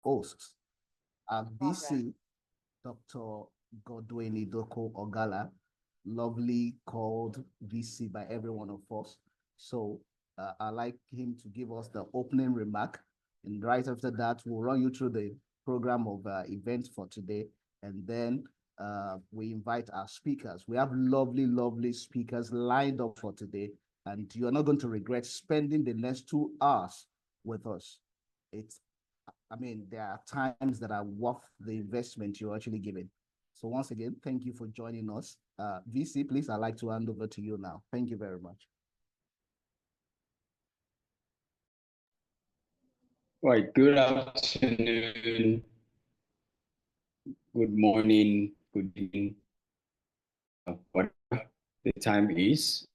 Hosts. VC Dr. Godwin Idoko Ogala, lovely called VC by every one of us. So I'd like him to give us the opening remark. And right after that, we'll run you through the program of events for today. And then we invite our speakers. We have lovely, lovely speakers lined up for today. And you're not going to regret spending the next 2 hours with us. There are times that are worth the investment you're actually giving. So once again, thank you for joining us. VC, please, I'd like to hand over to you now. Thank you very much. Right, good afternoon, good morning, good evening, whatever the time is,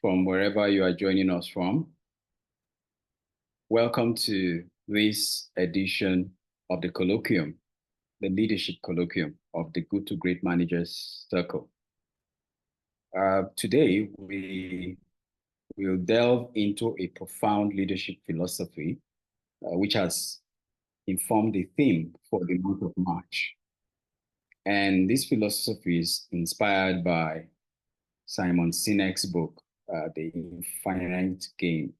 from wherever you are joining us from. Welcome to this edition of the colloquium, the leadership colloquium of the Good to Great Managers Circle. Today, we will delve into a profound leadership philosophy, which has informed the theme for the month of March. And this philosophy is inspired by Simon Sinek's book, The Infinite Game.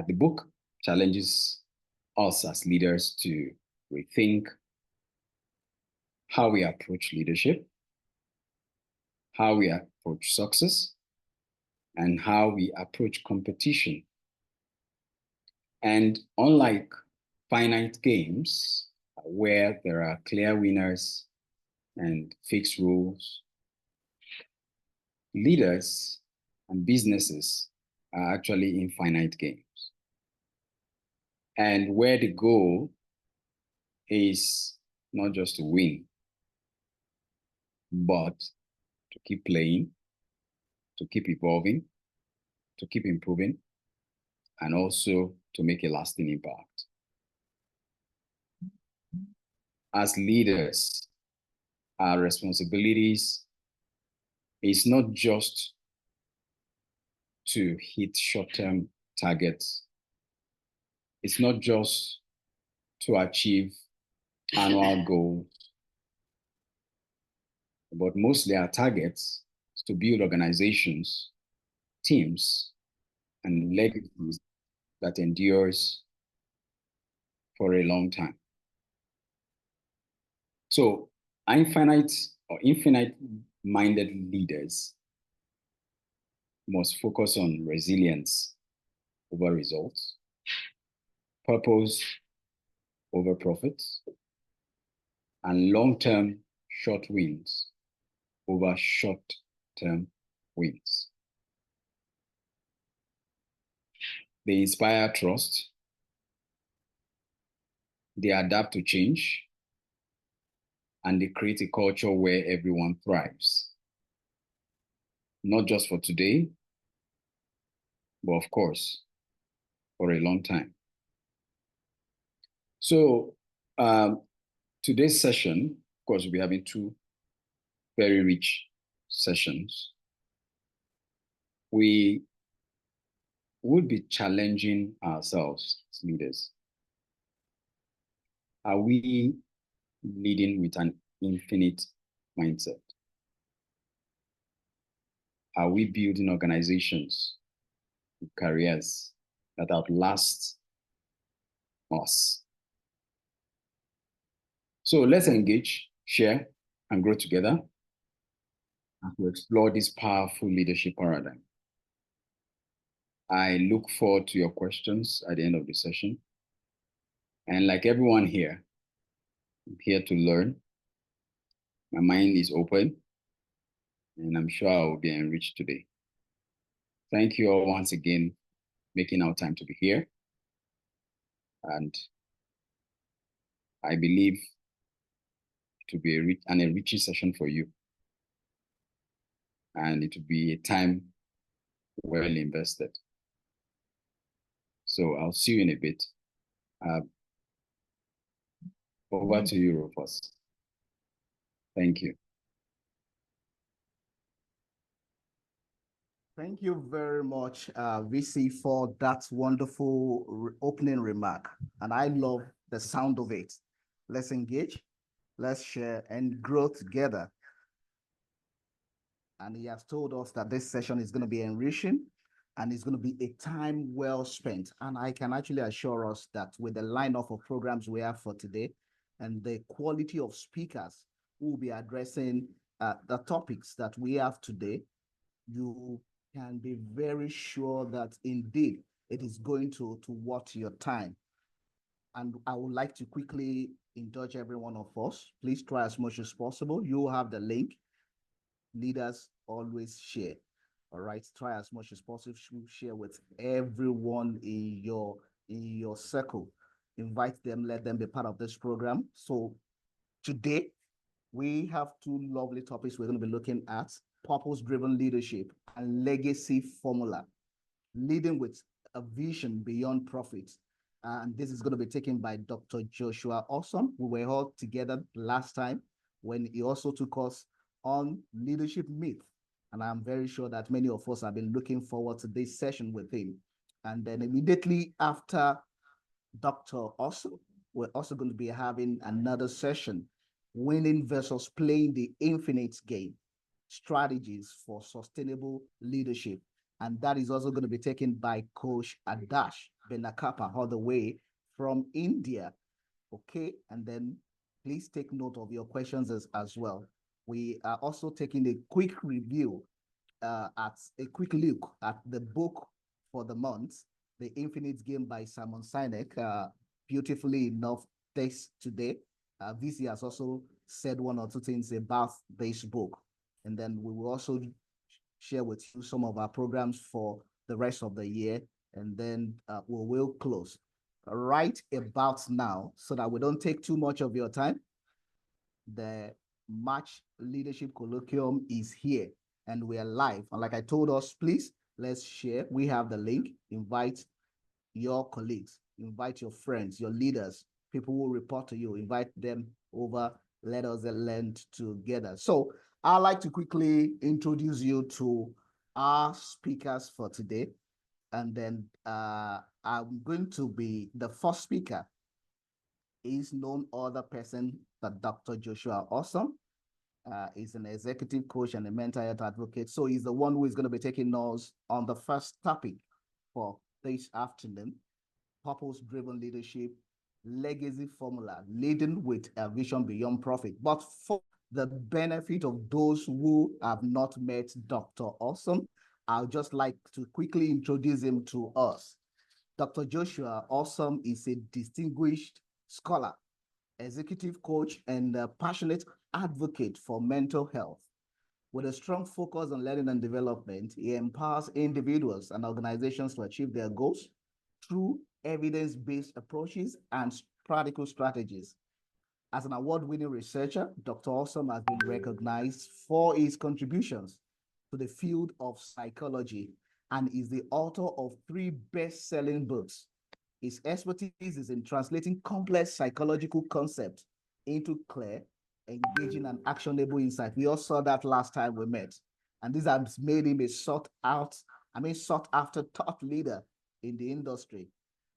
The book challenges us as leaders to rethink how we approach leadership, how we approach success, and how we approach competition. And unlike finite games, where there are clear winners and fixed rules, leaders and businesses are actually infinite games. And where the goal is not just to win, but to keep playing, to keep evolving, to keep improving, and also to make a lasting impact. As leaders, our responsibilities is not just to hit short-term targets. It's not just to achieve annual goals, but mostly our targets is to build organizations, teams, and legacies that endures for a long time. So infinite or infinite-minded leaders must focus on resilience over results, purpose over profits, and long-term short wins over short-term wins. They inspire trust, they adapt to change, and they create a culture where everyone thrives. Not just for today, but of course, for a long time. So today's session, of course, we'll be having two very rich sessions. We would be challenging ourselves as leaders. Are we leading with an infinite mindset? Are we building organizations, careers that outlast us? So let's engage, share, and grow together and to explore this powerful leadership paradigm. I look forward to your questions at the end of the session. And like everyone here, I'm here to learn. My mind is open, and I'm sure I will be enriched today. Thank you all once again, making our time to be here. And I believe it will be an enriching session for you. And it will be a time well invested. So I'll see you in a bit. Over to you, Rufus. Thank you. Thank you very much, VC, for that wonderful opening remark. And I love the sound of it. Let's engage, let's share, and grow together. And he has told us that this session is going to be enriching and it's going to be a time well spent. And I can actually assure us that with the lineup of programs we have for today and the quality of speakers who will be addressing the topics that we have today, you can be very sure that indeed it is going to worth your time. And I would like to quickly indulge every one of us. Please try as much as possible. You have the link. Leaders always share. All right. Try as much as possible to share with everyone in your circle. Invite them, let them be part of this program. So today we have two lovely topics we're going to be looking at: purpose-driven leadership and legacy formula, leading with a vision beyond profit. And this is going to be taken by Dr. Joshua Awesome. We were all together last time when he also took us on leadership myth. And I'm very sure that many of us have been looking forward to this session with him. And then immediately after Dr. Awesome, we're also going to be having another session: winning versus playing the infinite game, strategies for sustainable leadership. And that is also going to be taken by Coach Adash Benakapa all the way from India. Okay. And then please take note of your questions as well. We are also taking a quick review at a quick look at the book for the month, The Infinite Game by Simon Sinek. Beautifully enough, text today. VC has also said one or two things about this book. And then we will also share with you some of our programs for the rest of the year. And then we will close right about now so that we don't take too much of your time. The March Leadership Colloquium is here and we are live. And like I told us, please, let's share. We have the link. Invite your colleagues, invite your friends, your leaders, people who report to you, invite them over. Let us learn together. So I'd like to quickly introduce you to our speakers for today. And then I'm going to be the first speaker is none other person than Dr. Joshua Awesome. He's an executive coach and a mental health advocate. So he's the one who is going to be taking us on the first topic for this afternoon: purpose-driven leadership, legacy formula, leading with a vision beyond profit. But for the benefit of those who have not met Dr. Awesome, I'd just like to quickly introduce him to us. Dr. Joshua Awesome is a distinguished scholar, executive coach, and a passionate advocate for mental health. With a strong focus on learning and development, he empowers individuals and organizations to achieve their goals through evidence-based approaches and practical strategies. As an award-winning researcher, Dr. Awesome has been recognized for his contributions to the field of psychology and is the author of 3 best-selling books. His expertise is in translating complex psychological concepts into clear, engaging, and actionable insight. We all saw that last time we met. And this has made him a sought after thought leader in the industry.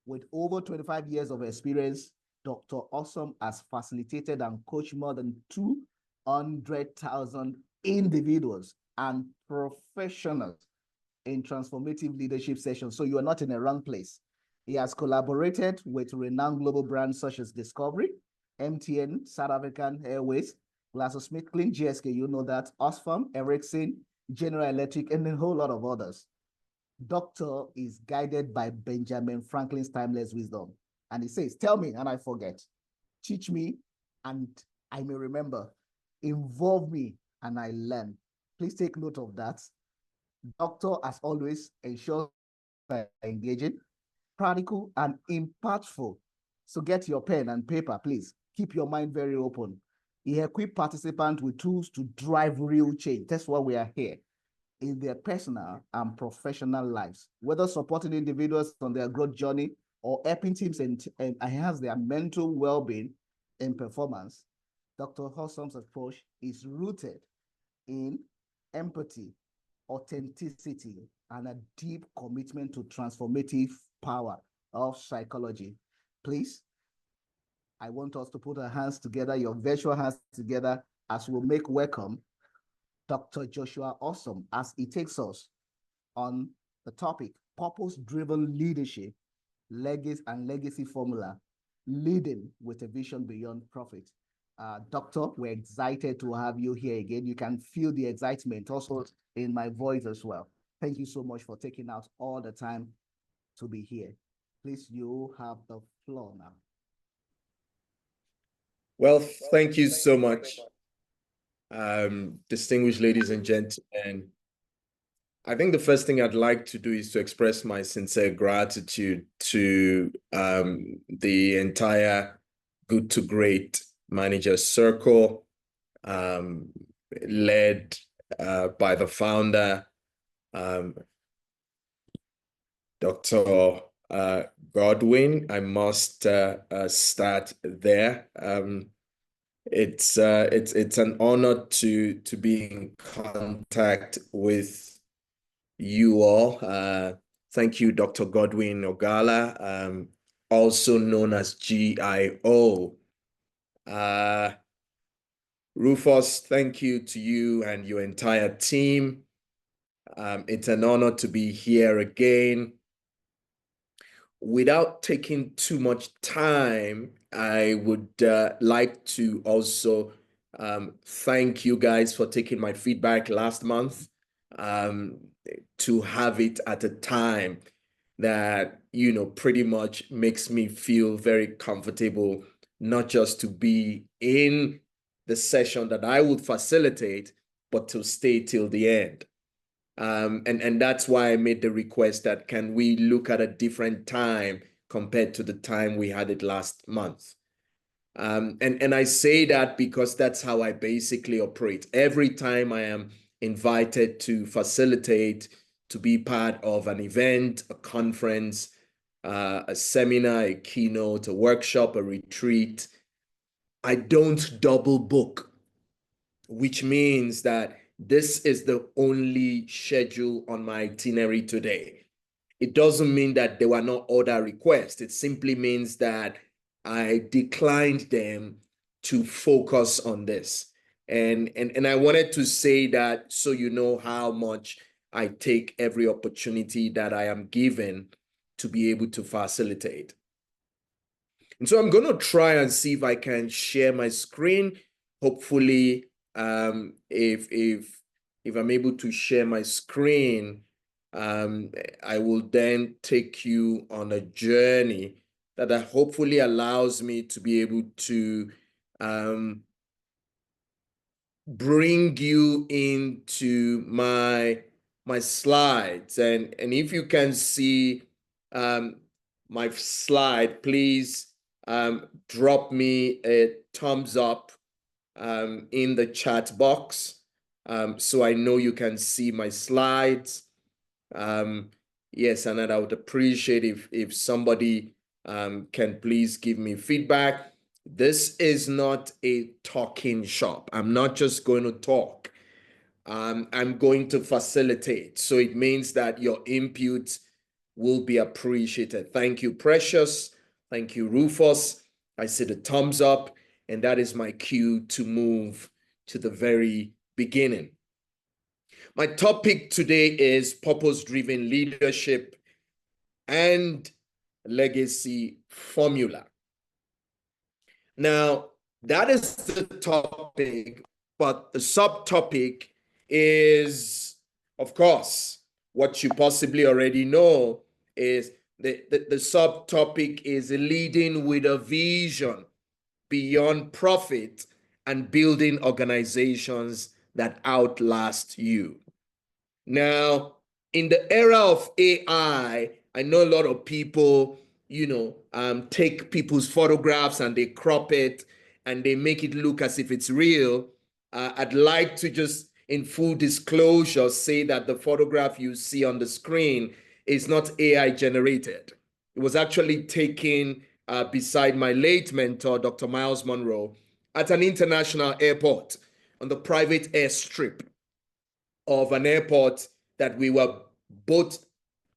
With over 25 years of experience, Dr. Awesome has facilitated and coached more than 200,000 individuals and professionals in transformative leadership sessions. So you are not in a wrong place. He has collaborated with renowned global brands such as Discovery, MTN, South African Airways, GlaxoSmithKline, GSK, you know that, Osfarm, Ericsson, General Electric, and a whole lot of others. Doctor is guided by Benjamin Franklin's timeless wisdom. And he says, tell me and I forget. Teach me and I may remember. Involve me and I learn. Please take note of that. Doctor, as always, ensures engaging, practical, and impactful So get your pen and paper, please. Keep your mind very open. He equipped participants with tools to drive real change. That's why we are here in their personal and professional lives, whether supporting individuals on their growth journey or helping teams and enhance their mental well-being and performance. Dr. Hossom's approach is rooted in empathy, authenticity, and a deep commitment to transformative power of psychology. Please, I want us to put our hands together, your virtual hands together, as we make welcome Dr. Joshua Awesome as he takes us on the topic purpose-driven leadership, legacy and legacy formula, leading with a vision beyond profit. Doctor, we're excited to have you here again. You can feel the excitement also in my voice as well. Thank you so much for taking out all the time to be here. Please, you have the floor now. Well, thank you so much, distinguished ladies and gentlemen. I think the first thing I'd like to do is to express my sincere gratitude to the entire Good to Great Managers Circle, led by the founder, Dr. Godwin. I must start there. It's an honor to be in contact with you all. Thank you, Dr. Godwin Ogala, also known as GIO. Rufus, thank you to you and your entire team. It's an honor to be here again. Without taking too much time, I would like to also thank you guys for taking my feedback last month, to have it at a time that, you know, pretty much makes me feel very comfortable, not just to be in the session that I would facilitate, but to stay till the end. And that's why I made the request that can we look at a different time compared to the time we had it last month. And I say that because that's how I basically operate. Every time I am invited to facilitate, to be part of an event, a conference, a seminar, a keynote, a workshop, a retreat, I don't double book, which means that this is the only schedule on my itinerary today. It doesn't mean that there were no other requests. It simply means that I declined them to focus on this. And I wanted to say that so you know how much I take every opportunity that I am given to be able to facilitate. And so I'm going to try and see if I can share my screen. Hopefully, if I'm able to share my screen, I will then take you on a journey that hopefully allows me to be able to bring you into my slides. And if you can see my slide, please drop me a thumbs up in the chat box, so I know you can see my slides. Yes, and I would appreciate if somebody can please give me feedback. This is not a talking shop. I'm not just going to talk. I'm going to facilitate. So it means that your input will be appreciated. Thank you, Precious. Thank you, Rufus. I see the thumbs up, and that is my cue to move to the very beginning. My topic today is purpose-driven leadership and legacy formula. Now, that is the topic, but the subtopic is, of course, what you possibly already know is the subtopic is leading with a vision beyond profit and building organizations that outlast you. Now, in the era of AI, I know a lot of people, take people's photographs and they crop it and they make it look as if it's real. I'd like to just, in full disclosure, say that the photograph you see on the screen is not AI generated. It was actually taken beside my late mentor, Dr. Miles Monroe, at an international airport on the private airstrip of an airport that we were both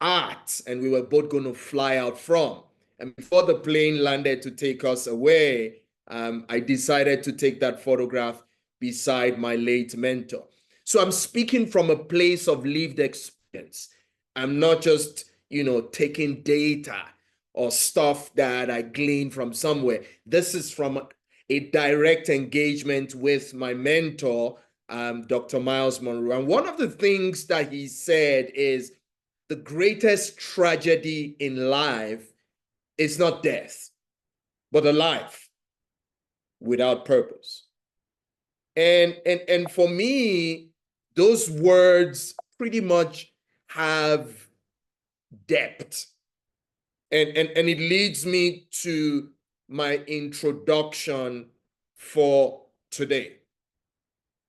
at and we were both going to fly out from. And before the plane landed to take us away, I decided to take that photograph beside my late mentor. So I'm speaking from a place of lived experience. I'm not just, taking data or stuff that I gleaned from somewhere. This is from a direct engagement with my mentor, Dr. Miles Monroe. And one of the things that he said is the greatest tragedy in life is not death, but a life without purpose. And for me, those words pretty much have depth. And it leads me to my introduction for today.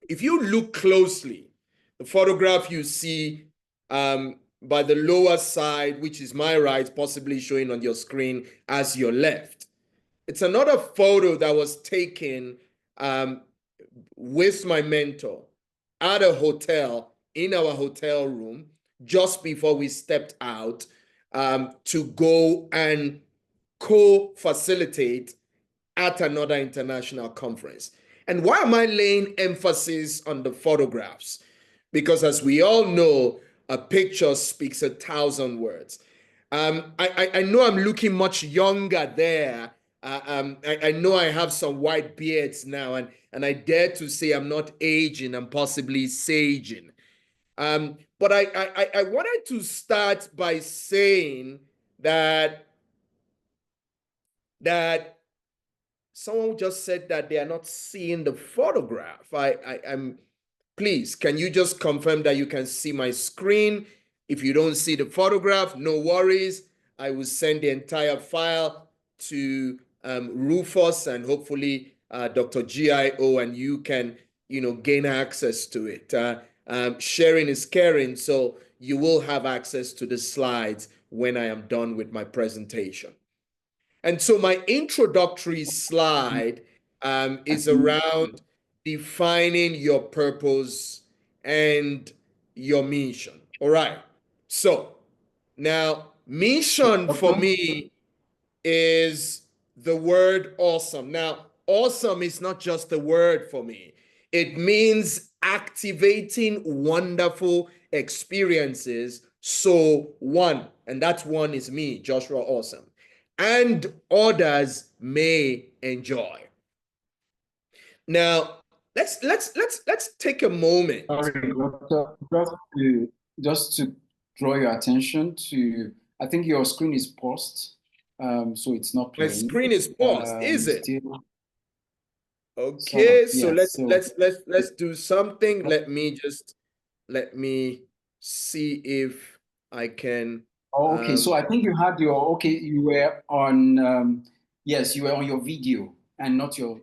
If you look closely, the photograph you see by the lower side, which is my right, possibly showing on your screen as your left, it's another photo that was taken with my mentor at a hotel, in our hotel room, just before we stepped out to go and co-facilitate at another international conference. And why am I laying emphasis on the photographs? Because as we all know, a picture speaks 1,000 words. I know I'm looking much younger there. I know I have some white beards now, and I dare to say I'm not aging, I'm possibly saging. But I wanted to start by saying that someone just said that they are not seeing the photograph. I'm please, can you just confirm that you can see my screen? If you don't see the photograph, no worries. I will send the entire file to Rufus and hopefully Dr. GIO, and you can, gain access to it. Sharing is caring, so you will have access to the slides when I am done with my presentation. And so my introductory slide is around defining your purpose and your mission. All right. So now mission for me is the word awesome. Now, awesome is not just a word for me. It means activating wonderful experiences. So one, and that one is me, Joshua Awesome, and others may enjoy. Now, let's take a moment. Sorry, just to draw your attention to, I think your screen is paused, so it's not My playing. screen is paused, is it? Still, okay, so yes, let's do something. Let me see if I can. Oh, okay, so I think you had your, you were on, yes, you were on your video and not your,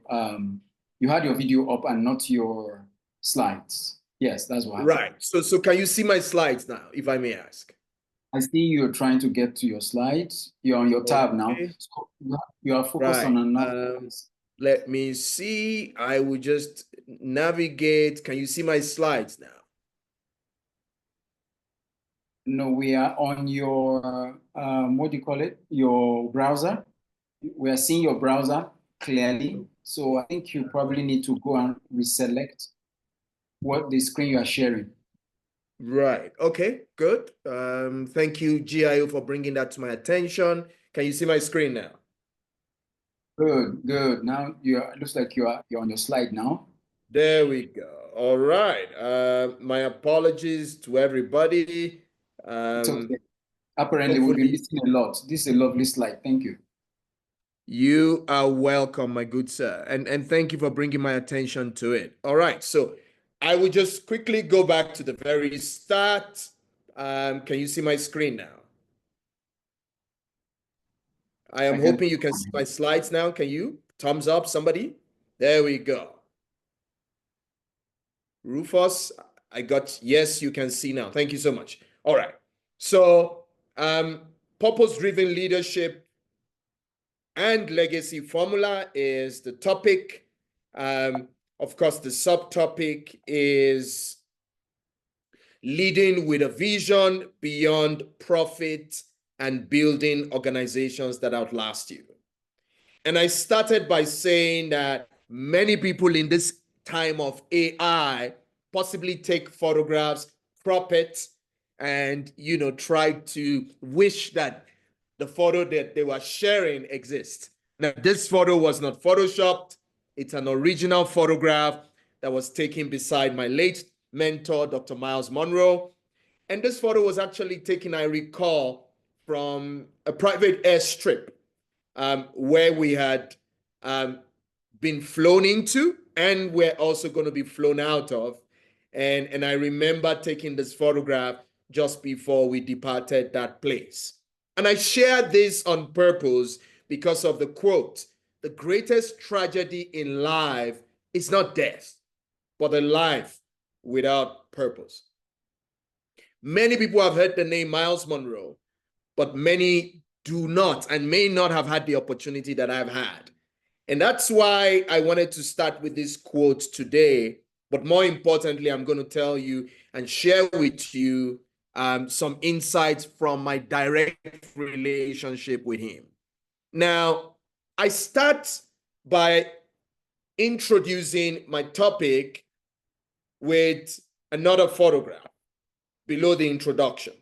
you had your video up and not your slides. Yes, that's what happened. Right. So can you see my slides now, if I may ask? I see you're trying to get to your slides. You're on your tab now. So you are focused on another. Let me see. I will just navigate. Can you see my slides now? No, we are on your, what do you call it? Your browser. We are seeing your browser clearly. So I think you probably need to go and reselect what the screen you are sharing. Right. Okay, good. Thank you, GIO, for bringing that to my attention. Can you see my screen now? Good, good. Now it looks like you're on your slide now. There we go. All right. My apologies to everybody. It's okay. Apparently, we've been missing a lot. This is a lovely slide. Thank you. You are welcome, my good sir. And thank you for bringing my attention to it. All right. So I will just quickly go back to the very start. Can you see my screen now? I am hoping you can see my slides now. Can you? Thumbs up, somebody. There we go. Rufus, I got, yes, you can see now. Thank you so much. All right. So, purpose-driven leadership and legacy formula is the topic. Of course, the subtopic is leading with a vision beyond profit and building organizations that outlast you. And I started by saying that many people in this time of AI possibly take photographs, crop it, and try to wish that the photo that they were sharing exists. Now, this photo was not photoshopped. It's an original photograph that was taken beside my late mentor, Dr. Miles Monroe. And this photo was actually taken, I recall, from a private airstrip where we had been flown into and we're also going to be flown out of. And I remember taking this photograph just before we departed that place. And I shared this on purpose because of the quote, "The greatest tragedy in life is not death, but a life without purpose." Many people have heard the name Miles Monroe, but many do not and may not have had the opportunity that I've had. And that's why I wanted to start with this quote today. But more importantly, I'm going to tell you and share with you some insights from my direct relationship with him. Now, I start by introducing my topic with another photograph below the introduction.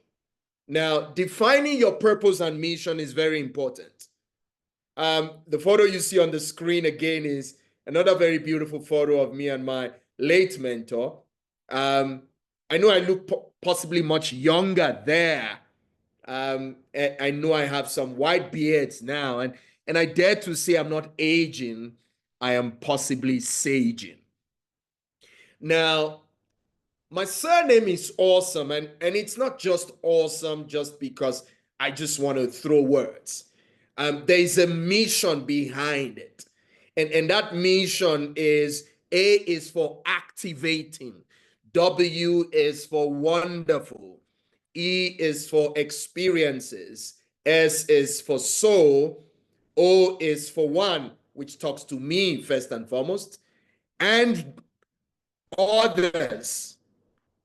Now, defining your purpose and mission is very important. The photo you see on the screen again is another very beautiful photo of me and my late mentor. I know I look possibly much younger there. I know I have some white beards now, and I dare to say I'm not aging. I am possibly saging. Now, my surname is awesome, and it's not just awesome just because I just want to throw words. There is a mission behind it. And that mission is, A is for activating, W is for wonderful, E is for experiences, S is for soul, O is for one, which talks to me first and foremost, and others.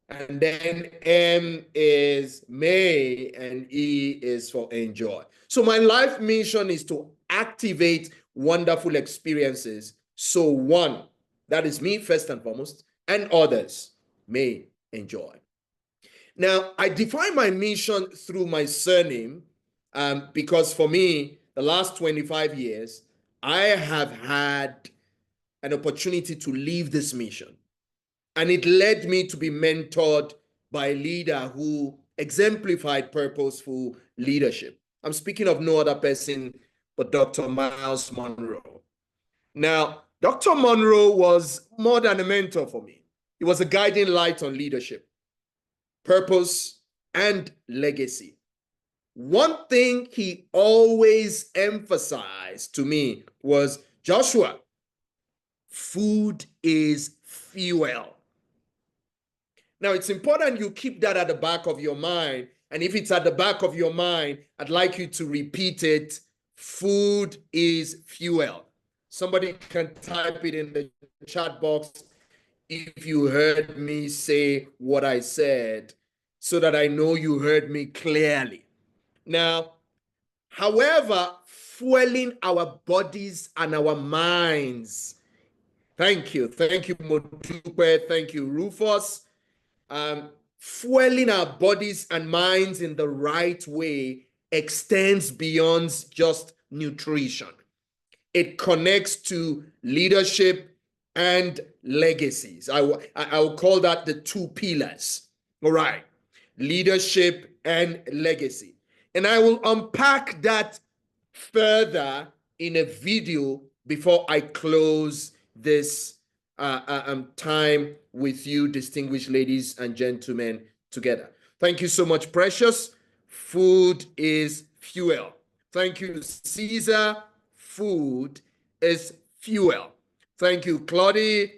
And then M is may and E is for enjoy. So my life mission is to activate wonderful experiences. So one, that is me first and foremost, and others may enjoy. Now, I define my mission through my surname because for me, the last 25 years, I have had an opportunity to live this mission. And it led me to be mentored by a leader who exemplified purposeful leadership. I'm speaking of no other person but Dr. Miles Monroe. Now, Dr. Monroe was more than a mentor for me. He was a guiding light on leadership, purpose, and legacy. One thing he always emphasized to me was, Joshua, food is fuel. Now, it's important you keep that at the back of your mind. And if it's at the back of your mind, I'd like you to repeat it. Food is fuel. Somebody can type it in the chat box if you heard me say what I said, so that I know you heard me clearly. Now, however, fueling our bodies and our minds. Thank you, Modupe. Thank you, Rufus. Fueling our bodies and minds in the right way extends beyond just nutrition. It connects to leadership and legacies. I will call that the two pillars. All right. Leadership and legacy. And I will unpack that further in a video before I close this time with you, distinguished ladies and gentlemen, together. Thank you so much, Precious. Food is fuel. Thank you, Caesar. Food is fuel. Thank you, Claudie.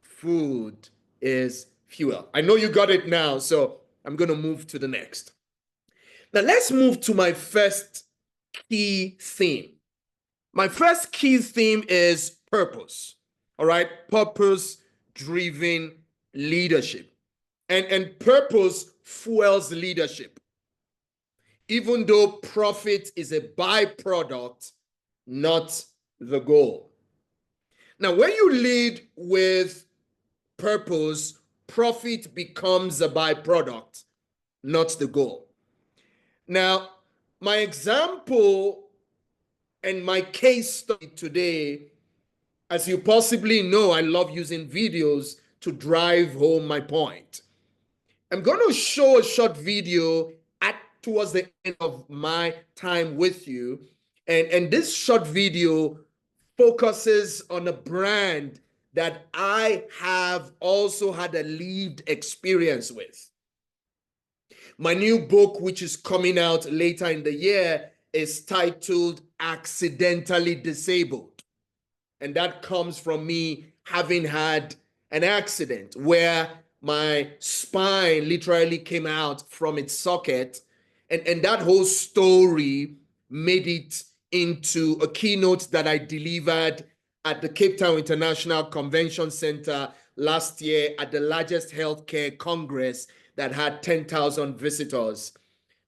Food is fuel. I know you got it now, so I'm going to move to the next. Now, let's move to my first key theme. My first key theme is purpose. All right, purpose-driven leadership. And purpose fuels leadership, even though profit is a byproduct, not the goal. Now, when you lead with purpose, profit becomes a byproduct, not the goal. Now, my example and my case study today, as you possibly know, I love using videos to drive home my point. I'm going to show a short video towards the end of my time with you. And this short video focuses on a brand that I have also had a lived experience with. My new book, which is coming out later in the year, is titled Accidentally Disabled. And that comes from me having had an accident where my spine literally came out from its socket. And that whole story made it into a keynote that I delivered at the Cape Town International Convention Center last year at the largest healthcare congress that had 10,000 visitors.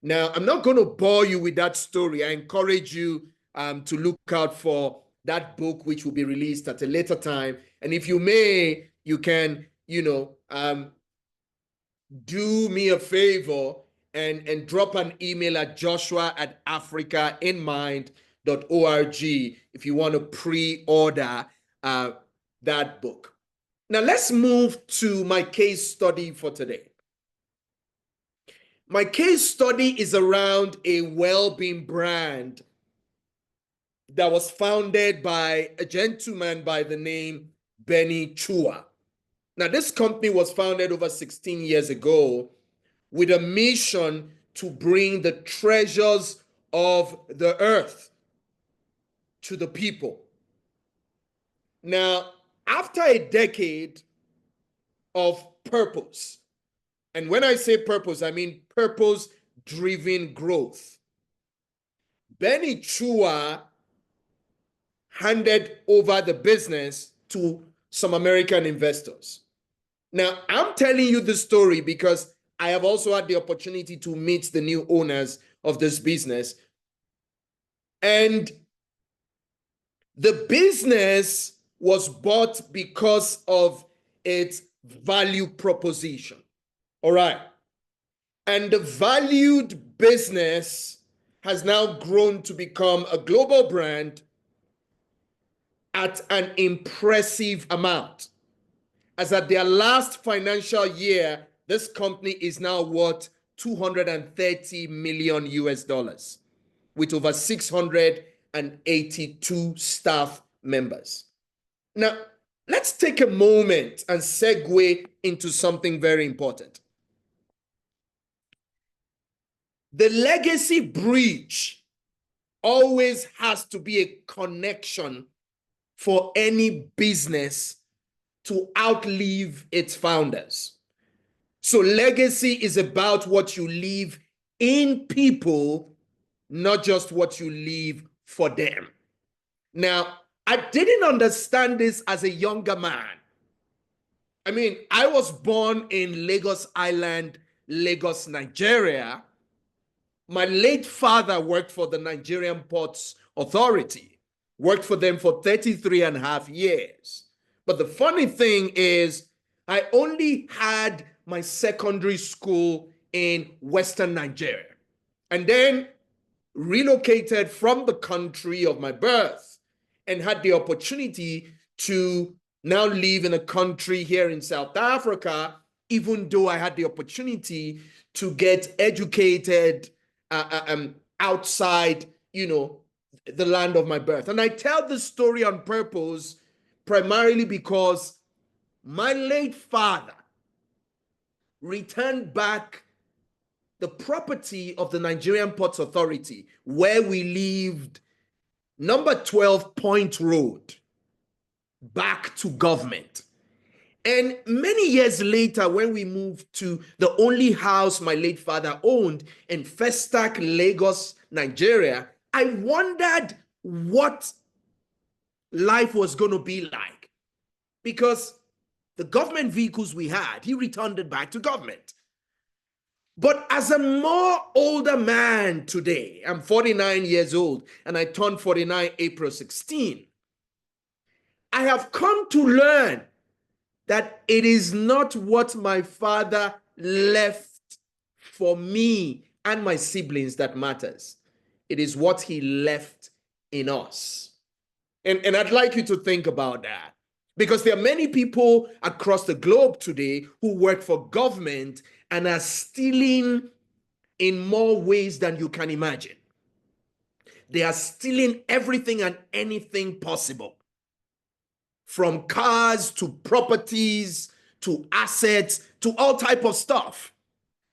Now, I'm not going to bore you with that story. I encourage you to look out for that book, which will be released at a later time. And if you may, you can, do me a favor and drop an email at joshua@africainmind.org if you want to pre-order that book. Now, let's move to my case study for today. My case study is around a well-being brand that was founded by a gentleman by the name Benny Chua. Now, this company was founded over 16 years ago with a mission to bring the treasures of the earth to the people. Now, after a decade of purpose, and when I say purpose, I mean purpose-driven growth, Benny Chua handed over the business to some American investors. Now, I'm telling you this story because I have also had the opportunity to meet the new owners of this business. And the business was bought because of its value proposition. All right. And the valued business has now grown to become a global brand at an impressive amount. As at their last financial year, this company is now worth $230 million US, with over 682 staff members. Now, let's take a moment and segue into something very important. The legacy bridge always has to be a connection for any business to outlive its founders. So legacy is about what you leave in people, not just what you leave for them. Now, I didn't understand this as a younger man. I mean, I was born in Lagos Island, Lagos, Nigeria. My late father worked for the Nigerian Ports Authority, worked for them for 33 and a half years. But the funny thing is, I only had my secondary school in Western Nigeria, and then relocated from the country of my birth and had the opportunity to now live in a country here in South Africa, even though I had the opportunity to get educated outside, the land of my birth. And I tell this story on purpose, primarily because my late father returned back the property of the Nigerian Ports Authority, where we lived, number 12 Point Road, back to government. And many years later, when we moved to the only house my late father owned in Festac, Lagos, Nigeria, I wondered what life was going to be like, because the government vehicles we had, he returned it back to government. But as a more older man today, I'm 49 years old and I turned 49 April 16. I have come to learn that it is not what my father left for me and my siblings that matters. It is what he left in us. And I'd like you to think about that, because there are many people across the globe today who work for government and are stealing in more ways than you can imagine. They are stealing everything and anything possible, from cars to properties to assets to all type of stuff.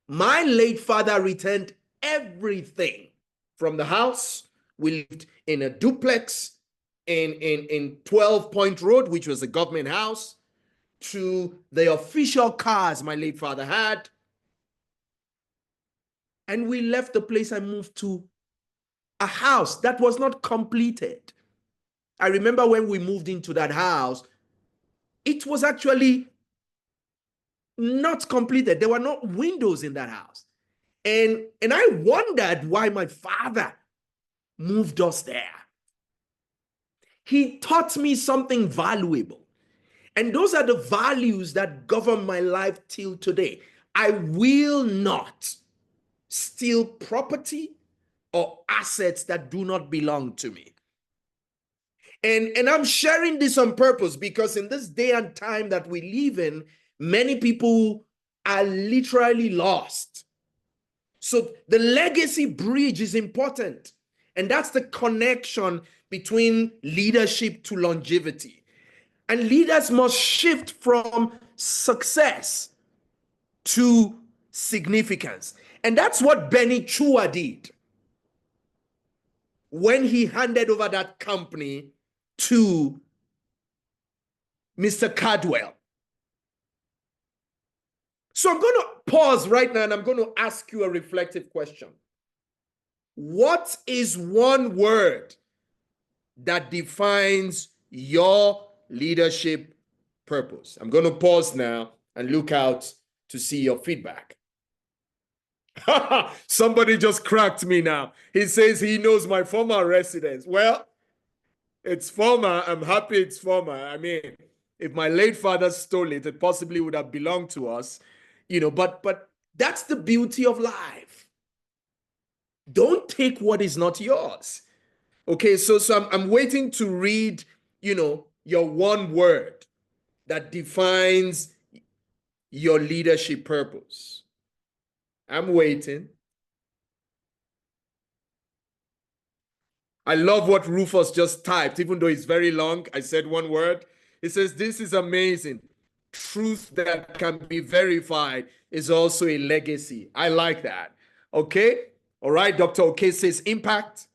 My late father returned everything from the house. We lived in a duplex in 12 Point Road, which was a government house, to the official cars my late father had. And we left the place and moved to a house that was not completed. I remember when we moved into that house, it was actually not completed. There were no windows in that house. And I wondered why my father moved us there. He taught me something valuable. And those are the values that govern my life till today. I will not steal property or assets that do not belong to me. And I'm sharing this on purpose, because in this day and time that we live in, many people are literally lost. So the legacy bridge is important. And that's the connection between leadership to longevity. And leaders must shift from success to significance. And that's what Benny Chua did when he handed over that company to Mr. Cardwell. So I'm going to pause right now and I'm going to ask you a reflective question. What is one word that defines your leadership purpose? I'm going to pause now and look out to see your feedback. Somebody just cracked me now. He says he knows my former residence. Well, it's former. I'm happy it's former. I mean, if my late father stole it, it possibly would have belonged to us, but that's the beauty of life. Don't take what is not yours. Okay, so I'm waiting to read, your one word that defines your leadership purpose. I'm waiting. I love what Rufus just typed, even though it's very long. I said one word. It says, "This is amazing. Truth that can be verified is also a legacy." I like that. Okay. All right. Dr. OK says impact.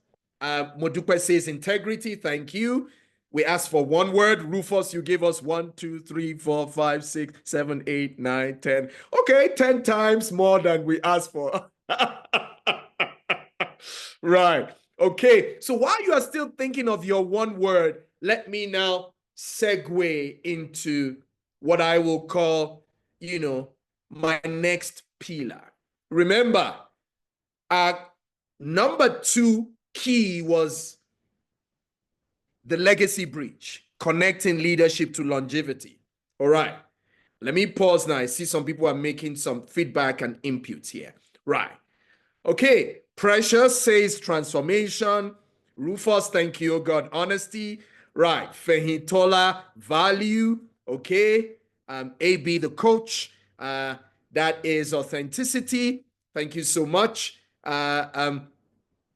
Modupe says integrity. Thank you. We asked for one word. Rufus, you gave us 1, 2, 3, 4, 5, 6, 7, 8, 9, 10. Okay, 10 times more than we asked for. Right. Okay. So while you are still thinking of your one word, let me now segue into what I will call, my next pillar. Remember, number 2 key was the legacy bridge, connecting leadership to longevity. All right. Let me pause now. I see some people are making some feedback and inputs here. Right. Okay. Precious says transformation. Rufus, thank you, God. Honesty. Right. Fehitola, value. Okay. AB, the coach. That is authenticity. Thank you so much.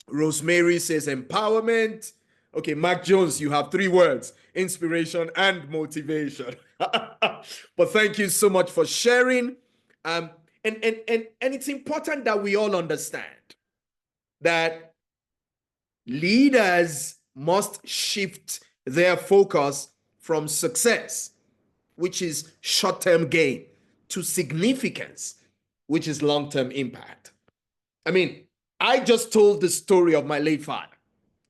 Rosemary says empowerment. Okay, Mark Jones, you have 3 words: inspiration and motivation. But thank you so much for sharing. And it's important that we all understand that leaders must shift their focus from success, which is short-term gain, to significance, which is long-term impact. I mean, I just told the story of my late father.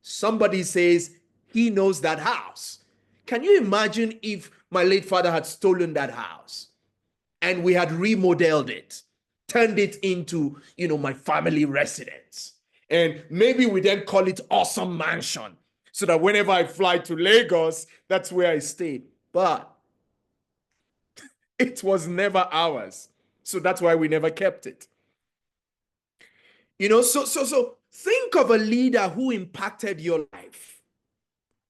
Somebody says he knows that house. Can you imagine if my late father had stolen that house and we had remodeled it, turned it into, my family residence? And maybe we then call it Awesome Mansion, so that whenever I fly to Lagos, that's where I stayed. But it was never ours. So that's why we never kept it. So think of a leader who impacted your life.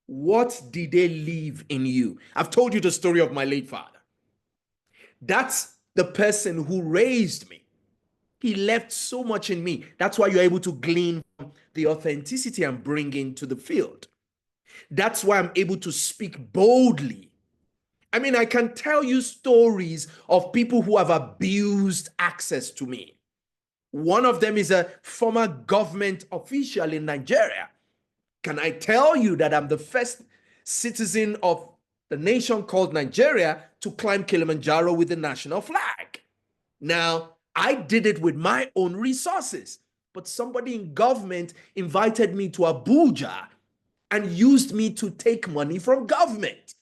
What did they leave in you? I've told you the story of my late father. That's the person who raised me. He left so much in me. That's why you're able to glean from the authenticity I'm bringing to the field. That's why I'm able to speak boldly. I mean, I can tell you stories of people who have abused access to me. One of them is a former government official in Nigeria. Can I tell you that I'm the first citizen of the nation called Nigeria to climb Kilimanjaro with the national flag? Now, I did it with my own resources, but somebody in government invited me to Abuja and used me to take money from government.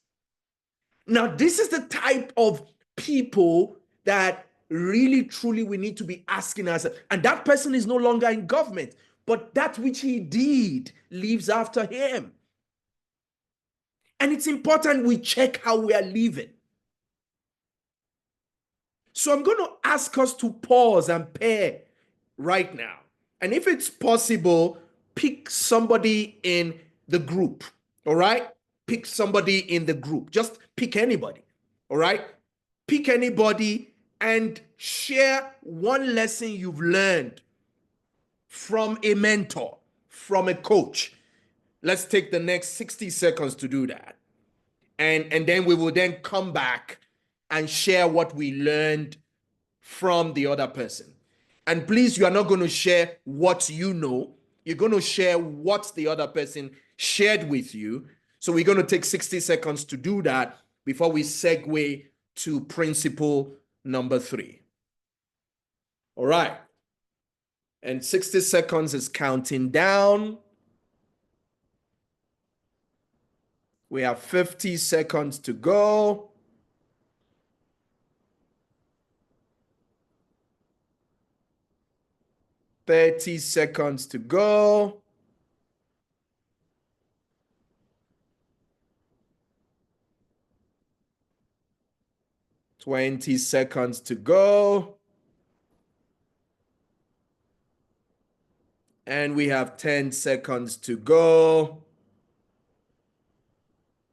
Now, this is the type of people that really, truly we need to be asking ourselves. And that person is no longer in government, but that which he did lives after him. And it's important we check how we are living. So I'm going to ask us to pause and pair right now. And if it's possible, pick somebody in the group, all right? Pick somebody in the group. Just pick anybody, all right? Pick anybody and share one lesson you've learned from a mentor, from a coach. Let's take the next 60 seconds to do that. And then we will then come back and share what we learned from the other person. And please, you are not going to share what you know. You're going to share what the other person shared with you. So we're going to take 60 seconds to do that before we segue to principle number 3. All right. And 60 seconds is counting down. We have 50 seconds to go. 30 seconds to go. 20 seconds to go. And we have 10 seconds to go.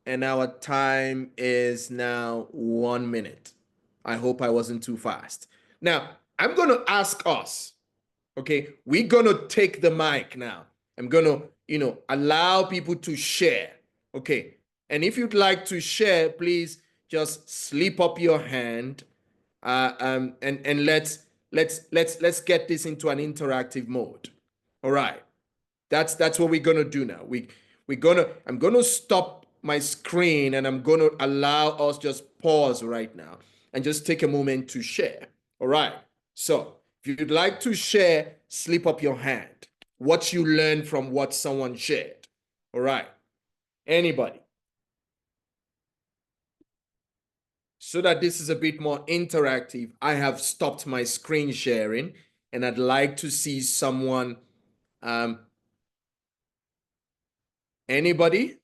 And our time is now 1 minute. I hope I wasn't too fast. Now, I'm going to ask us, okay, we're going to take the mic now. I'm going to, allow people to share, okay? And if you'd like to share, please just slip up your hand, and let's get this into an interactive mode. All right, that's what we're gonna do now. I'm gonna stop my screen and I'm gonna allow us just pause right now and just take a moment to share. All right. So if you'd like to share, slip up your hand. What you learned from what someone shared. All right. Anybody? So that this is a bit more interactive, I have stopped my screen sharing and I'd like to see someone. Anybody?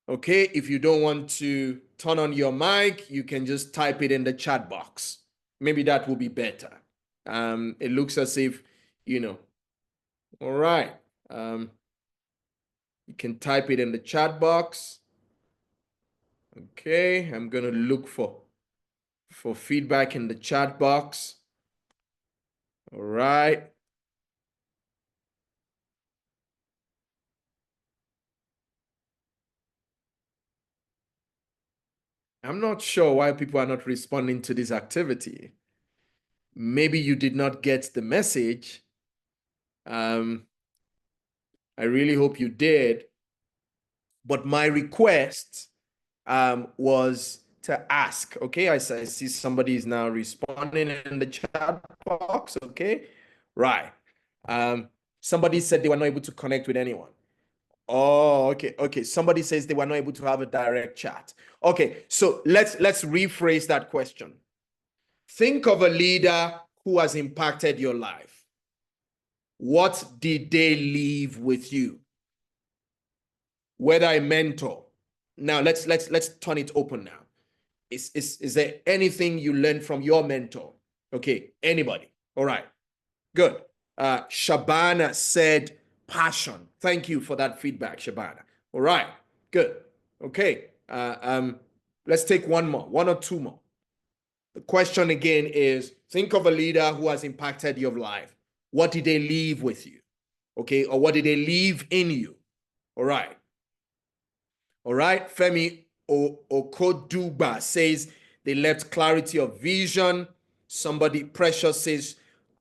Okay, if you don't want to turn on your mic, you can just type it in the chat box. Maybe that will be better. It looks as if, all right. You can type it in the chat box. Okay, I'm gonna look for feedback in the chat box. All right. I'm not sure why people are not responding to this activity. Maybe you did not get the message. I really hope you did. But my request was to ask, okay? I see somebody is now responding in the chat box, okay? Right. Somebody said they were not able to connect with anyone. Oh, okay. Somebody says they were not able to have a direct chat. Okay, so let's rephrase that question. Think of a leader who has impacted your life. What did they leave with you? Whether a mentor. Now let's turn it open now. Is there anything you learned from your mentor? Okay, anybody? All right, good. Shabana said passion. Thank you for that feedback, Shabana. All right, good. Okay, let's take one or two more. The question again is, think of a leader who has impacted your life. What did they leave with you? Okay, or what did they leave in you? All right. All right, Femi Okoduba says they left clarity of vision. Somebody Precious says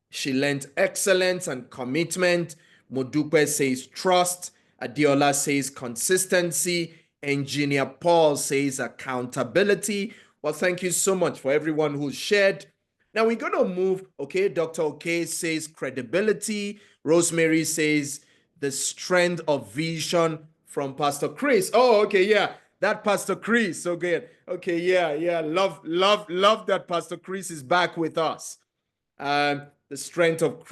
she learned excellence and commitment. Modupe says trust. Adiola says consistency. Engineer Paul says accountability. Well, thank you so much for everyone who shared. Now we're going to move. Okay, Dr. OK says credibility. Rosemary says the strength of vision from Pastor Chris. Oh, okay, yeah. That Pastor Chris, so good. Okay, yeah. Love that Pastor Chris is back with us. The strength of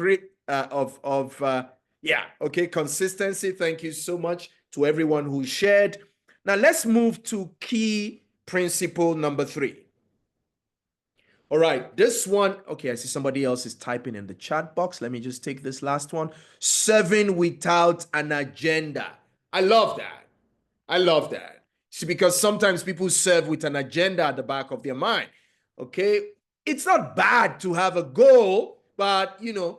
consistency. Thank you so much to everyone who shared. Now let's move to key principle number 3. All right, this one, okay, I see somebody else is typing in the chat box. Let me just take this last one. Serving without an agenda. I love that. See, because sometimes people serve with an agenda at the back of their mind. Okay, it's not bad to have a goal, but to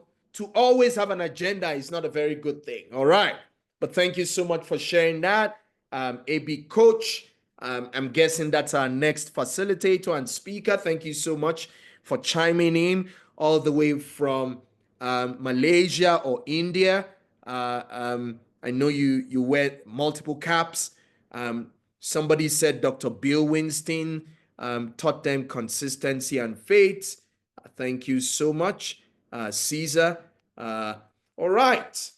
always have an agenda is not a very good thing. All right, but thank you so much for sharing that. AB Coach, I'm guessing that's our next facilitator and speaker. Thank you so much for chiming in all the way from Malaysia or India. I know you wear multiple caps. Somebody said Dr. Bill Winston taught them consistency and faith. Thank you so much, Caesar. All right.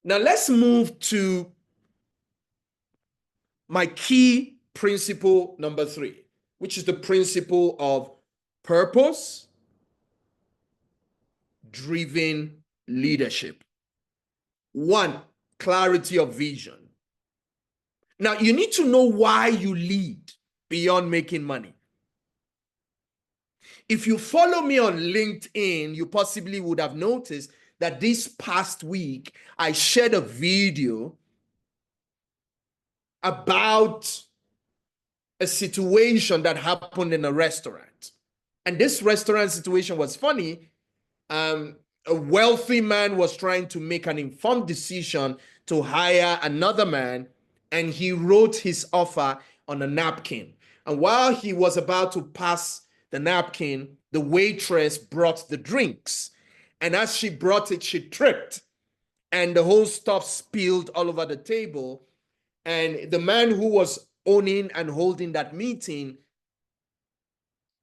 Now let's move to my key principle number 3, which is the principle of purpose-driven leadership. 1, clarity of vision. Now, you need to know why you lead beyond making money. If you follow me on LinkedIn, you possibly would have noticed that this past week, I shared a video about a situation that happened in a restaurant. And this restaurant situation was funny. A wealthy man was trying to make an informed decision to hire another man, and he wrote his offer on a napkin. And while he was about to pass the napkin, the waitress brought the drinks. And as she brought it, she tripped, and the whole stuff spilled all over the table. And the man who was owning and holding that meeting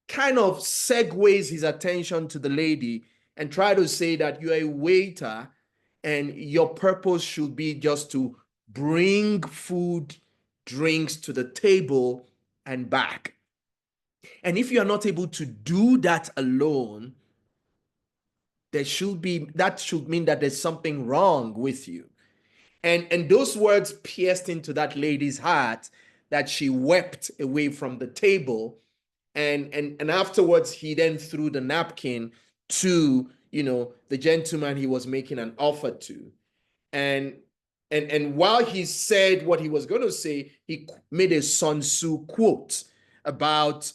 kind of segues his attention to the lady and try to say that you're a waiter and your purpose should be just to bring food, drinks to the table and back. And if you are not able to do that alone, that should mean that there's something wrong with you. And those words pierced into that lady's heart that she wept away from the table. And afterwards, he then threw the napkin to, the gentleman he was making an offer to. And while he said what he was going to say, he made a Sun Tzu quote about,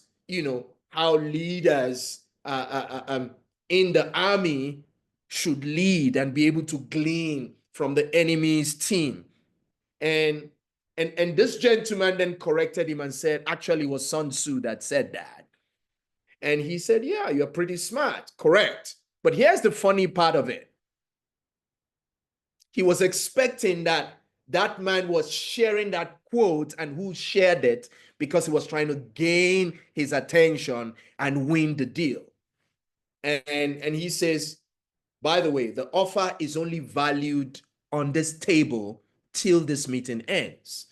how leaders in the army should lead and be able to glean from the enemy's team. And And this gentleman then corrected him and said, actually, it was Sun Tzu that said that. And he said, yeah, you're pretty smart. Correct. But here's the funny part of it. He was expecting that that man was sharing that quote and who shared it because he was trying to gain his attention and win the deal. And he says, by the way, the offer is only valued on this table till this meeting ends.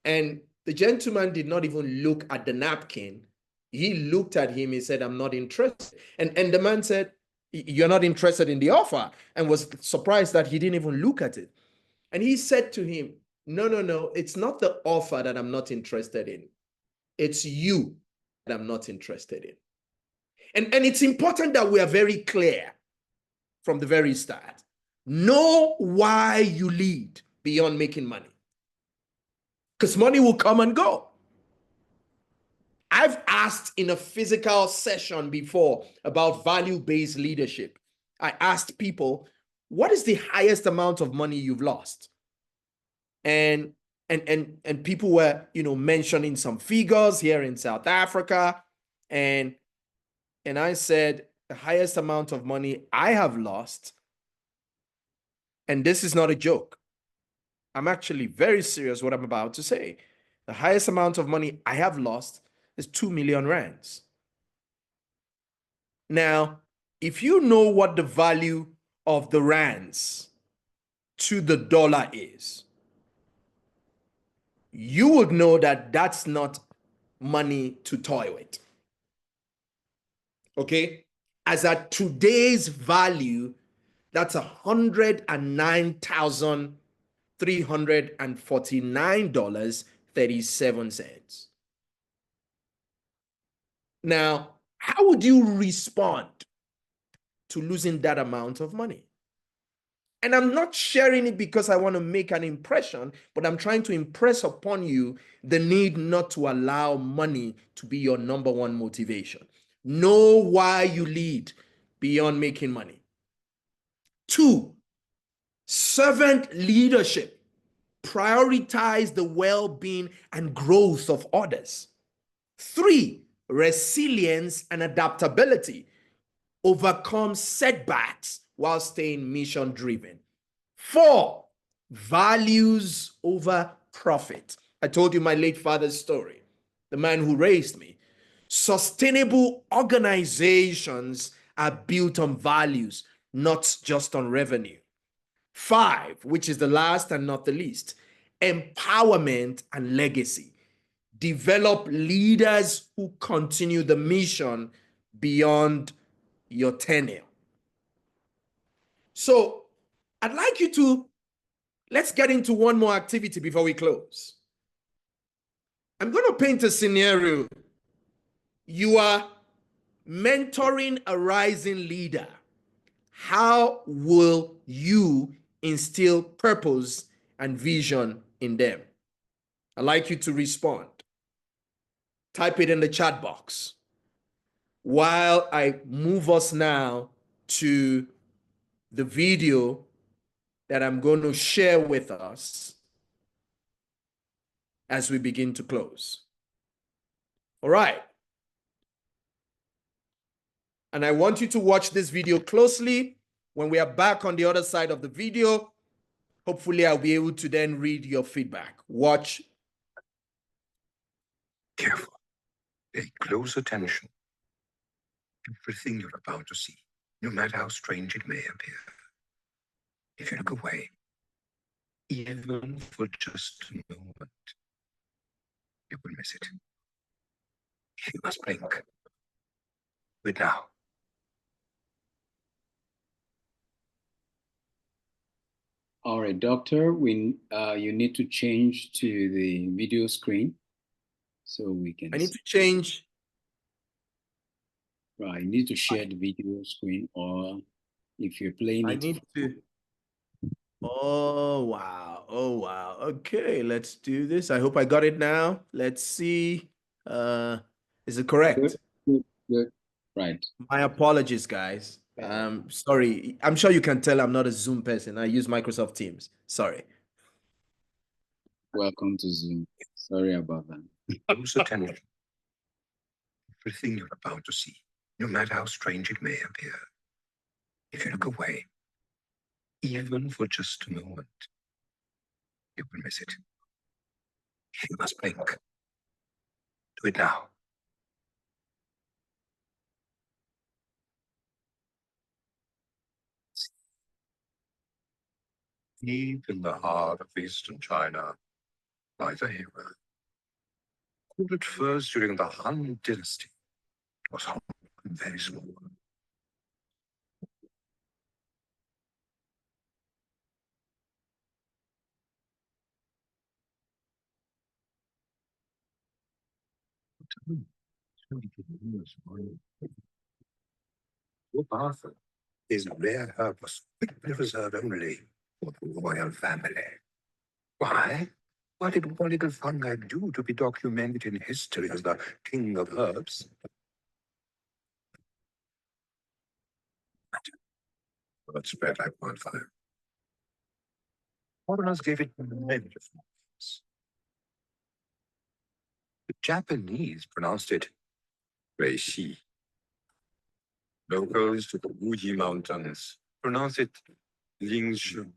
And the gentleman did not even look at the napkin. He looked at him, he said, I'm not interested. And the man said, you're not interested in the offer, and was surprised that he didn't even look at it. And he said to him, no, it's not the offer that I'm not interested in. It's you that I'm not interested in. And it's important that we are very clear from the very start. Know why you lead beyond making money. Because money will come and go. I've asked in a physical session before about value-based leadership. I asked people, what is the highest amount of money you've lost? And people were, mentioning some figures here in South Africa. And I said, the highest amount of money I have lost, and this is not a joke, I'm actually very serious what I'm about to say. The highest amount of money I have lost is 2 million rands. Now, if you know what the value of the rands to the dollar is, you would know that that's not money to toy with. Okay? As at today's value, that's $109,349.37. Now, how would you respond to losing that amount of money? And I'm not sharing it because I want to make an impression, but I'm trying to impress upon you the need not to allow money to be your number one motivation. Know why you lead beyond making money. 2, servant leadership. Prioritize the well-being and growth of others. 3, resilience and adaptability. Overcome setbacks while staying mission-driven. 4, values over profit. I told you my late father's story, the man who raised me. Sustainable organizations are built on values, not just on revenue. 5, which is the last and not the least, empowerment and legacy. Develop leaders who continue the mission beyond your tenure. So I'd like you to, let's get into one more activity before we close. I'm going to paint a scenario. You are mentoring a rising leader. How will you instill purpose and vision in them? I'd like you to respond. Type it in the chat box. While I move us now to the video that I'm going to share with us as we begin to close. All right. And I want you to watch this video closely. When we are back on the other side of the video, hopefully I'll be able to then read your feedback. Watch. Careful. Pay close attention. Everything you're about to see, no matter how strange it may appear. If you look away, even for just a moment, you will miss it. You must blink. Do it now. All right, doctor, you need to change to the video screen so we can. I need to change. Right, you need to share the video screen, or if you're playing it. I need to. Oh, wow. Oh, wow. Okay, let's do this. I hope I got it now. Let's see. Is it correct? Good. Right. My apologies, guys. Sorry. I'm sure you can tell I'm not a Zoom person. I use Microsoft Teams. Sorry. Welcome to Zoom. Sorry about that. Close attention. Everything you're about to see, no matter how strange it may appear. If you look away, even for just a moment, you will miss it. You must blink. Do it now. Deep in the heart of eastern China lies a hero. Called at first during the Han Dynasty, it was humble and very small. Your path is rare herbs, reserved only for the royal family. Why? What did one little fungi do to be documented in history as the king of herbs? Well, it spread like wildfire. Foreigners gave it many different names. The Japanese pronounced it Reishi. Locals to the Wuyi Mountains pronounce it Lingshu.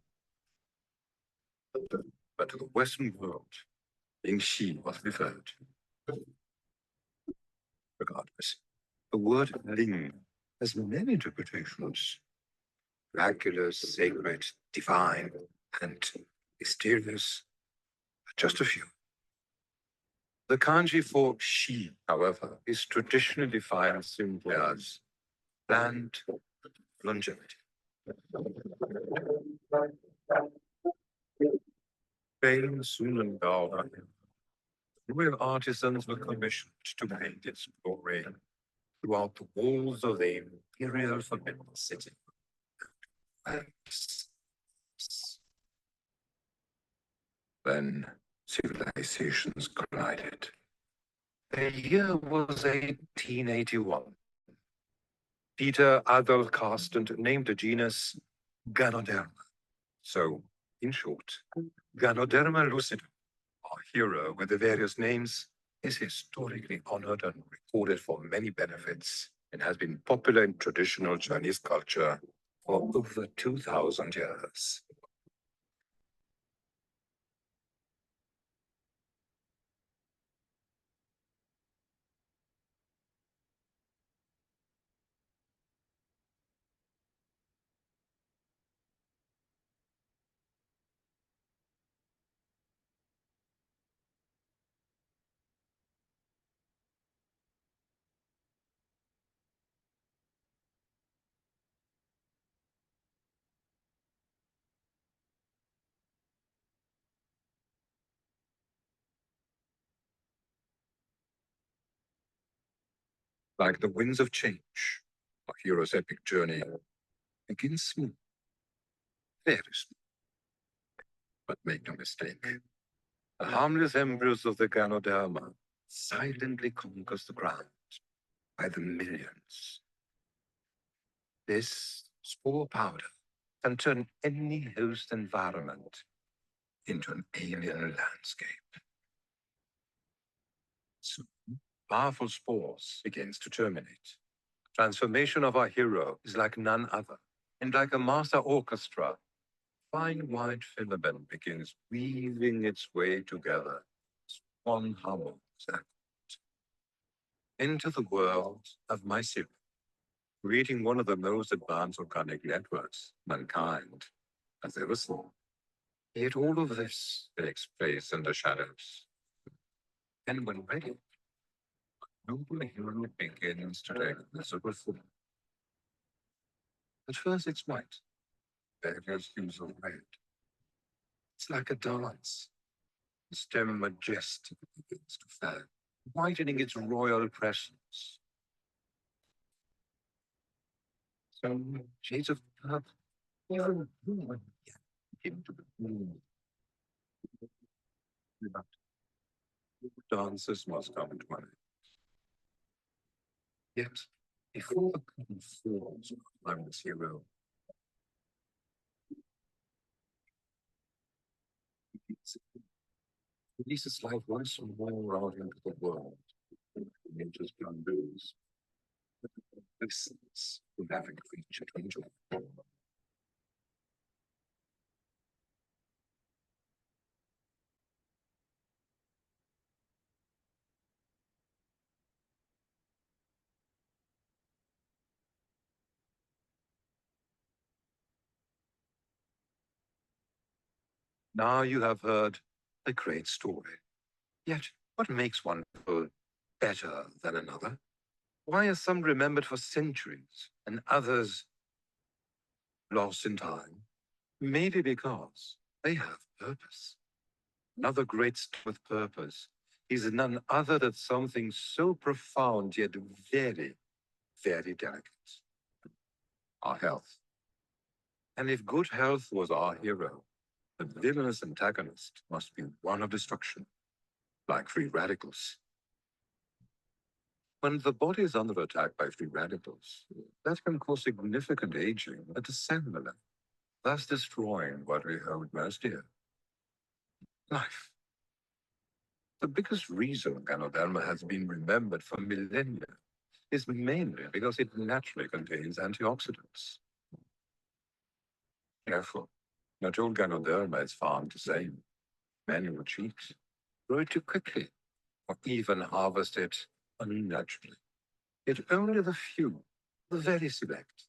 But to the Western world, Lingxi was referred. Regardless, the word Ling has many interpretations. Miraculous, sacred, divine, and mysterious are just a few. The kanji for Shi, however, is traditionally defined simply as planned longevity. Fame soon and Gao, royal artisans were commissioned to paint its glory throughout the walls of the imperial forbidden city. Then civilizations collided. The year was 1881. Peter Adolf Carsten named a genus Ganoderma. So, in short, Ganoderma lucidum, our hero with the various names, is historically honored and recorded for many benefits and has been popular in traditional Chinese culture for over 2,000 years. Like the winds of change, our hero's epic journey begins smooth, very smooth. But make no mistake, the harmless embryos of the Ganoderma silently conquers the ground by the millions. This spore powder can turn any host environment into an alien landscape. Soon, powerful spores begins to germinate. Transformation of our hero is like none other, and like a master orchestra, fine white filament begins weaving its way together as one harmonious act into the world of mycelium, creating one of the most advanced organic networks mankind has ever seen. Yet all of this takes place in the shadows. And when ready, noble hero begins to take visible form. At first it's white, various hues of red. It's like a dance. The stem majestically begins to fan, whitening its royal presence. Some shades of purple, even blue, into the blue. Dances must come to an end. Yet, before the curtain falls on this hero, releases life once more out into the world. Nature's bamboos. Listens to having creature to enjoy. Now you have heard a great story. Yet, what makes one feel better than another? Why are some remembered for centuries and others lost in time? Maybe because they have purpose. Another great story with purpose is none other than something so profound yet very, very delicate. Our health. And if good health was our hero, the villainous antagonist must be one of destruction, like free radicals. When the body is under attack by free radicals, that can cause significant aging at the cellular level, thus destroying what we hold most dear: life. The biggest reason Ganoderma has been remembered for millennia is mainly because it naturally contains antioxidants. Therefore, not all Ganoderma is found the same. Many will cheat, grow it too quickly, or even harvest it unnaturally. Yet only the few, the very select,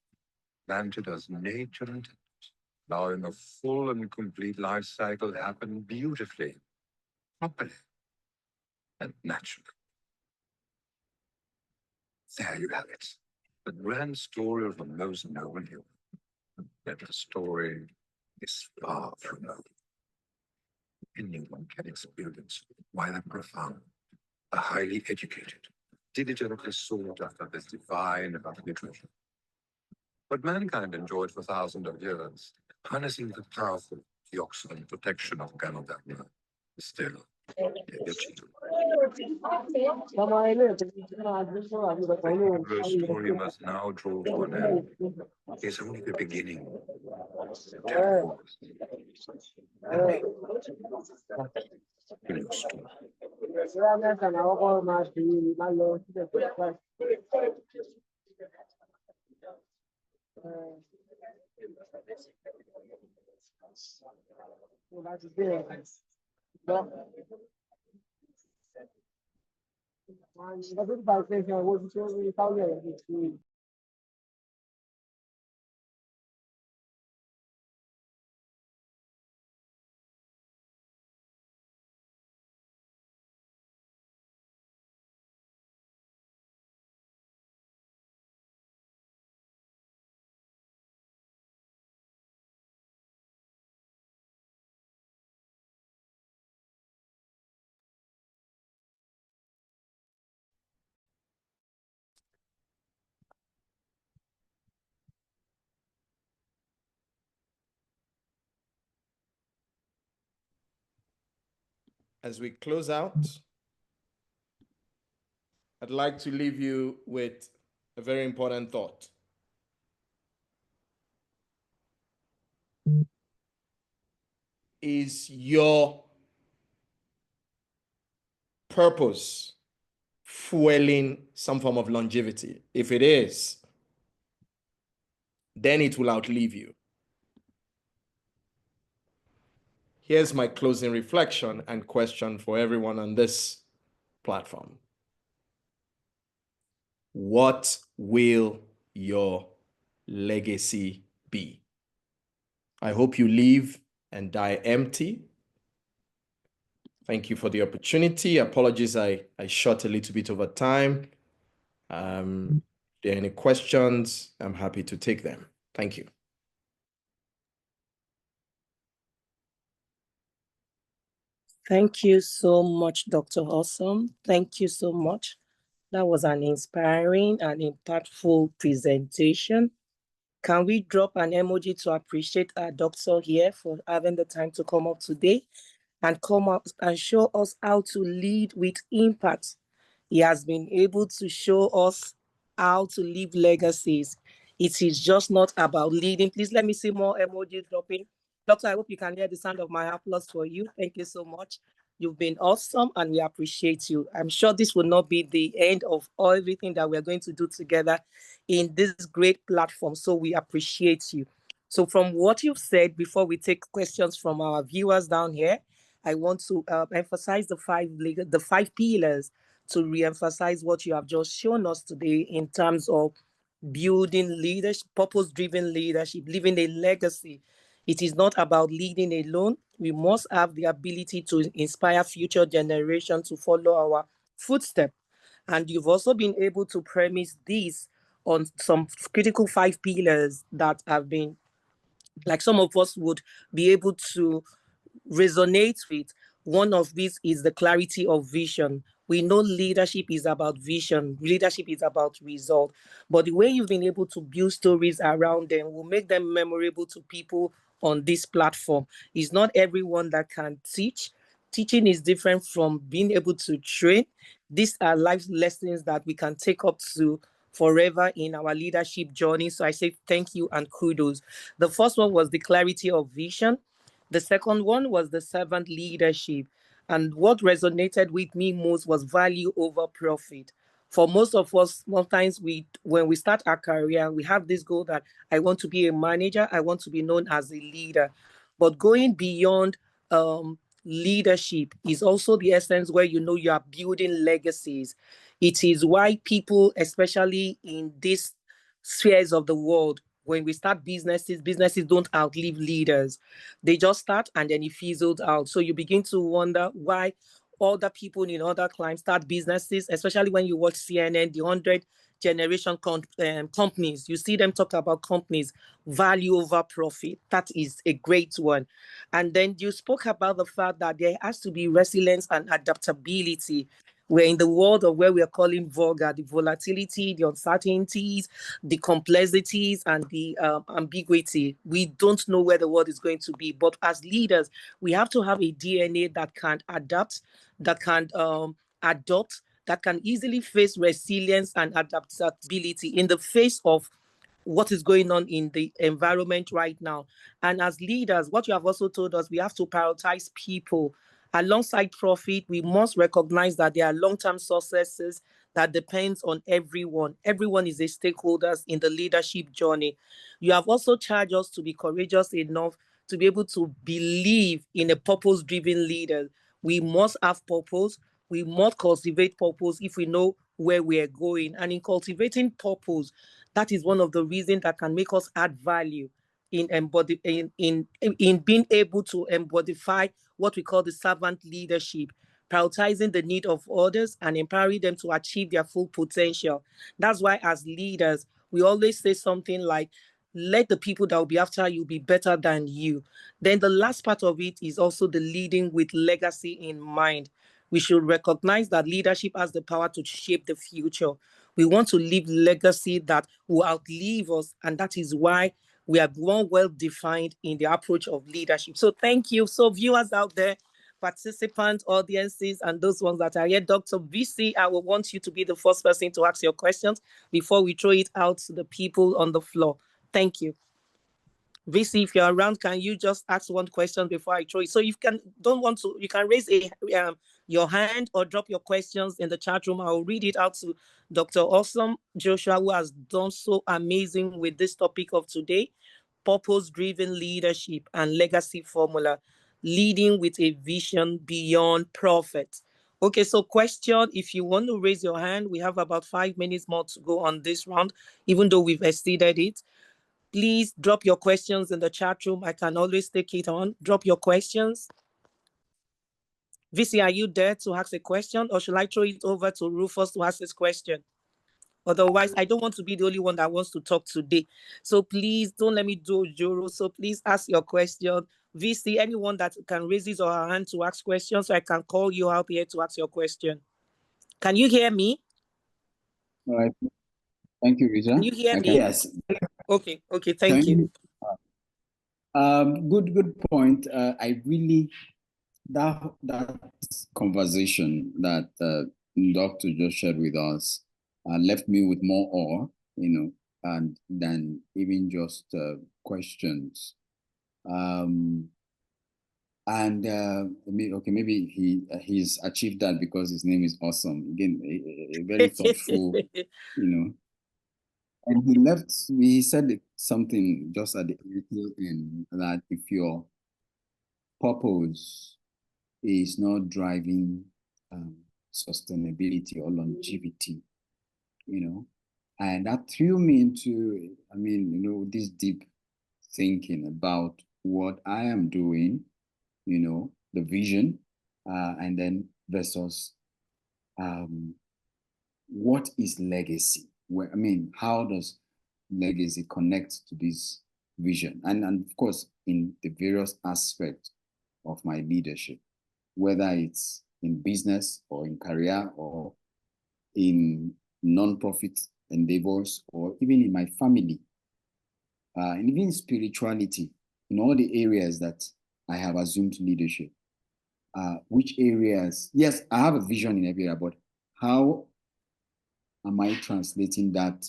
planted as nature intended, allowing a full and complete life cycle happen beautifully, properly, and naturally. There you have it. The grand story of the most noble human. Yet the story is far from over. Anyone can experience why the profound, the highly educated, diligently sought after this divine heavenly treasure. But mankind enjoyed for thousands of years, harnessing the powerful antioxidant protection of Ganoderma. Still, the story must now draw to an end. It's only the beginning. New story. As we close out, I'd like to leave you with a very important thought. Is your purpose fueling some form of longevity? If it is, then it will outlive you. Here's my closing reflection and question for everyone on this platform. What will your legacy be? I hope you leave and die empty. Thank you for the opportunity. Apologies, I shot a little bit over time. If there are any questions, I'm happy to take them. Thank you. Thank you so much, Dr. Awesome. Thank you so much. That was an inspiring and impactful presentation. Can we drop an emoji to appreciate our doctor here for having the time to come up today and come up and show us how to lead with impact? He has been able to show us how to leave legacies. It is just not about leading. Please let me see more emojis dropping. Doctor, I hope you can hear the sound of my applause for you. Thank you so much. You've been awesome, and we appreciate you. I'm sure this will not be the end of everything that we're going to do together in this great platform. So we appreciate you. So from what you've said, before we take questions from our viewers down here, I want to emphasize the five pillars to re-emphasize what you have just shown us today in terms of building leadership, purpose-driven leadership, leaving a legacy. It is not about leading alone. We must have the ability to inspire future generations to follow our footsteps. And you've also been able to premise this on some critical five pillars that have been, like some of us would be able to resonate with. One of these is the clarity of vision. We know leadership is about vision, leadership is about result. But the way you've been able to build stories around them will make them memorable to people on this platform. It's not everyone that can teach. Teaching is different from being able to train. These are life lessons that we can take up to forever in our leadership journey. So I say thank you and kudos. The first one was the clarity of vision. The second one was the servant leadership. And what resonated with me most was value over profit. For most of us, sometimes when we start our career, we have this goal that I want to be a manager, I want to be known as a leader. But going beyond leadership is also the essence where you know you are building legacies. It is why people, especially in these spheres of the world, when we start businesses don't outlive leaders. They just start and then it fizzles out. So you begin to wonder why other people in other climes start businesses, especially when you watch CNN, the 100 generation companies. You see them talk about companies, value over profit. That is a great one. And then you spoke about the fact that there has to be resilience and adaptability. We're in the world of where we are calling vulgar, the volatility, the uncertainties, the complexities, and the ambiguity. We don't know where the world is going to be. But as leaders, we have to have a DNA that can adapt, that can adopt, that can easily face resilience and adaptability in the face of what is going on in the environment right now. And as leaders, what you have also told us, we have to prioritize people. Alongside profit, we must recognize that there are long-term successes that depends on everyone. Everyone is a stakeholder in the leadership journey. You have also charged us to be courageous enough to be able to believe in a purpose-driven leader. We must have purpose. We must cultivate purpose if we know where we are going. And in cultivating purpose, that is one of the reasons that can make us add value in being able to embodify what we call the servant leadership, prioritizing the need of others and empowering them to achieve their full potential. That's why as leaders, we always say something like, let the people that will be after you be better than you. Then the last part of it is also the leading with legacy in mind. We should recognize that leadership has the power to shape the future. We want to leave legacy that will outlive us, and that is why we are more well-defined in the approach of leadership. So thank you. So viewers out there, participants, audiences, and those ones that are here, Dr. VC, I will want you to be the first person to ask your questions before we throw it out to the people on the floor. Thank you. VC, if you're around, can you just ask one question before I throw it? So you can raise your hand or drop your questions in the chat room. I'll read it out to Dr. Awesome Joshua, who has done so amazing with this topic of today, purpose-driven leadership and legacy formula, leading with a vision beyond profit. Okay, so question, if you want to raise your hand, we have about 5 minutes more to go on this round, even though we've exceeded it. Please drop your questions in the chat room. I can always take it on. Drop your questions. VC, are you there to ask a question, or should I throw it over to Rufus to ask his question? Otherwise, I don't want to be the only one that wants to talk today. So please don't let me do Joro. So please ask your question. VC, anyone that can raise his or her hand to ask questions, so I can call you out here to ask your question. Can you hear me? All right. Thank you, Rita. Can you hear me? Yes. Okay, thank you. Good point. I really, that conversation that Dr. just shared with us left me with more awe, and than even just questions. And okay, maybe he's achieved that because his name is Awesome. Again, a very thoughtful, And he left. He said something just at the end that if your purpose is not driving sustainability or longevity, and that threw me into, this deep thinking about what I am doing, the vision, and then versus what is legacy? How does legacy connect to this vision? And of course, in the various aspects of my leadership, whether it's in business or in career or in non-profit endeavors or even in my family, and even spirituality, in all the areas that I have assumed leadership. Which areas? Yes, I have a vision in every area, but how am I translating that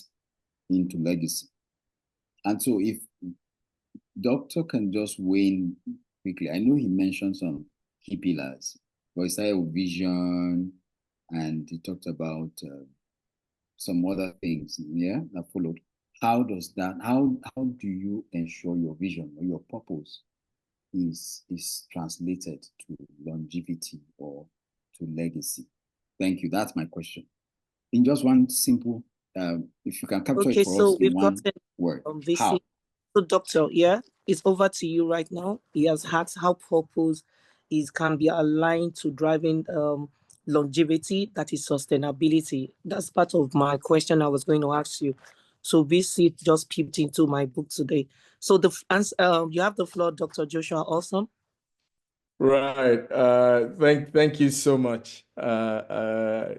into legacy? And so if Doctor can just weigh in quickly, I know he mentioned some key pillars, but he started with vision and he talked about some other things, that followed. How does that, how do you ensure your vision or your purpose is translated to longevity or to legacy? Thank you. That's my question. In just one simple, if you can capture it for us in one word. How? So, Doctor, it's over to you right now. He has asked how purpose can be aligned to driving longevity, that is sustainability. That's part of my question I was going to ask you. So VC just peeped into my book today. So the answer, you have the floor, Dr. Joshua. Awesome. Right. Thank you so much,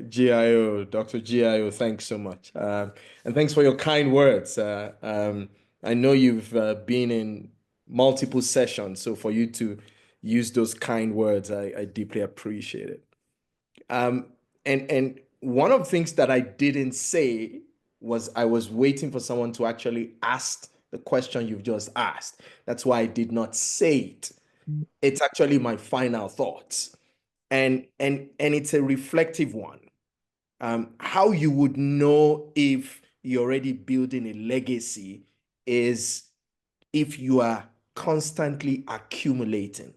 GIO, Dr. GIO. Thanks so much. And thanks for your kind words. I know you've been in multiple sessions, so for you to use those kind words, I deeply appreciate it. And one of the things that I didn't say was I was waiting for someone to actually ask the question you've just asked. That's why I did not say it. It's actually my final thoughts, and it's a reflective one. How you would know if you're already building a legacy is if you are constantly accumulating.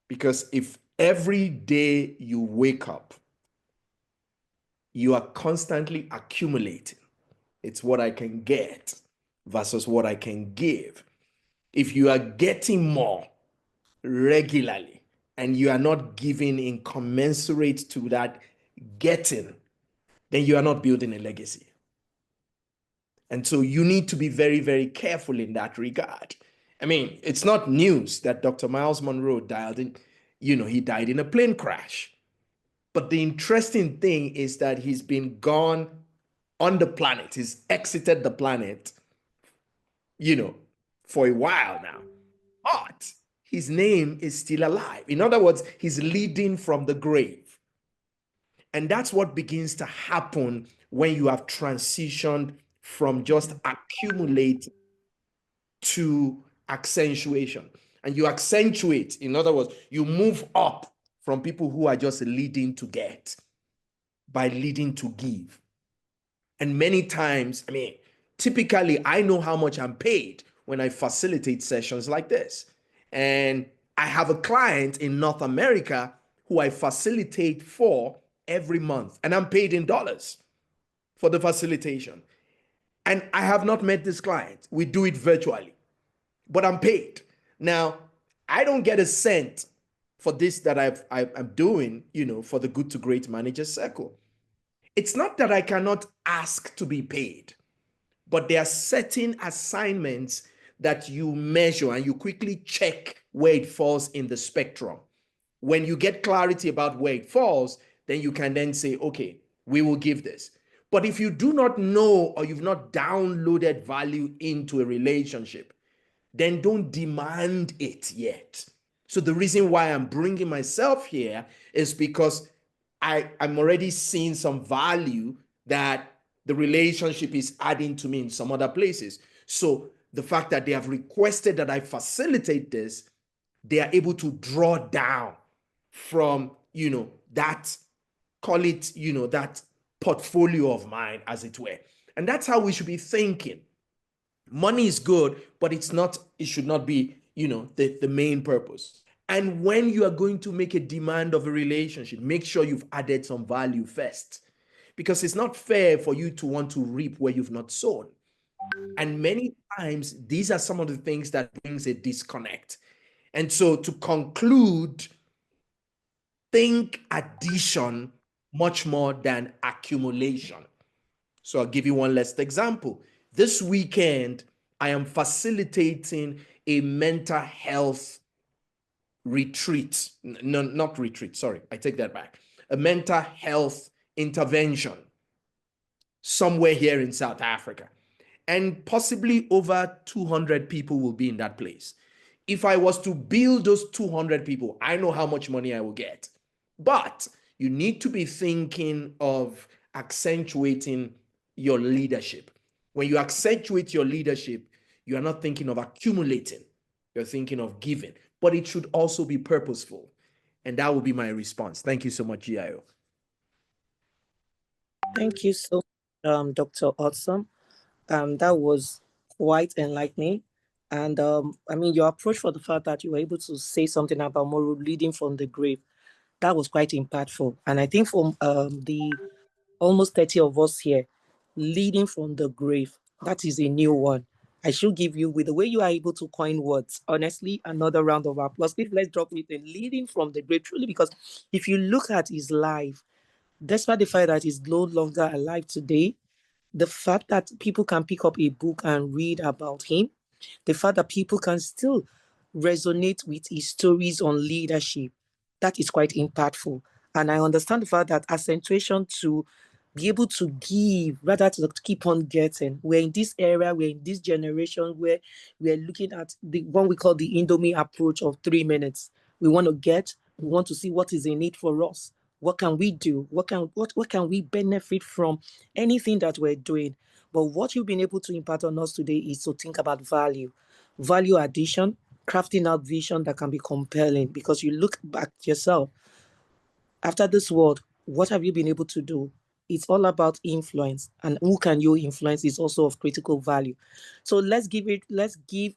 Because if every day you wake up, you are constantly accumulating, it's what I can get versus what I can give. If you are getting more regularly and you are not giving in commensurate to that getting, then you are not building a legacy. And so you need to be very, very careful in that regard. I mean, it's not news that Dr. Miles Monroe he died in a plane crash. But the interesting thing is that he's been gone on the planet. He's exited the planet, for a while now. But his name is still alive. In other words, he's leading from the grave. And that's what begins to happen when you have transitioned from just accumulate to accentuation. And you accentuate, in other words, you move up from people who are just leading to get by leading to give. And many times, typically I know how much I'm paid when I facilitate sessions like this. And I have a client in North America who I facilitate for every month, and I'm paid in dollars for the facilitation. And I have not met this client. We do it virtually, but I'm paid. Now, I don't get a cent for this that I'm doing, for the Good to Great Managers Circle. It's not that I cannot ask to be paid, but there are certain assignments that you measure and you quickly check where it falls in the spectrum. When you get clarity about where it falls, then you can then say, okay, we will give this. But if you do not know or you've not downloaded value into a relationship, then don't demand it yet. So the reason why I'm bringing myself here is because I'm already seeing some value that the relationship is adding to me in some other places. So the fact that they have requested that I facilitate this, they are able to draw down from, that, call it, that portfolio of mine, as it were. And that's how we should be thinking. Money is good, but it should not be, the main purpose. And when you are going to make a demand of a relationship, make sure you've added some value first, because it's not fair for you to want to reap where you've not sown. And many times, these are some of the things that brings a disconnect. And so to conclude, think addition much more than accumulation. So I'll give you one last example. This weekend, I am facilitating a mental health retreat. No, not retreat, sorry, I take that back. A mental health intervention somewhere here in South Africa. And possibly over 200 people will be in that place. If I was to bill those 200 people, I know how much money I will get. But you need to be thinking of accentuating your leadership. When you accentuate your leadership, you are not thinking of accumulating, you're thinking of giving. But it should also be purposeful. And that will be my response. Thank you so much, GIO. Thank you so much, Dr. Awesome. That was quite enlightening. And your approach for the fact that you were able to say something about moral leading from the grave, that was quite impactful. And I think from the almost 30 of us here, leading from the grave, that is a new one. I should give you, with the way you are able to coin words, honestly, another round of applause. Please, let's drop it in, leading from the grave, truly, because if you look at his life, despite the fact that he's no longer alive today, the fact that people can pick up a book and read about him, the fact that people can still resonate with his stories on leadership, that is quite impactful. And I understand the fact that accentuation to be able to give rather to keep on getting. We're in this era, we're in this generation where we're looking at the one we call the Indomie approach of 3 minutes. We want to get, we want to see what is in it for us. What can we do? What can we benefit from anything that we're doing? But what you've been able to impart on us today is to think about value addition, crafting out vision that can be compelling, because you look back yourself after this world, what have you been able to do? It's all about influence, and who can you influence is also of critical value. So let's give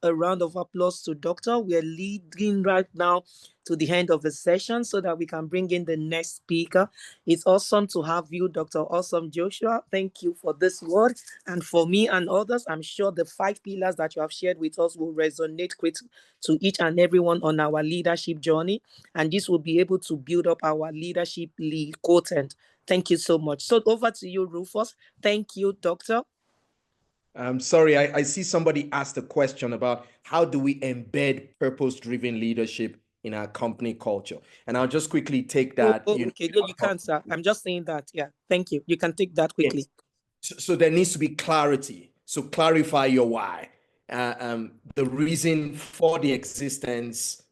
a round of applause to Doctor. We're leading right now to the end of the session so that we can bring in the next speaker. It's awesome to have you, Dr. Awesome Joshua. Thank you for this word. And for me and others, I'm sure the 5 pillars that you have shared with us will resonate to each and everyone on our leadership journey. And this will be able to build up our leadership quotient. Thank you so much. So over to you, Rufus. Thank you, Doctor. I'm sorry, I see somebody asked a question about how do we embed purpose-driven leadership in our company culture. And I'll just quickly take that. Okay, you can, sir. I'm just saying that. Yeah, thank you. You can take that quickly. Yes. So there needs to be clarity. So clarify your why. The reason for the existence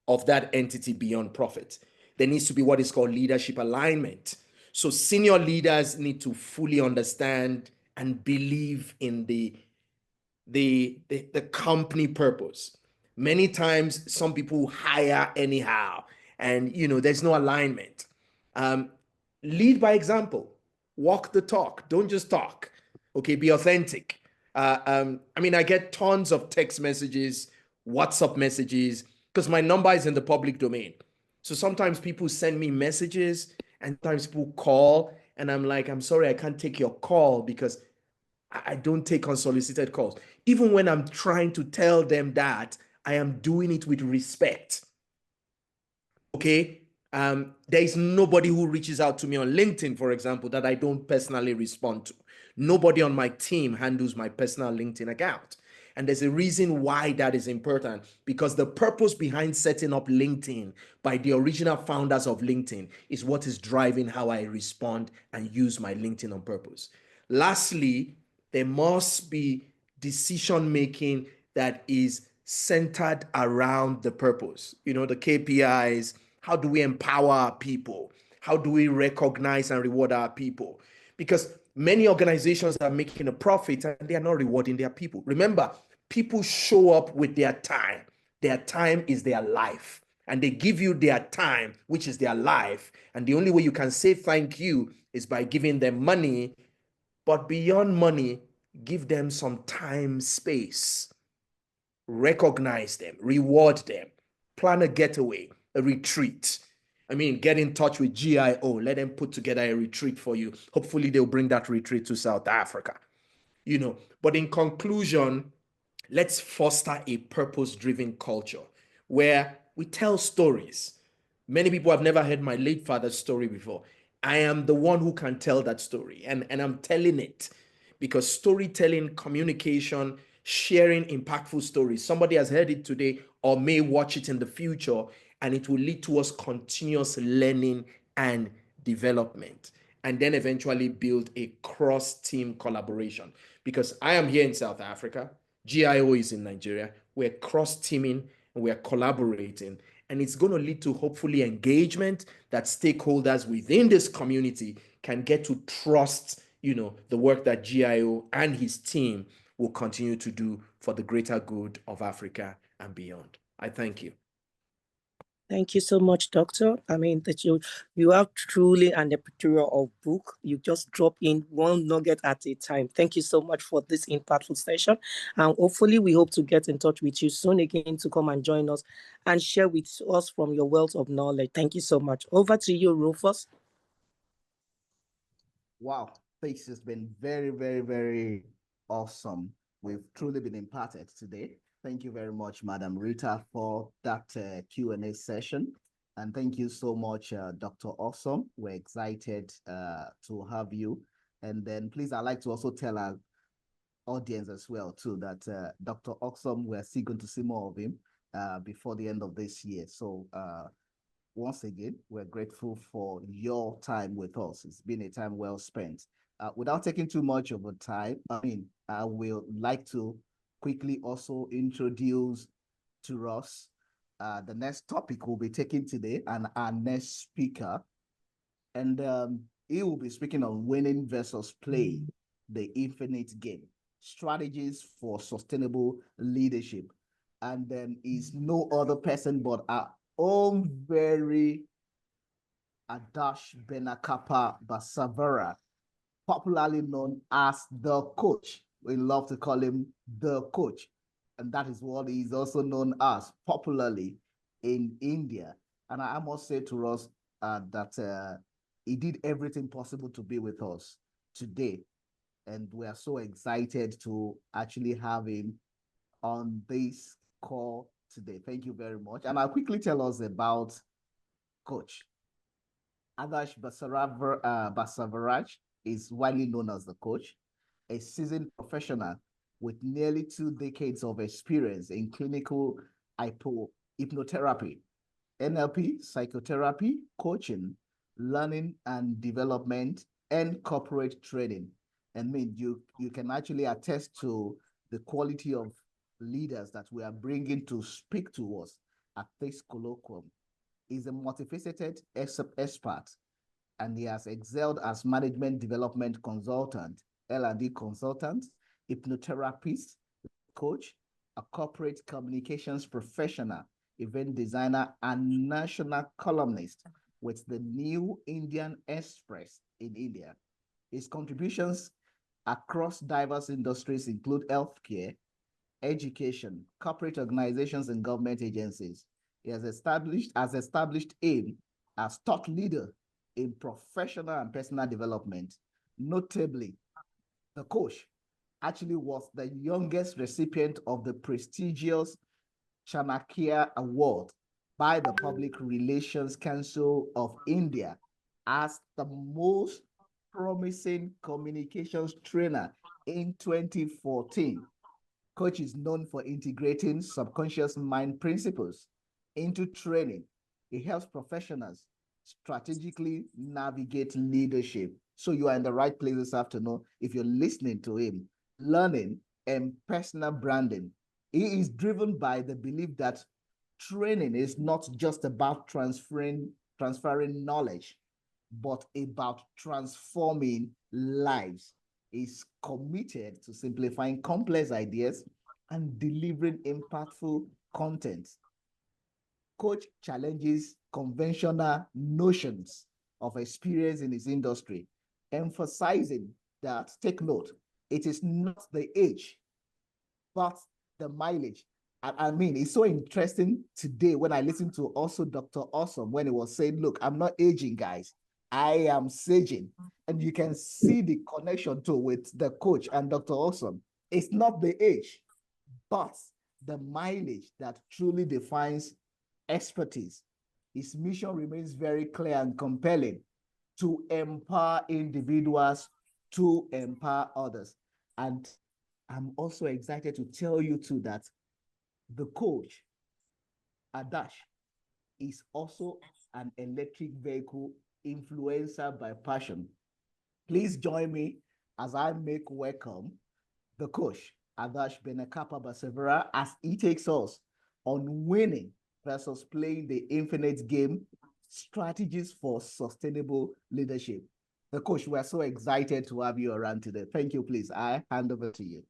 of that entity beyond profit. There needs to be what is called leadership alignment. So senior leaders need to fully understand and believe in the company purpose. Many times, some people hire anyhow, and there's no alignment. Lead by example. Walk the talk. Don't just talk. Okay, be authentic. I get tons of text messages, WhatsApp messages, because my number is in the public domain. So sometimes people send me messages, and sometimes people call, and I'm like, I'm sorry, I can't take your call because I don't take unsolicited calls. Even when I'm trying to tell them that, I am doing it with respect. Okay? There is nobody who reaches out to me on LinkedIn, for example, that I don't personally respond to. Nobody on my team handles my personal LinkedIn account. And there's a reason why that is important, because the purpose behind setting up LinkedIn by the original founders of LinkedIn is what is driving how I respond and use my LinkedIn on purpose. Lastly, there must be decision-making that is centered around the purpose. The KPIs, how do we empower our people? How do we recognize and reward our people? Because many organizations are making a profit and they are not rewarding their people. Remember, people show up with their time. Their time is their life. And they give you their time, which is their life. And the only way you can say thank you is by giving them money. But beyond money, give them some time, space. Recognize them, reward them, plan a getaway, a retreat. I mean, get in touch with GIO, let them put together a retreat for you. Hopefully, they'll bring that retreat to South Africa. But in conclusion, let's foster a purpose-driven culture where we tell stories. Many people have never heard my late father's story before. I am the one who can tell that story, and I'm telling it because storytelling, communication, sharing impactful stories. Somebody has heard it today or may watch it in the future, and it will lead to us continuous learning and development, and then eventually build a cross-team collaboration. Because I am here in South Africa, GIO is in Nigeria, we're cross-teaming and we're collaborating, and it's going to lead to hopefully engagement that stakeholders within this community can get to trust, the work that GIO and his team will continue to do for the greater good of Africa and beyond. I thank you. Thank you so much, Doctor. I mean, that you have truly an epitome of book. You just drop in one nugget at a time. Thank you so much for this impactful session. And hopefully we hope to get in touch with you soon again to come and join us and share with us from your wealth of knowledge. Thank you so much. Over to you, Rufus. Wow, this has been very, very, very awesome. We've truly been imparted today. Thank you very much, Madam Rita, for that Q&A session. And thank you so much, Dr. Awesome. We're excited to have you. And then please, I'd like to also tell our audience as well, too, that Dr. Awesome, we're still going to see more of him before the end of this year. So once again, we're grateful for your time with us. It's been a time well spent. Without taking too much of a time, I will like to quickly also introduce to us the next topic we'll be taking today and our next speaker. And he will be speaking on winning versus play, the infinite game, strategies for sustainable leadership. And then is no other person but our own very Adash Benakapa Basavara, popularly known as the coach. We love to call him the coach. And that is what he is also known as popularly in India. And I must say to us that he did everything possible to be with us today. And we are so excited to actually have him on this call today. Thank you very much. And I'll quickly tell us about Coach. Adash Basavaraj is widely known as the coach, a seasoned professional with nearly 2 decades of experience in clinical hypnotherapy, NLP, psychotherapy, coaching, learning and development, and corporate training. And you can actually attest to the quality of leaders that we are bringing to speak to us at this colloquium. He's a multifaceted expert, and he has excelled as management development consultant, L&D consultant, hypnotherapist, coach, a corporate communications professional, event designer, and national columnist with the New Indian Express in India. His contributions across diverse industries include healthcare, education, corporate organizations, and government agencies. He has established aim as thought leader in professional and personal development. Notably, the coach actually was the youngest recipient of the prestigious Chanakya Award by the Public Relations Council of India as the most promising communications trainer in 2014. Coach is known for integrating subconscious mind principles into training. He helps professionals strategically navigate leadership. So you are in the right place this afternoon if you're listening to him. Learning and personal branding. He is driven by the belief that training is not just about transferring knowledge, but about transforming lives. Is committed to simplifying complex ideas and delivering impactful content. Coach challenges conventional notions of experience in his industry, emphasizing that, take note, it is not the age, but the mileage. I mean, it's so interesting today when I listened to also Dr. Awesome when he was saying, look, I'm not aging, guys. I am saging. And you can see the connection too with the coach and Dr. Awesome. It's not the age, but the mileage that truly defines expertise. His mission remains very clear and compelling: to empower individuals, to empower others. And I'm also excited to tell you too that the coach, Adash, is also an electric vehicle influencer by passion. Please join me as I make welcome the coach, Adash Benakapa Basevera, as he takes us on winning versus playing the infinite game, strategies for sustainable leadership. The coach, we're so excited to have you around today. Thank you, please. I hand over to you.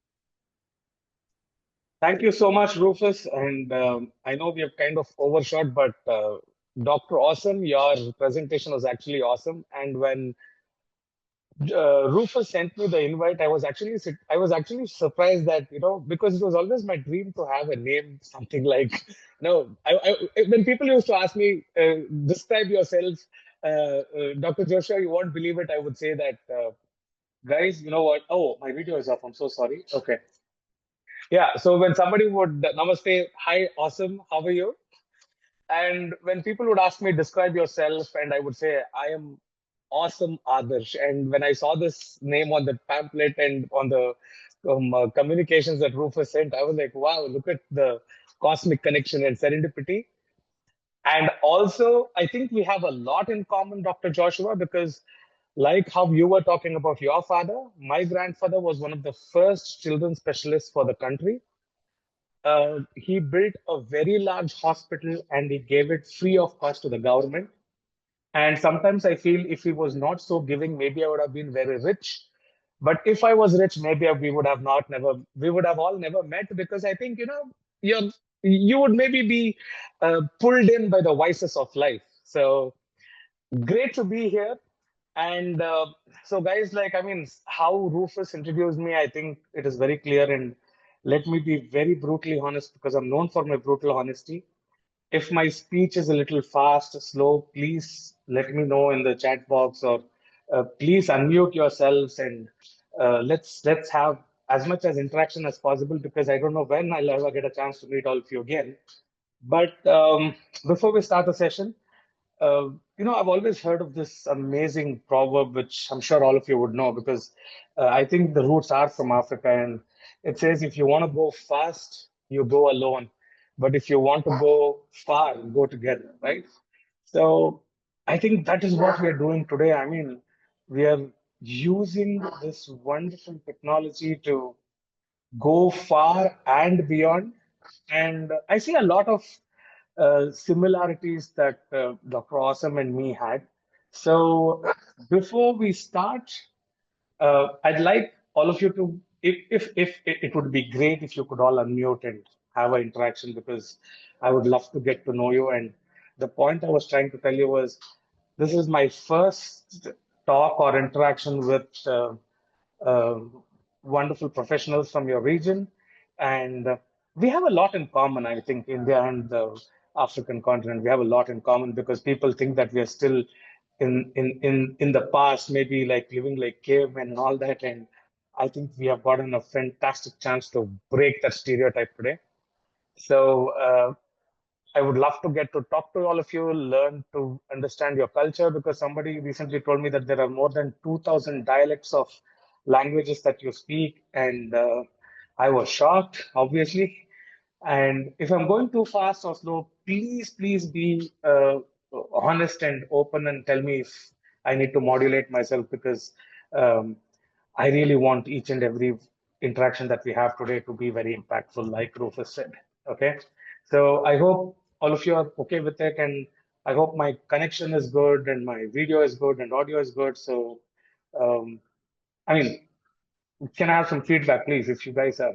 Thank you so much, Rufus. And I know we have kind of overshot, but Dr. Awesome, your presentation was actually awesome. And when Rufus sent me the invite, I was actually surprised that, because it was always my dream to have a name, something like, when people used to ask me, describe yourself, Dr. Joshua, you won't believe it. I would say that, guys, you know what? Oh, my video is off. I'm so sorry. Okay. Yeah. So when somebody would, namaste, hi, awesome, how are you? And when people would ask me, describe yourself, and I would say, I am awesome Adarsh. And when I saw this name on the pamphlet and on the communications that Rufus sent, I was like, wow, look at the cosmic connection and serendipity. And also, I think we have a lot in common, Dr. Joshua, because like how you were talking about your father, my grandfather was one of the first children's specialists for the country. He built a very large hospital and he gave it free of cost to the government. And sometimes I feel if he was not so giving, maybe I would have been very rich. But if I was rich, maybe we would have all never met, because I think, you would maybe be pulled in by the vices of life. So great to be here. And so, guys, how Rufus introduced me, I think it is very clear. And let me be very brutally honest, because I'm known for my brutal honesty. If my speech is a little fast, slow, please let me know in the chat box, or please unmute yourselves, and let's have as much as interaction as possible, because I don't know when I'll ever get a chance to meet all of you again. But before we start the session, I've always heard of this amazing proverb, which I'm sure all of you would know, because I think the roots are from Africa. And it says, if you want to go fast, you go alone. But if you want to go far, go together, right? So I think that is what we are doing today. I mean, we are using this wonderful technology to go far and beyond. And I see a lot of similarities that Dr. Awesome and me had. So before we start, I'd like all of you to, if it would be great if you could all unmute and have an interaction, because I would love to get to know you. And the point I was trying to tell you was, this is my first talk or interaction with uh, wonderful professionals from your region. And we have a lot in common, I think, India and the African continent. We have a lot in common, because people think that we are still in the past, maybe like living like cavemen and all that. And I think we have gotten a fantastic chance to break that stereotype today. So I would love to get to talk to all of you, learn to understand your culture, because somebody recently told me that there are more than 2,000 dialects of languages that you speak. And I was shocked, obviously. And if I'm going too fast or slow, please be honest and open and tell me if I need to modulate myself, because um, I really want each and every interaction that we have today to be very impactful, like Rufus said. Okay. So I hope all of you are okay with it. And I hope my connection is good and my video is good and audio is good. So, um, I mean, can I have some feedback, please, if you guys are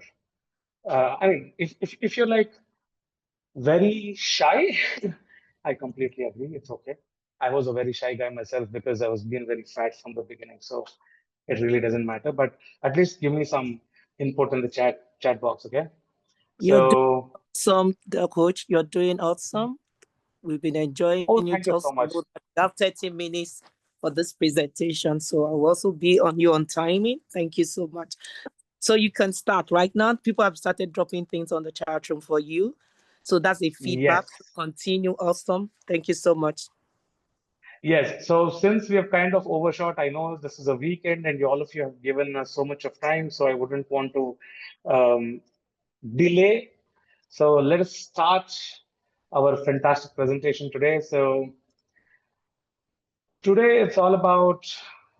I mean, if you're like very shy, I completely agree. It's okay. I was a very shy guy myself because I was being very fat from the beginning. So it really doesn't matter. But at least give me some input in the chat box, okay? You're doing So, awesome, coach. You're doing awesome. We've been enjoying oh, you. thank you Just so much. know that you have 30 minutes for this presentation. So I'll also be on you on timing. Thank you so much. So you can start right now. People have started dropping things on the chat room for you. So that's a feedback. Yes. Continue. Awesome. Thank you so much. Yes. So since we have kind of overshot, I know this is a weekend and all of you have given us so much of time, so I wouldn't want to um, delay. So let us start our fantastic presentation today. So today it's all about,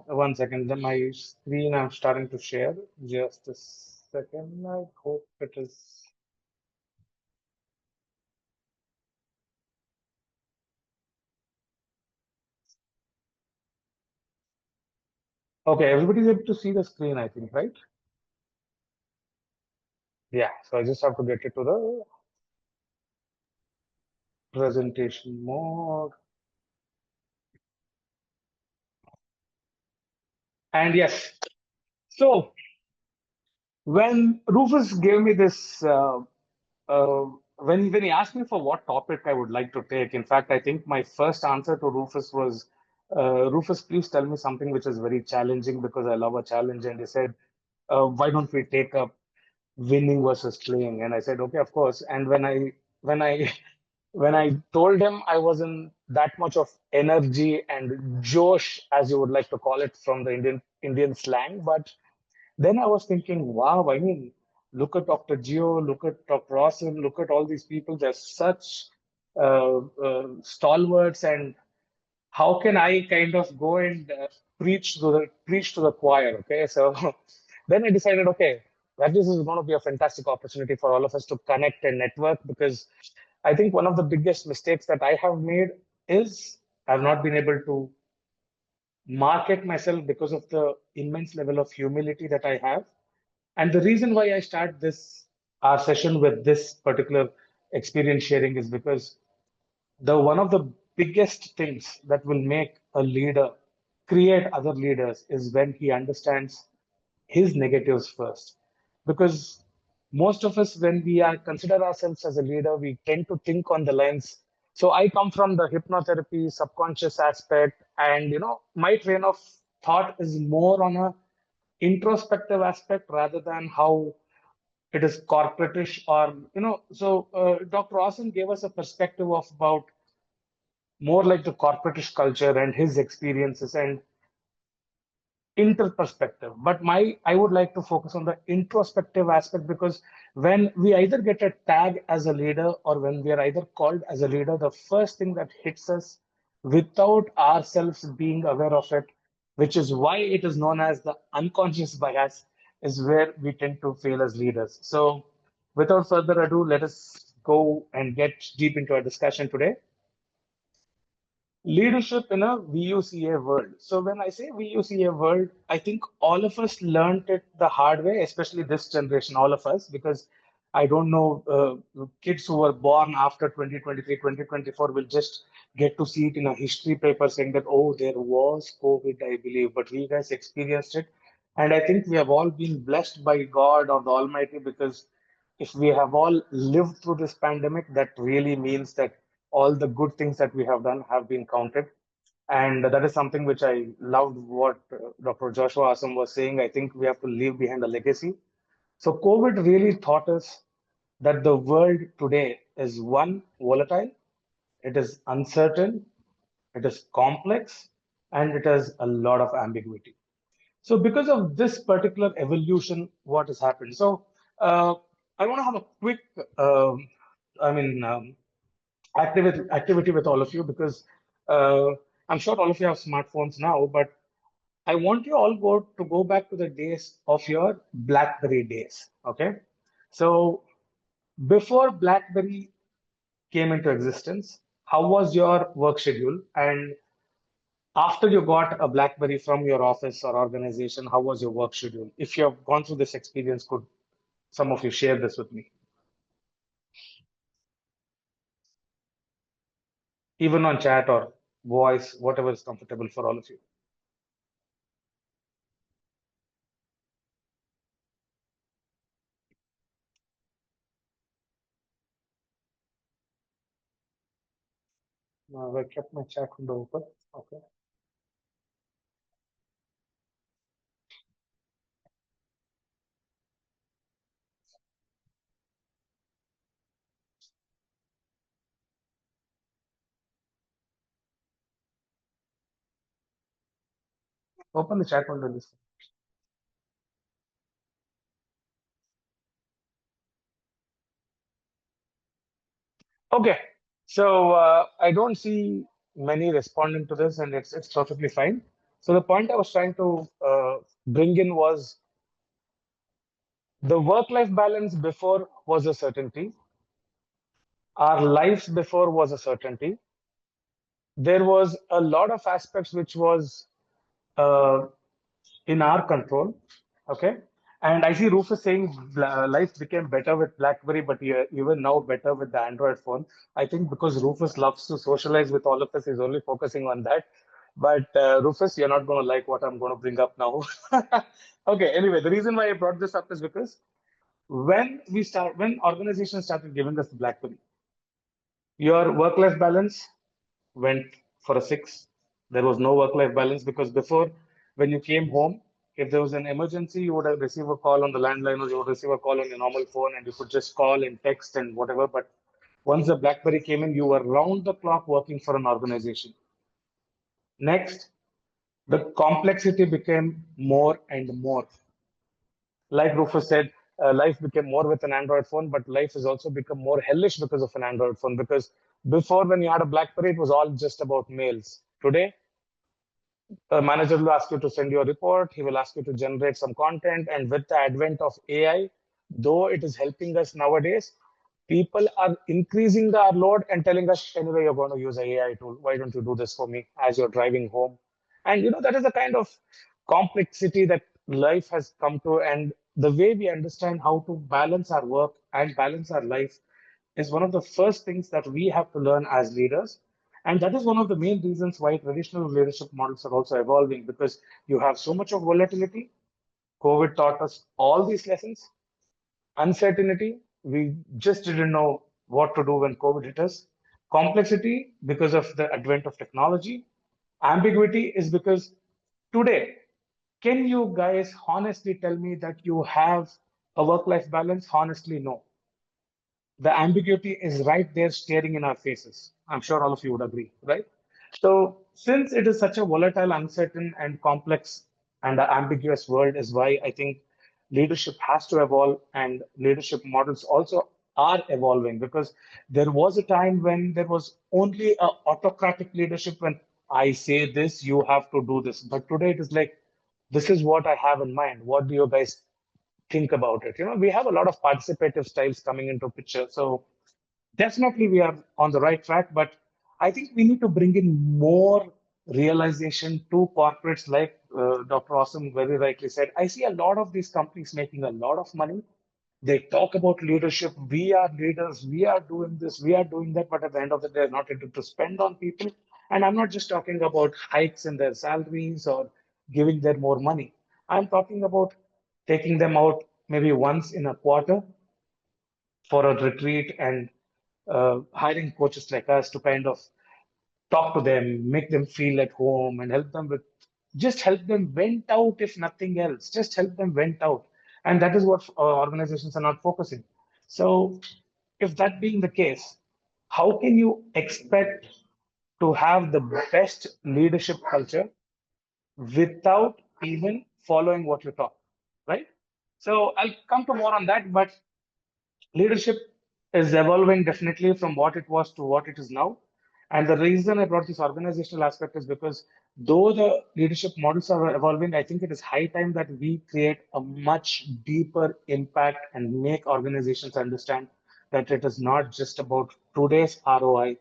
one second, then my screen I'm starting to share. Just a second. I hope it is. Okay, everybody's able to see the screen, I think, right? Yeah, so I just have to get it to the presentation mode. And yes, so when Rufus gave me this, uh, when he asked me for what topic I would like to take, in fact, I think my first answer to Rufus was, Rufus, please tell me something which is very challenging because I love a challenge. And he said, why don't we take up winning versus playing? And I said, okay, of course. And when I when I told him I wasn't that much of energy and josh, as you would like to call it from the Indian slang, but then I was thinking, wow, I mean, look at Dr. Gio, look at Dr. Rossen, look at all these people. They're such stalwarts, and how can I kind of go and preach to the choir? Okay, so then I decided, okay, that this is going to be a fantastic opportunity for all of us to connect and network, because I think one of the biggest mistakes that I have made is I've not been able to market myself because of the immense level of humility that I have. And the reason why I start this our session with this particular experience sharing is because the one of the biggest things that will make a leader create other leaders is when he understands his negatives first. Because most of us, when we are consider ourselves as a leader, we tend to think on the lens. So I come from the hypnotherapy subconscious aspect, and my train of thought is more on a introspective aspect rather than how it is corporatish, or so Dr. Rosen gave us a perspective of about more like the corporatish culture and his experiences and interperspective. But I would like to focus on the introspective aspect, because when we either get a tag as a leader or when we are either called as a leader, the first thing that hits us without ourselves being aware of it, which is why it is known as the unconscious bias, is where we tend to fail as leaders. So without further ado, let us go and get deep into our discussion today. Leadership in a VUCA world. So when I say VUCA world, I think all of us learned it the hard way, especially this generation, all of us, because I don't know, kids who were born after 2023, 2024 will just get to see it in a history paper saying that, oh, there was COVID, I believe, but we guys experienced it. And I think we have all been blessed by God or the Almighty, because if we have all lived through this pandemic, that really means that all the good things that we have done have been counted. And that is something which I loved what Dr. Joshua Assam was saying. I think we have to leave behind a legacy. So COVID really taught us that the world today is one, volatile, it is uncertain, it is complex, and it has a lot of ambiguity. So because of this particular evolution, what has happened? So uh, I want to have a quick, I mean, activity with all of you, because uh, I'm sure all of you have smartphones now, but I want you all to go back to the days of your BlackBerry days. Okay, so before BlackBerry came into existence, how was your work schedule? And after you got a BlackBerry from your office or organization, how was your work schedule? If you have gone through this experience, could some of you share this with me. Even on chat or voice, whatever is comfortable for all of you. I kept my chat window open. Okay. Open the chat window this time. Okay, so I don't see many responding to this, and it's perfectly fine. So the point I was trying to bring in was the work-life balance before was a certainty. Our lives before was a certainty. There was a lot of aspects which was uh, in our control. Okay. And I see Rufus saying life became better with BlackBerry, but even now better with the Android phone. I think because Rufus loves to socialize with all of us, he's only focusing on that. But Rufus, you're not going to like what I'm going to bring up now. Okay. Anyway, the reason why I brought this up is because when organizations started giving us the BlackBerry, your work-life balance went for a six. There was no work-life balance because before, when you came home, if there was an emergency, you would have received a call on the landline or you would receive a call on your normal phone and you could just call and text and whatever. But once the BlackBerry came in, you were round the clock working for an organization. Next, the complexity became more and more. Like Rufus said, life became more with an Android phone, but life has also become more hellish because of an Android phone. Because before, when you had a BlackBerry, it was all just about mails. Today, a manager will ask you to send you a report. He will ask you to generate some content. And with the advent of AI, though it is helping us nowadays, people are increasing our load and telling us, anyway, you're going to use an AI tool. Why don't you do this for me as you're driving home? And that is the kind of complexity that life has come to. And the way we understand how to balance our work and balance our life is one of the first things that we have to learn as leaders. And that is one of the main reasons why traditional leadership models are also evolving because you have so much of volatility. COVID taught us all these lessons. Uncertainty, we just didn't know what to do when COVID hit us. Complexity, because of the advent of technology. Ambiguity is because today, can you guys honestly tell me that you have a work life balance? Honestly, no. The ambiguity is right there staring in our faces. I'm sure all of you would agree, right? So, since it is such a volatile, uncertain, and complex and ambiguous world, is why I think leadership has to evolve and leadership models also are evolving because there was a time when there was only a autocratic leadership when I say this, you have to do this. But today it is like, this is what I have in mind. What do you guys think about it? We have a lot of participative styles coming into picture. So definitely we are on the right track, but I think we need to bring in more realization to corporates like Dr. Awesome very rightly said. I see a lot of these companies making a lot of money. They talk about leadership. We are leaders. We are doing this. We are doing that. But at the end of the day, they're not able to spend on people. And I'm not just talking about hikes in their salaries or giving them more money. I'm talking about taking them out maybe once in a quarter for a retreat and hiring coaches like us to kind of talk to them, make them feel at home, and help them vent out if nothing else. Just help them vent out, and that is what organizations are not focusing. So, if that being the case, how can you expect to have the best leadership culture without even following what you talk, right? So I'll come to more on that, but leadership is evolving definitely from what it was to what it is now. And the reason I brought this organizational aspect is because though the leadership models are evolving, I think it is high time that we create a much deeper impact and make organizations understand that it is not just about today's ROI,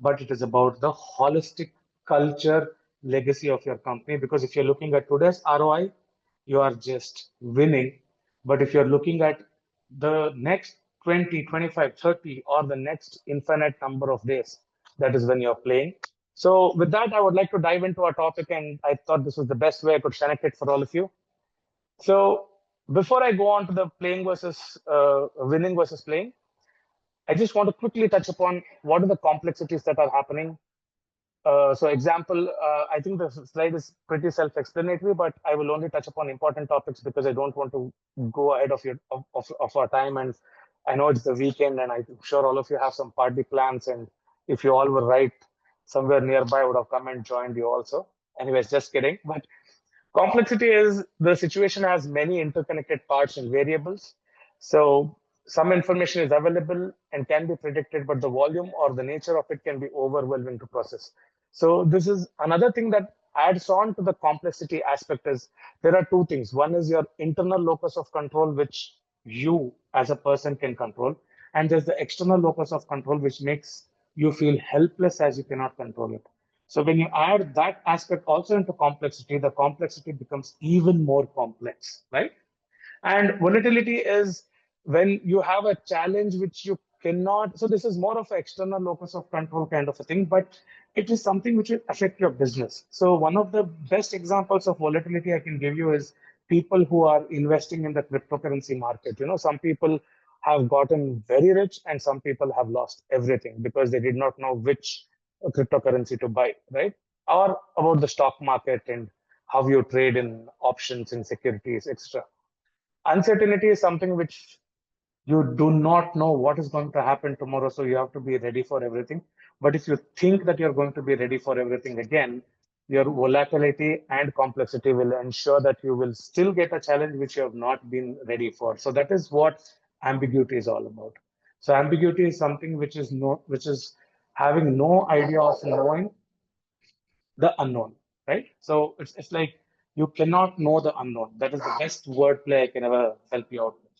but it is about the holistic culture legacy of your company. Because if you're looking at today's ROI, you are just winning. But if you're looking at the next 20, 25, 30, or the next infinite number of days. That is when you're playing. So with that, I would like to dive into our topic, and I thought this was the best way I could connect it for all of you. So before I go on to the playing versus winning versus playing, I just want to quickly touch upon what are the complexities that are happening. So example, I think the slide is pretty self-explanatory, but I will only touch upon important topics because I don't want to go ahead of our time. And I know it's the weekend, and I'm sure all of you have some party plans. And if you all were right, somewhere nearby, I would have come and joined you also. Anyways, just kidding. But complexity is the situation has many interconnected parts and variables. So some information is available and can be predicted, but the volume or the nature of it can be overwhelming to process. So this is another thing that adds on to the complexity aspect is there are two things. One is your internal locus of control, which you as a person can control. And there's the external locus of control, which makes you feel helpless as you cannot control it. So when you add that aspect also into complexity, the complexity becomes even more complex, right? And volatility is when you have a challenge which you cannot. So this is more of an external locus of control kind of a thing, but it is something which will affect your business. So one of the best examples of volatility I can give you is people who are investing in the cryptocurrency market. Some people have gotten very rich and some people have lost everything because they did not know which cryptocurrency to buy, right? Or about the stock market and how you trade in options and securities, etc. Uncertainty is something which you do not know what is going to happen tomorrow, so you have to be ready for everything. But if you think that you're going to be ready for everything again, your volatility and complexity will ensure that you will still get a challenge which you have not been ready for. So that is what ambiguity is all about. So ambiguity is something which is having no idea of knowing the unknown, right? So it's like you cannot know the unknown. That is the best wordplay I can ever help you out with.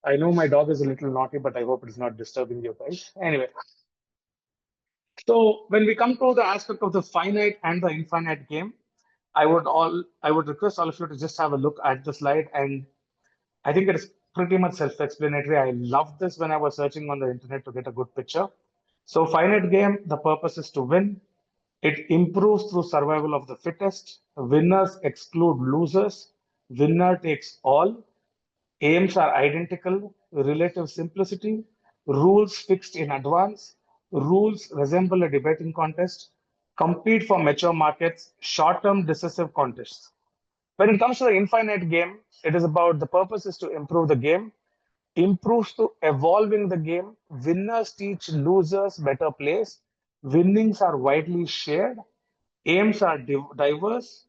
I know my dog is a little naughty, but I hope it's not disturbing you guys. Anyway, so when we come to the aspect of the finite and the infinite game, I would request all of you to just have a look at the slide, and I think it is pretty much self-explanatory. I loved this when I was searching on the internet to get a good picture. So finite game, the purpose is to win. It improves through survival of the fittest. Winners exclude losers. Winner takes all. Aims are identical. Relative simplicity. Rules fixed in advance. Rules resemble a debating contest. Compete for mature markets. Short-term decisive contests. When it comes to the infinite game, it is about the purpose is to improve the game, improves to evolving the game. Winners teach losers better plays. Winnings are widely shared. Aims are diverse.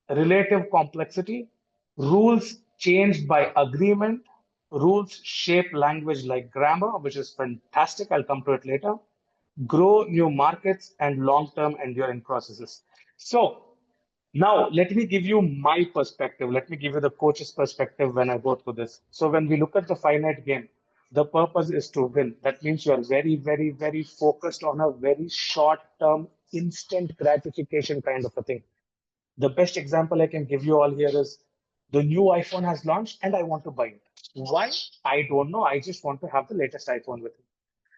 Relative complexity. Rules changed by agreement. Rules shape language like grammar, which is fantastic. I'll come to it later. Grow new markets and long-term enduring processes. So now, let me give you my perspective. Let me give you the coach's perspective when I go through this. So when we look at the finite game, the purpose is to win. That means you are very, very, very focused on a very short-term, instant gratification kind of a thing. The best example I can give you all here is the new iPhone has launched and I want to buy it. Why? I don't know. I just want to have the latest iPhone with it.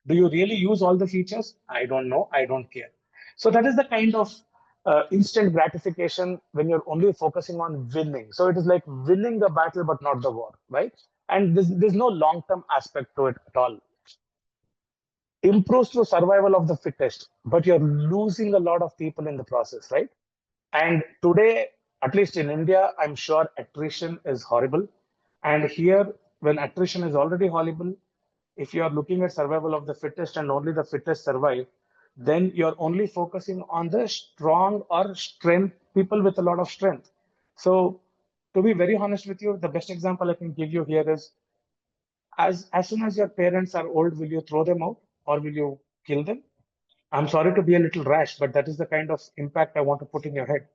Do you really use all the features? I don't know. I don't care. So that is the kind of instant gratification when you're only focusing on winning. So it is like winning the battle, but not the war, right? And there's no long-term aspect to it at all. Improves through survival of the fittest, but you're losing a lot of people in the process, right? And today, at least in India, I'm sure attrition is horrible. And here, when attrition is already horrible, if you are looking at survival of the fittest and only the fittest survive, then you're only focusing on the strong or strength, people with a lot of strength. So to be very honest with you, the best example I can give you here is as soon as your parents are old, will you throw them out or will you kill them? I'm sorry to be a little rash, but that is the kind of impact I want to put in your head.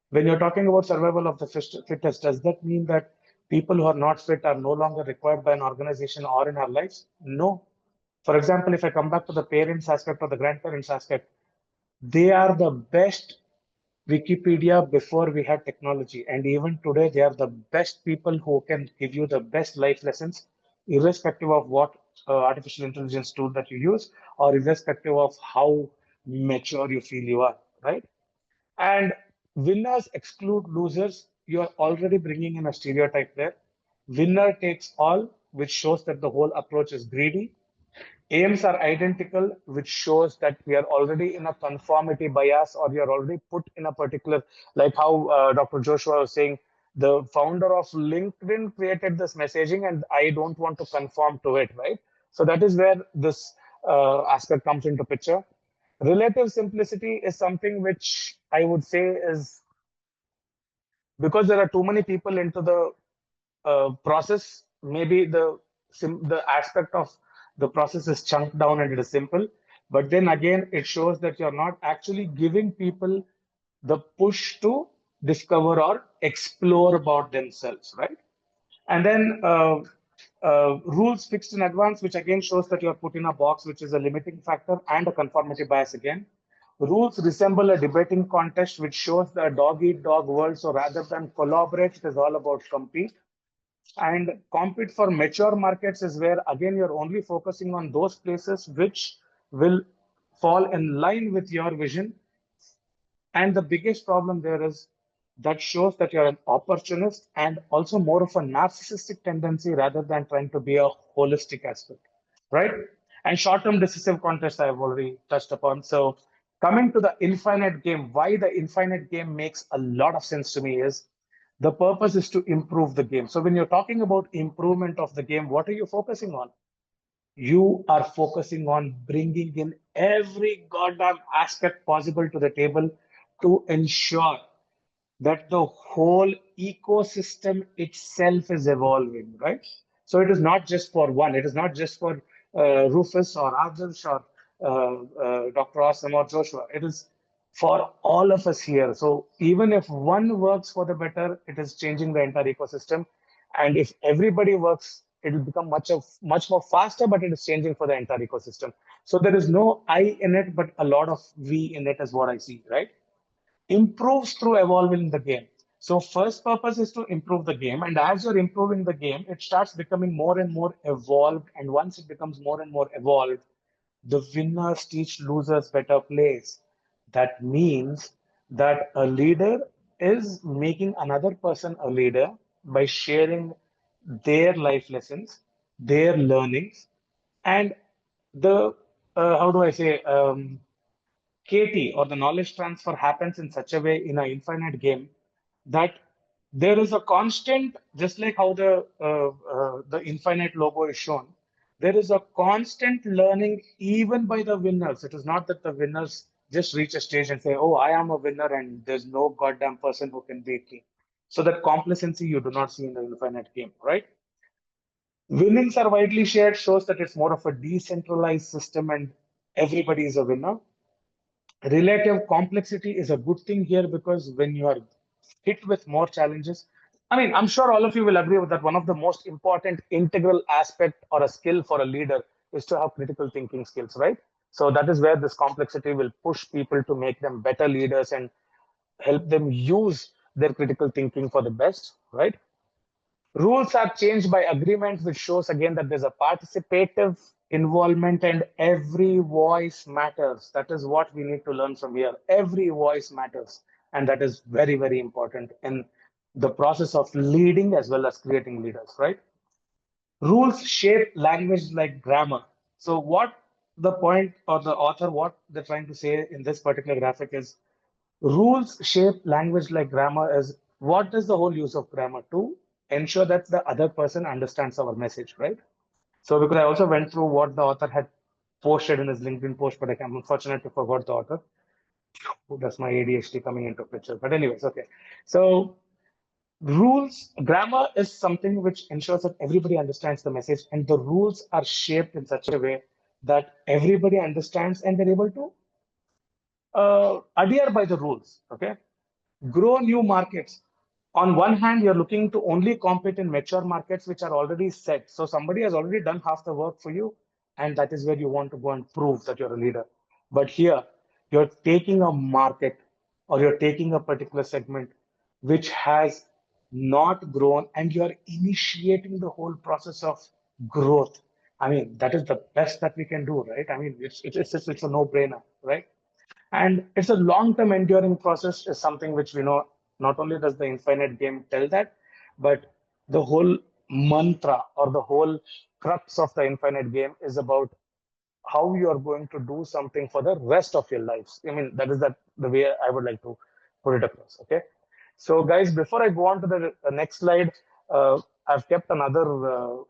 When you're talking about survival of the fittest, does that mean that people who are not fit are no longer required by an organization or in our lives? No. For example, if I come back to the parents aspect or the grandparents aspect, they are the best Wikipedia before we had technology. And even today, they are the best people who can give you the best life lessons irrespective of what artificial intelligence tool that you use, or irrespective of how mature you feel you are, right? And winners exclude losers. You're already bringing in a stereotype there. Winner takes all, which shows that the whole approach is greedy. Aims are identical, which shows that we are already in a conformity bias, or you're already put in a particular, like how Dr. Joshua was saying, the founder of LinkedIn created this messaging, and I don't want to conform to it, right? So that is where this aspect comes into picture. Relative simplicity is something which I would say is because there are too many people into the process. Maybe the aspect of the process is chunked down and it is simple, but then again it shows that you're not actually giving people the push to discover or explore about themselves, right? And then rules fixed in advance, which again shows that you're put in a box, which is a limiting factor and a conformity bias again. Rules resemble a debating contest, which shows the dog eat dog world. So rather than collaborate, it is all about compete. And compete for mature markets is where, again, you're only focusing on those places which will fall in line with your vision. And the biggest problem there is that shows that you're an opportunist and also more of a narcissistic tendency rather than trying to be a holistic aspect, right? And short-term decisive contests I've already touched upon. So coming to the infinite game, why the infinite game makes a lot of sense to me is the purpose is to improve the game. So when you're talking about improvement of the game, what are you focusing on? You are focusing on bringing in every goddamn aspect possible to the table to ensure that the whole ecosystem itself is evolving, right? So it is not just for one, it is not just for Rufus or Adarsh or Dr. Awesome or Joshua. It is for all of us here. So even if one works for the better, it is changing the entire ecosystem. And if everybody works, it will become much more faster, but it is changing for the entire ecosystem. So there is no I in it, but a lot of we in it is what I see, right? Improves through evolving the game. So first purpose is to improve the game. And as you're improving the game, it starts becoming more and more evolved. And once it becomes more and more evolved, the winners teach losers better plays. That means that a leader is making another person a leader by sharing their life lessons, their learnings, and the how do I say KT or the knowledge transfer happens in such a way in an infinite game that there is a constant, just like how the infinite logo is shown, there is a constant learning even by the winners. It is not that the winners just reach a stage and say, "Oh, I am a winner," and there's no goddamn person who can beat me. So that complacency you do not see in the infinite game, right? Winnings are widely shared shows that it's more of a decentralized system and everybody is a winner. Relative complexity is a good thing here because when you are hit with more challenges, I mean, I'm sure all of you will agree with that one of the most important integral aspect or a skill for a leader is to have critical thinking skills, right? So that is where this complexity will push people to make them better leaders and help them use their critical thinking for the best, right? Rules are changed by agreement, which shows again that there's a participative involvement and every voice matters. That is what we need to learn from here. Every voice matters. And that is very, very important in the process of leading as well as creating leaders, right? Rules shape language like grammar. So what the point or the author, what they're trying to say in this particular graphic is rules shape language like grammar is what is the whole use of grammar to ensure that the other person understands our message, right? So because I also went through what the author had posted in his LinkedIn post, but I'm unfortunately forgot the author. That's my ADHD coming into picture. But anyways, okay. So rules, grammar is something which ensures that everybody understands the message, and the rules are shaped in such a way that everybody understands and they're able to adhere by the rules. Okay, grow new markets. On one hand, you're looking to only compete in mature markets which are already set. So somebody has already done half the work for you, and that is where you want to go and prove that you're a leader. But here, you're taking a market or you're taking a particular segment which has not grown, and you're initiating the whole process of growth. I mean, that is the best that we can do, right? I mean, it's a no-brainer, right? And it's a long-term enduring process is something which we know not only does the infinite game tell that, but the whole mantra or the whole crux of the infinite game is about how you are going to do something for the rest of your lives. I mean, that is the way I would like to put it across. Okay. So, guys, before I go on to the next slide, I've kept another,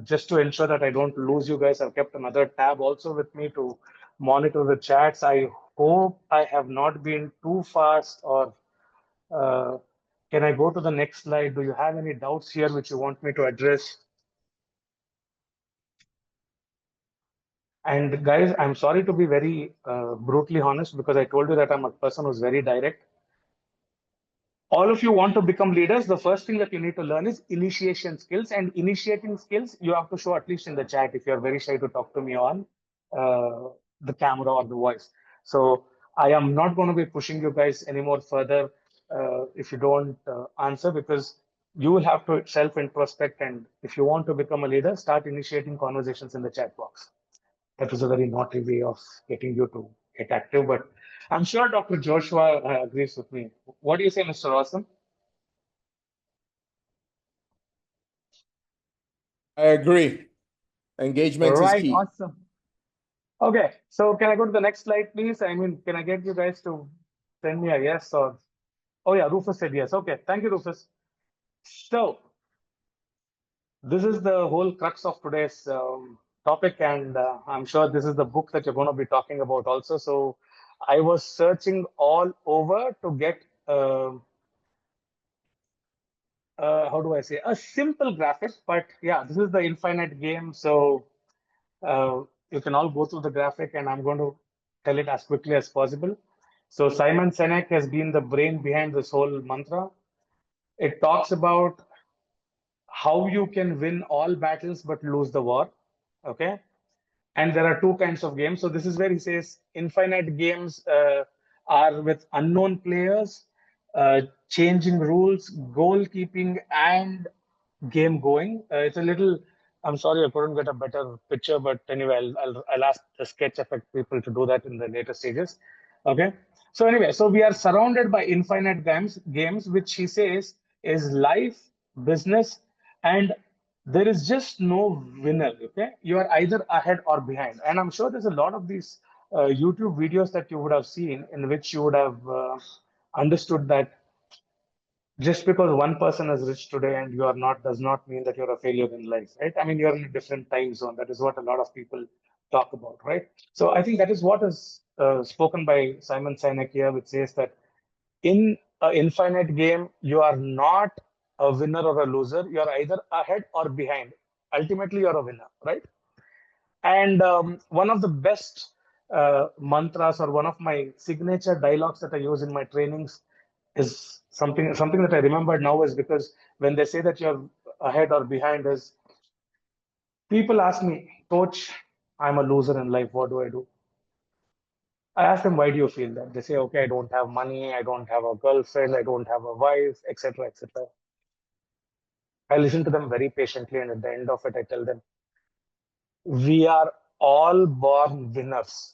just to ensure that I don't lose you guys, I've kept another tab also with me to monitor the chats. I hope I have not been too fast, or uh, can I go to the next slide? Do you have any doubts here which you want me to address? And guys, I'm sorry to be very brutally honest, because I told you that I'm a person who's very direct. All of you want to become leaders. The first thing that you need to learn is initiation skills, and initiating skills you have to show at least in the chat if you're very shy to talk to me on the camera or the voice. So I am not going to be pushing you guys anymore further if you don't answer, because you will have to self introspect, and if you want to become a leader, start initiating conversations in the chat box. That was a very naughty way of getting you to get active, but I'm sure Dr. Joshua agrees with me. What do you say, Mr. Awesome? I agree. Engagement is Right, key. awesome. Okay, so can I go to the next slide, please? I mean, can I get you guys to send me a yes or? Oh yeah, Rufus said yes. Okay, thank you, Rufus. So this is the whole crux of today's topic, and I'm sure this is the book that you're going to be talking about also. So I was searching all over to get how do I say, a simple graphic, but yeah, this is the infinite game. So you can all go through the graphic, and I'm going to tell it as quickly as possible. So Simon Sinek has been the brain behind this whole mantra. It talks about how you can win all battles but lose the war. Okay. And there are two kinds of games. So this is where he says infinite games are with unknown players, changing rules, goalkeeping, and game going. It's a little. I'm sorry, I couldn't get a better picture, but anyway, I'll ask the sketch effect people to do that in the later stages. Okay. So anyway, so we are surrounded by infinite games, which he says is life, business, and there is just no winner. Okay, you are either ahead or behind, and I'm sure there's a lot of these YouTube videos that you would have seen in which you would have understood that just because one person is rich today and you are not does not mean that you're a failure in life, right? I mean, you're in a different time zone. That is what a lot of people talk about, right? So I think that is what is spoken by Simon Sinek here, which says that in an infinite game, you are not a winner or a loser. You're either ahead or behind. Ultimately, you're a winner, right? And one of the best mantras, or one of my signature dialogues that I use in my trainings, is something that I remembered now, is because when they say that you're ahead or behind, is people ask me, Coach, I'm a loser in life. What do I do? I ask them, why do you feel that? They say, okay, I don't have money, I don't have a girlfriend, I don't have a wife, etc., etc. I listen to them very patiently, and at the end of it, I tell them, we are all born winners.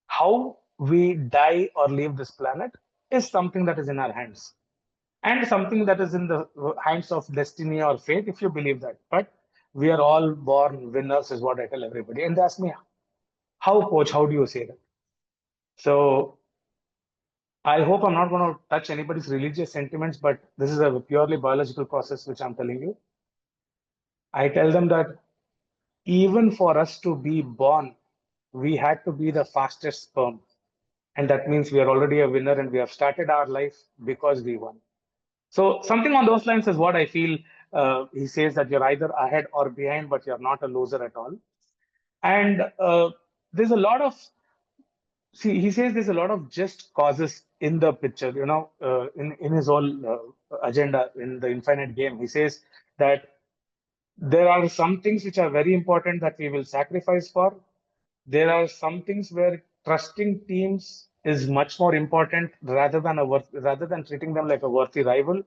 How we die or leave this planet is something that is in our hands, and something that is in the hands of destiny or fate, if you believe that. But we are all born winners, is what I tell everybody. And they ask me, how, Coach, how do you say that? So I hope I'm not going to touch anybody's religious sentiments, but this is a purely biological process which I'm telling you. I tell them that even for us to be born, we had to be the fastest sperm. And that means we are already a winner, and we have started our life because we won. So something on those lines is what I feel. He says that you're either ahead or behind, but you're not a loser at all. And there's a lot of, see, he says there's a lot of just causes in the picture, in his whole agenda in the infinite game. He says that there are some things which are very important that we will sacrifice for. There are some things where trusting teams is much more important rather than treating them like a worthy rival.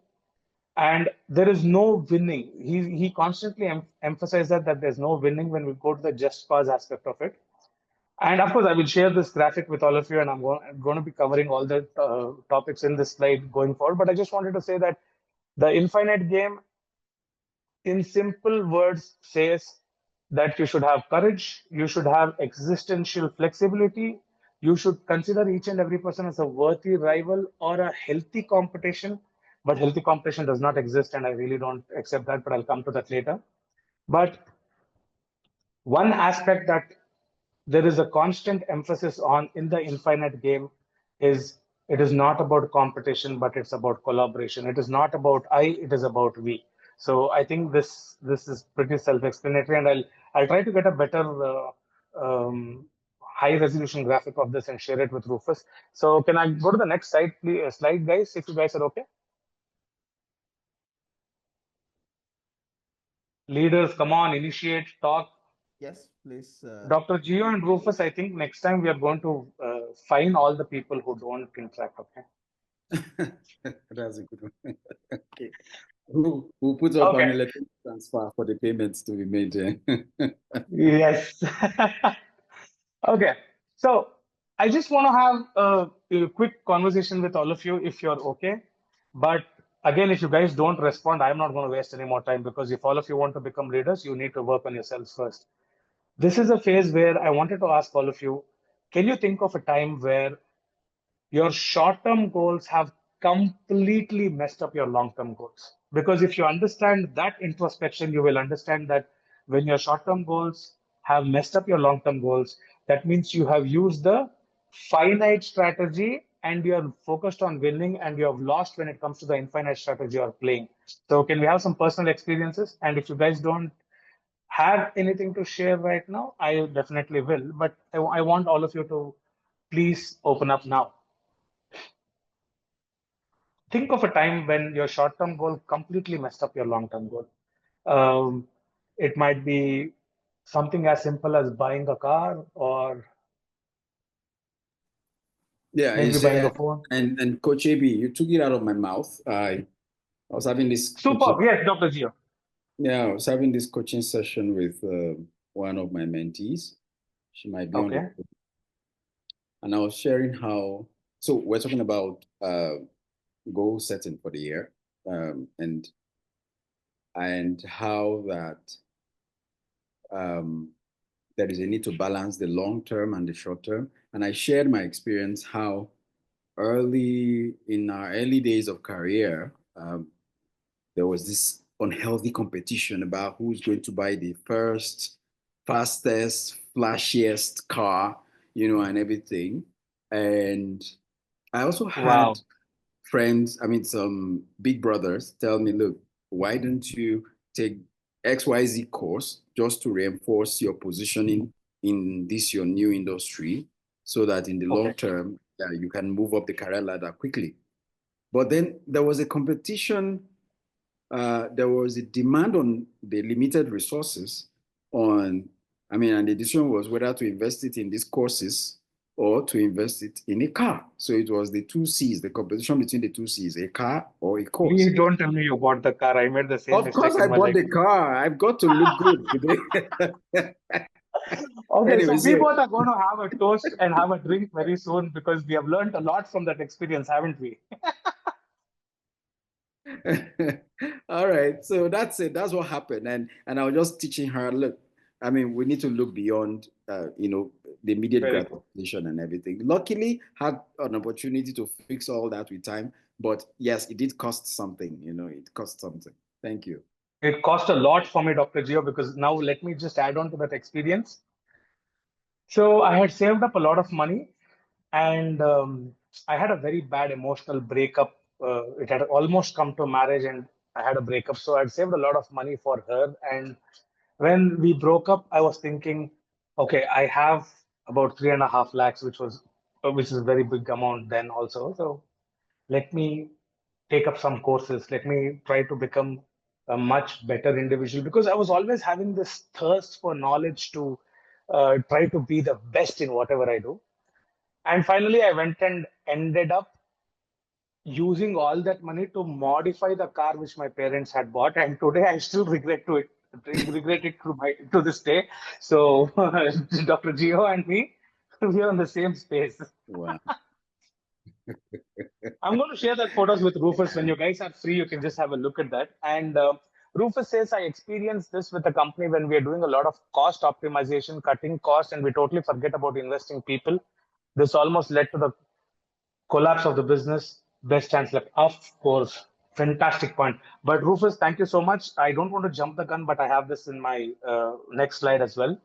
And there is no winning. He constantly emphasized that there's no winning when we go to the just cause aspect of it. And of course, I will share this graphic with all of you, and I'm going to be covering all the topics in this slide going forward. But I just wanted to say that the infinite game, in simple words, says that you should have courage, you should have existential flexibility, you should consider each and every person as a worthy rival or a healthy competition. But healthy competition does not exist, and I really don't accept that, but I'll come to that later. But one aspect that there is a constant emphasis on in the infinite game is it is not about competition, but it's about collaboration. It is not about I, it is about we. So I think this is pretty self-explanatory, and I'll try to get a better high resolution graphic of this and share it with Rufus. So can I go to the next slide, please, slide, guys, if you guys are okay? Leaders, come on, initiate, talk. Yes, please. Dr. Gio and Rufus, I think next time we are going to fine all the people who don't interact, okay? That's a good one. Okay. Who puts up Okay. an electronic transfer for the payments to be made? Yes. Okay. So I just want to have a quick conversation with all of you if you're okay. But again, if you guys don't respond, I'm not going to waste any more time, because if all of you want to become leaders, you need to work on yourselves first. This is a phase where I wanted to ask all of you, can you think of a time where your short-term goals have completely messed up your long-term goals? Because if you understand that introspection, you will understand that when your short-term goals have messed up your long-term goals, that means you have used the finite strategy and you're focused on winning, and you have lost when it comes to the infinite strategy you're playing. So can we have some personal experiences? And if you guys don't have anything to share right now, I definitely will. But I want all of you to please open up now. Think of a time when your short-term goal completely messed up your long-term goal. Um, it might be something as simple as buying a car, or Yeah, maybe buying a phone. and Coach AB, you took it out of my mouth. I was having this Superb. coaching, Yes, Dr. Gio. yeah, I was having this coaching session with one of my mentees. She might be on the Okay. and I was sharing how. So we're talking about goal setting for the year, and how that there is a need to balance the long term and the short term. And I shared my experience how early in our early days of career, there was this unhealthy competition about who's going to buy the first, fastest, flashiest car, and everything. And I also had Wow. friends, I mean, some big brothers tell me, look, why don't you take XYZ course just to reinforce your positioning in this your new industry so that in the long Okay. term, you can move up the career ladder quickly. But then there was a competition, there was a demand on the limited resources and the decision was whether to invest it in these courses or to invest it in a car. So it was the two C's, the competition between the two C's, a car or a course. Please don't tell me you bought the car. I made the same Of mistake course, in I my bought life. the car. I've got to look good today. Okay, so Anyways, we both are going to have a toast and have a drink very soon, because we have learned a lot from that experience, haven't we? all right. So that's it. That's what happened. And I was just teaching her, look, I mean, we need to look beyond, the immediate Very cool. gratification and everything. Luckily, had an opportunity to fix all that with time. But yes, it did cost something. It cost something. Thank you. It cost a lot for me, Dr. Gio, because now let me just add on to that experience. So I had saved up a lot of money, and I had a very bad emotional breakup. It had almost come to marriage, and I had a breakup. So I'd saved a lot of money for her. And when we broke up, I was thinking, okay, I have about 3.5 lakhs, which is a very big amount then also. So let me take up some courses. Let me try to become a much better individual, because I was always having this thirst for knowledge to try to be the best in whatever I do. And finally, I went and ended up using all that money to modify the car which my parents had bought, and today I still regret it to this day. So Dr. Gio and me, we are in the same space. Wow. I'm going to share that photos with Rufus. When you guys are free, you can just have a look at that. And Rufus says, I experienced this with the company when we are doing a lot of cost optimization, cutting costs, and we totally forget about investing people. This almost led to the collapse of the business. Best chance left. Of course. Fantastic point. But Rufus, thank you so much. I don't want to jump the gun, but I have this in my next slide as well.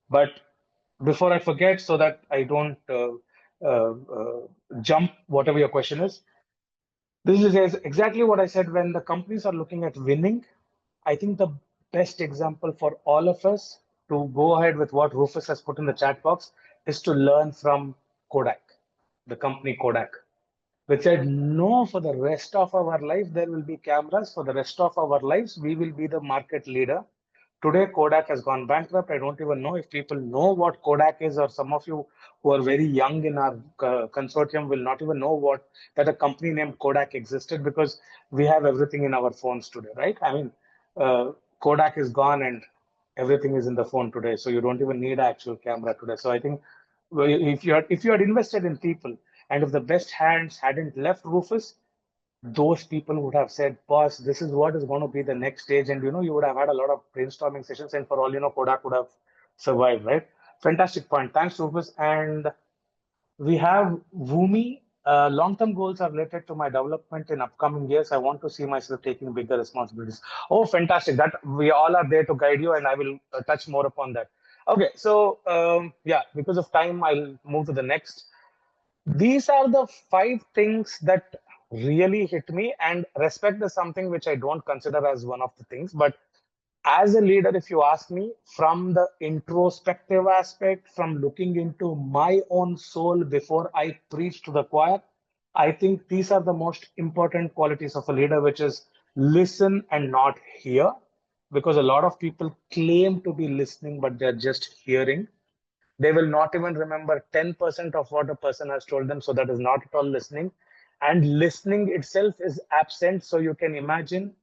But before I forget, so that I don't jump whatever your question is, this is exactly what I said. When the companies are looking at winning, I think the best example for all of us to go ahead with what Rufus has put in the chat box is to learn from Kodak, the company Kodak, which said, no, for the rest of our life, there will be cameras. For the rest of our lives, we will be the market leader. Today, Kodak has gone bankrupt. I don't even know if people know what Kodak is, or some of you who are very young in our consortium will not even know what that a company named Kodak existed, because we have everything in our phones today, right? I mean, Kodak is gone and everything is in the phone today, so you don't even need an actual camera today. So I think if you had invested in people, and if the best hands hadn't left Rufus, those people would have said, boss, this is what is going to be the next stage. And, you would have had a lot of brainstorming sessions. And for all you know, Kodak would have survived, right? Fantastic point. Thanks, Rufus. And we have Vumi. Long-term goals are related to my development in upcoming years. I want to see myself taking bigger responsibilities. Oh, fantastic. That we all are there to guide you, and I will touch more upon that. Okay, so yeah, because of time, I'll move to the next. These are the 5 things that really hit me, and respect is something which I don't consider as one of the things. But as a leader, if you ask me, from the introspective aspect, from looking into my own soul before I preach to the choir, I think these are the most important qualities of a leader, which is listen and not hear. Because a lot of people claim to be listening, but they're just hearing. They will not even remember 10% of what a person has told them. So that is not at all listening. And listening itself is absent. So you can imagine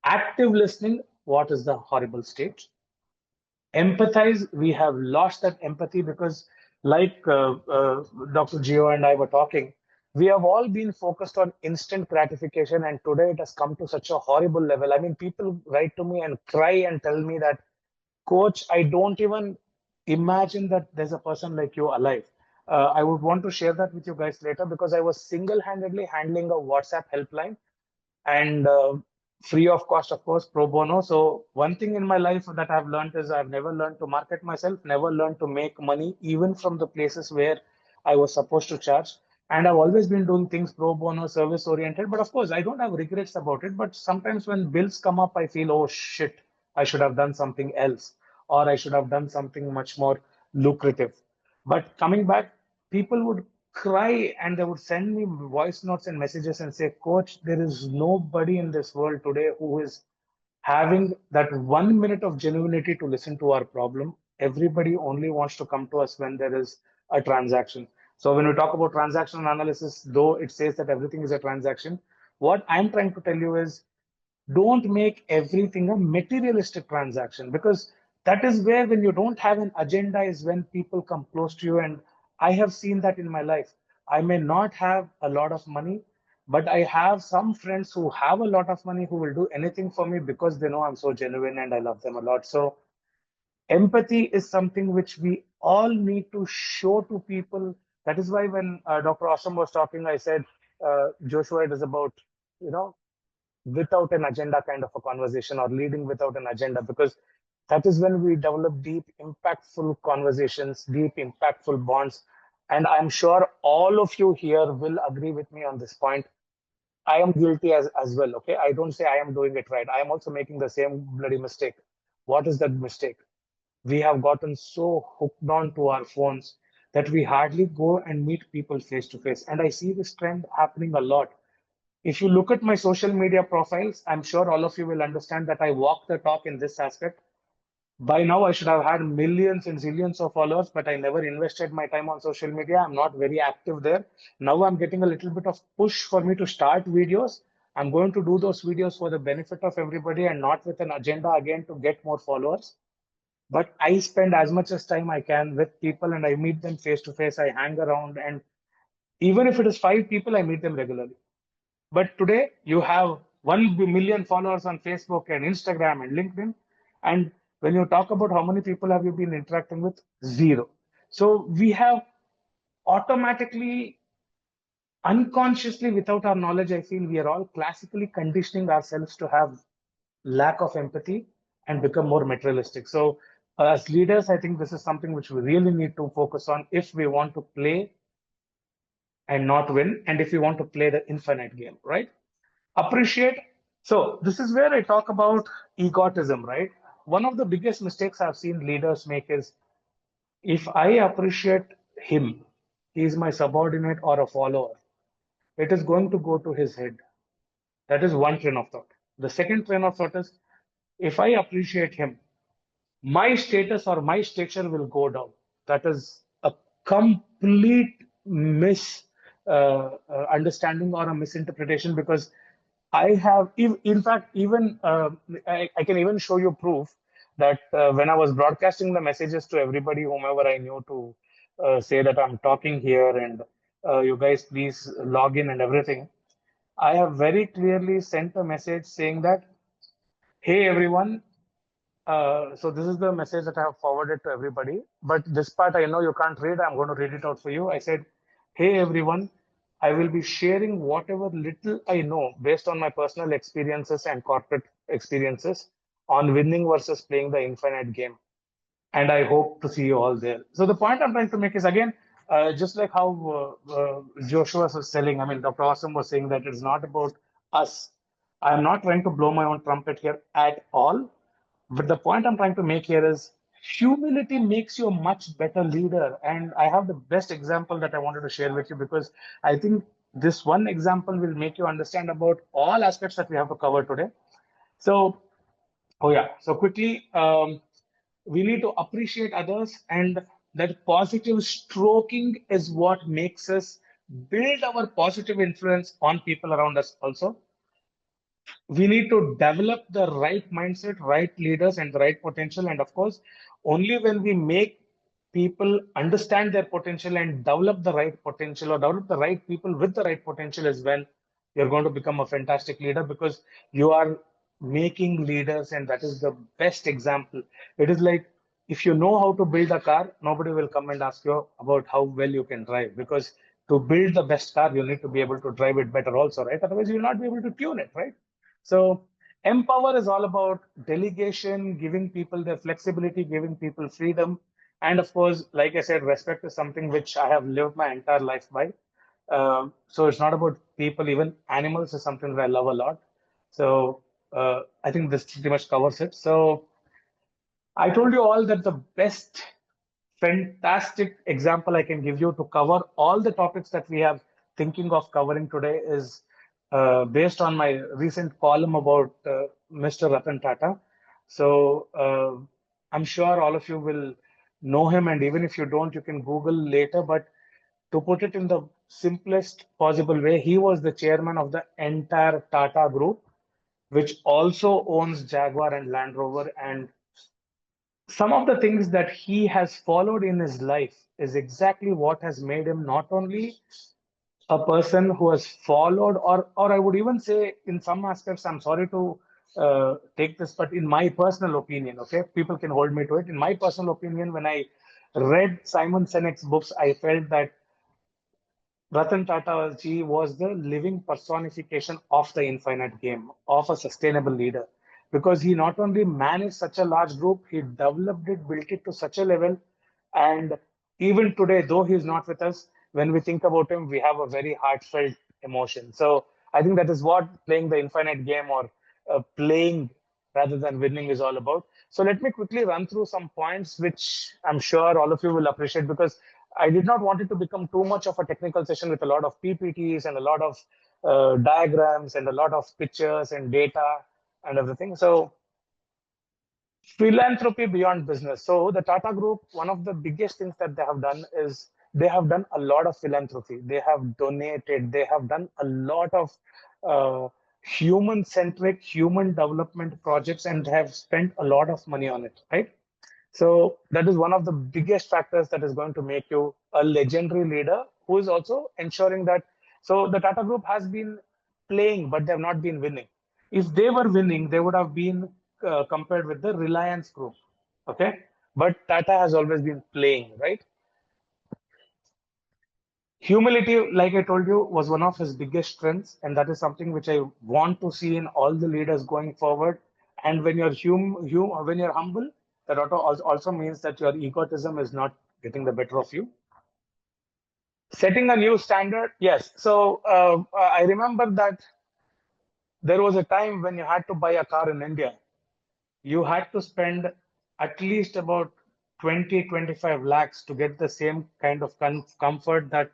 active listening, what is the horrible state. Empathize, we have lost that empathy, because like Dr. Gio and I were talking, we have all been focused on instant gratification, and today it has come to such a horrible level. I mean, people write to me and cry and tell me that, coach, I don't even imagine that there's a person like you alive. I would want to share that with you guys later, because I was single-handedly handling a WhatsApp helpline, and free of cost, of course, pro bono. So one thing in my life that I've learned is I've never learned to market myself, never learned to make money, even from the places where I was supposed to charge. And I've always been doing things pro bono, service oriented. But of course, I don't have regrets about it. But sometimes when bills come up, I feel, oh shit, I should have done something else, or I should have done something much more lucrative. But coming back, people would cry and they would send me voice notes and messages and say, coach, there is nobody in this world today who is having that 1 minute of genuinity to listen to our problem. Everybody only wants to come to us when there is a transaction. So when we talk about transaction analysis, though it says that everything is a transaction, what I'm trying to tell you is, don't make everything a materialistic transaction, because that is where, when you don't have an agenda, is when people come close to you. And I have seen that in my life. I may not have a lot of money, but I have some friends who have a lot of money, who will do anything for me because they know I'm so genuine and I love them a lot. So empathy is something which we all need to show to people. That is why when Dr. Awesome was talking, I said, Joshua, it is about, you know, without an agenda kind of a conversation, or leading without an agenda, because that is when we develop deep, impactful conversations, deep, impactful bonds. And I'm sure all of you here will agree with me on this point. I am guilty as well. Okay. I don't say I am doing it right. I am also making the same bloody mistake. What is that mistake? We have gotten so hooked on to our phones that we hardly go and meet people face to face. And I see this trend happening a lot. If you look at my social media profiles, I'm sure all of you will understand that I walk the talk in this aspect. By now, I should have had millions and zillions of followers, but I never invested my time on social media. I'm not very active there. Now I'm getting a little bit of push for me to start videos. I'm going to do those videos for the benefit of everybody and not with an agenda again to get more followers. But I spend as much as time I can with people and I meet them face to face. I hang around, and even if it is 5 people, I meet them regularly. But today you have 1 million followers on Facebook and Instagram and LinkedIn. And when you talk about how many people have you been interacting with, zero. So we have automatically, unconsciously, without our knowledge, I feel we are all classically conditioning ourselves to have lack of empathy and become more materialistic. So as leaders, I think this is something which we really need to focus on if we want to play and not win, and if we want to play the infinite game, right? Appreciate. So this is where I talk about egotism, right? One of the biggest mistakes I've seen leaders make is, if I appreciate him, he is my subordinate or a follower, it is going to go to his head. That is one train of thought. The second train of thought is, if I appreciate him, my status or my stature will go down. That is a complete understanding or a misinterpretation, because I have, in fact, even I can even show you proof that when I was broadcasting the messages to everybody, whomever I knew, to say that I'm talking here and you guys please log in and everything, I have very clearly sent a message saying that, hey everyone, so this is the message that I have forwarded to everybody. But this part I know you can't read. I'm going to read it out for you. I said, hey everyone, I will be sharing whatever little I know based on my personal experiences and corporate experiences on winning versus playing the infinite game. And I hope to see you all there. So the point I'm trying to make is, again, just like how Joshua was telling, I mean, Dr. Awesome was saying that it's not about us. I'm not trying to blow my own trumpet here at all. But the point I'm trying to make here is, humility makes you a much better leader. And I have the best example that I wanted to share with you, because I think this one example will make you understand about all aspects that we have to cover today. So, oh yeah, so quickly, we need to appreciate others, and that positive stroking is what makes us build our positive influence on people around us also. We need to develop the right mindset, right leaders, and the right potential. And of course, only when we make people understand their potential and develop the right potential, or develop the right people with the right potential, is when you're going to become a fantastic leader, because you are making leaders, and that is the best example. It is like, if you know how to build a car, nobody will come and ask you about how well you can drive, because to build the best car, you need to be able to drive it better also, right? Otherwise, you will not be able to tune it, right? So empower is all about delegation, giving people their flexibility, giving people freedom. And of course, like I said, respect is something which I have lived my entire life by. So it's not about people, even animals is something that I love a lot. So I think this pretty much covers it. So I told you all that the best fantastic example I can give you to cover all the topics that we have thinking of covering today is based on my recent column about Mr. Ratan Tata. So I'm sure all of you will know him, and even if you don't, you can Google later. But to put it in the simplest possible way, he was the chairman of the entire Tata Group, which also owns Jaguar and Land Rover. And some of the things that he has followed in his life is exactly what has made him not only a person who has followed, or I would even say, in some aspects, I'm sorry to take this, but in my personal opinion, okay, people can hold me to it. In my personal opinion, when I read Simon Sinek's books, I felt that Ratan Tata ji was the living personification of the infinite game, of a sustainable leader, because he not only managed such a large group, he developed it, built it to such a level. And even today, though he's not with us, when we think about him, we have a very heartfelt emotion. So I think that is what playing the infinite game, or playing rather than winning, is all about. So let me quickly run through some points which I'm sure all of you will appreciate, because I did not want it to become too much of a technical session with a lot of PPTs and a lot of diagrams and a lot of pictures and data and everything. So Philanthropy beyond business. So the Tata Group, one of the biggest things that they have done is they have done a lot of philanthropy. They have donated. They have done a lot of human-centric, human development projects, and have spent a lot of money on it. Right. So that is one of the biggest factors that is going to make you a legendary leader who is also ensuring that. So the Tata Group has been playing, but they have not been winning. If they were winning, they would have been compared with the Reliance Group. Okay. But Tata has always been playing, right? Humility, like I told you, was one of his biggest strengths, and that is something which I want to see in all the leaders going forward. And when you're when you're humble, that also means that your egotism is not getting the better of you. Setting a new standard, yes. So I remember that there was a time when you had to buy a car in India. You had to spend at least about 20-25 lakhs to get the same kind of comfort that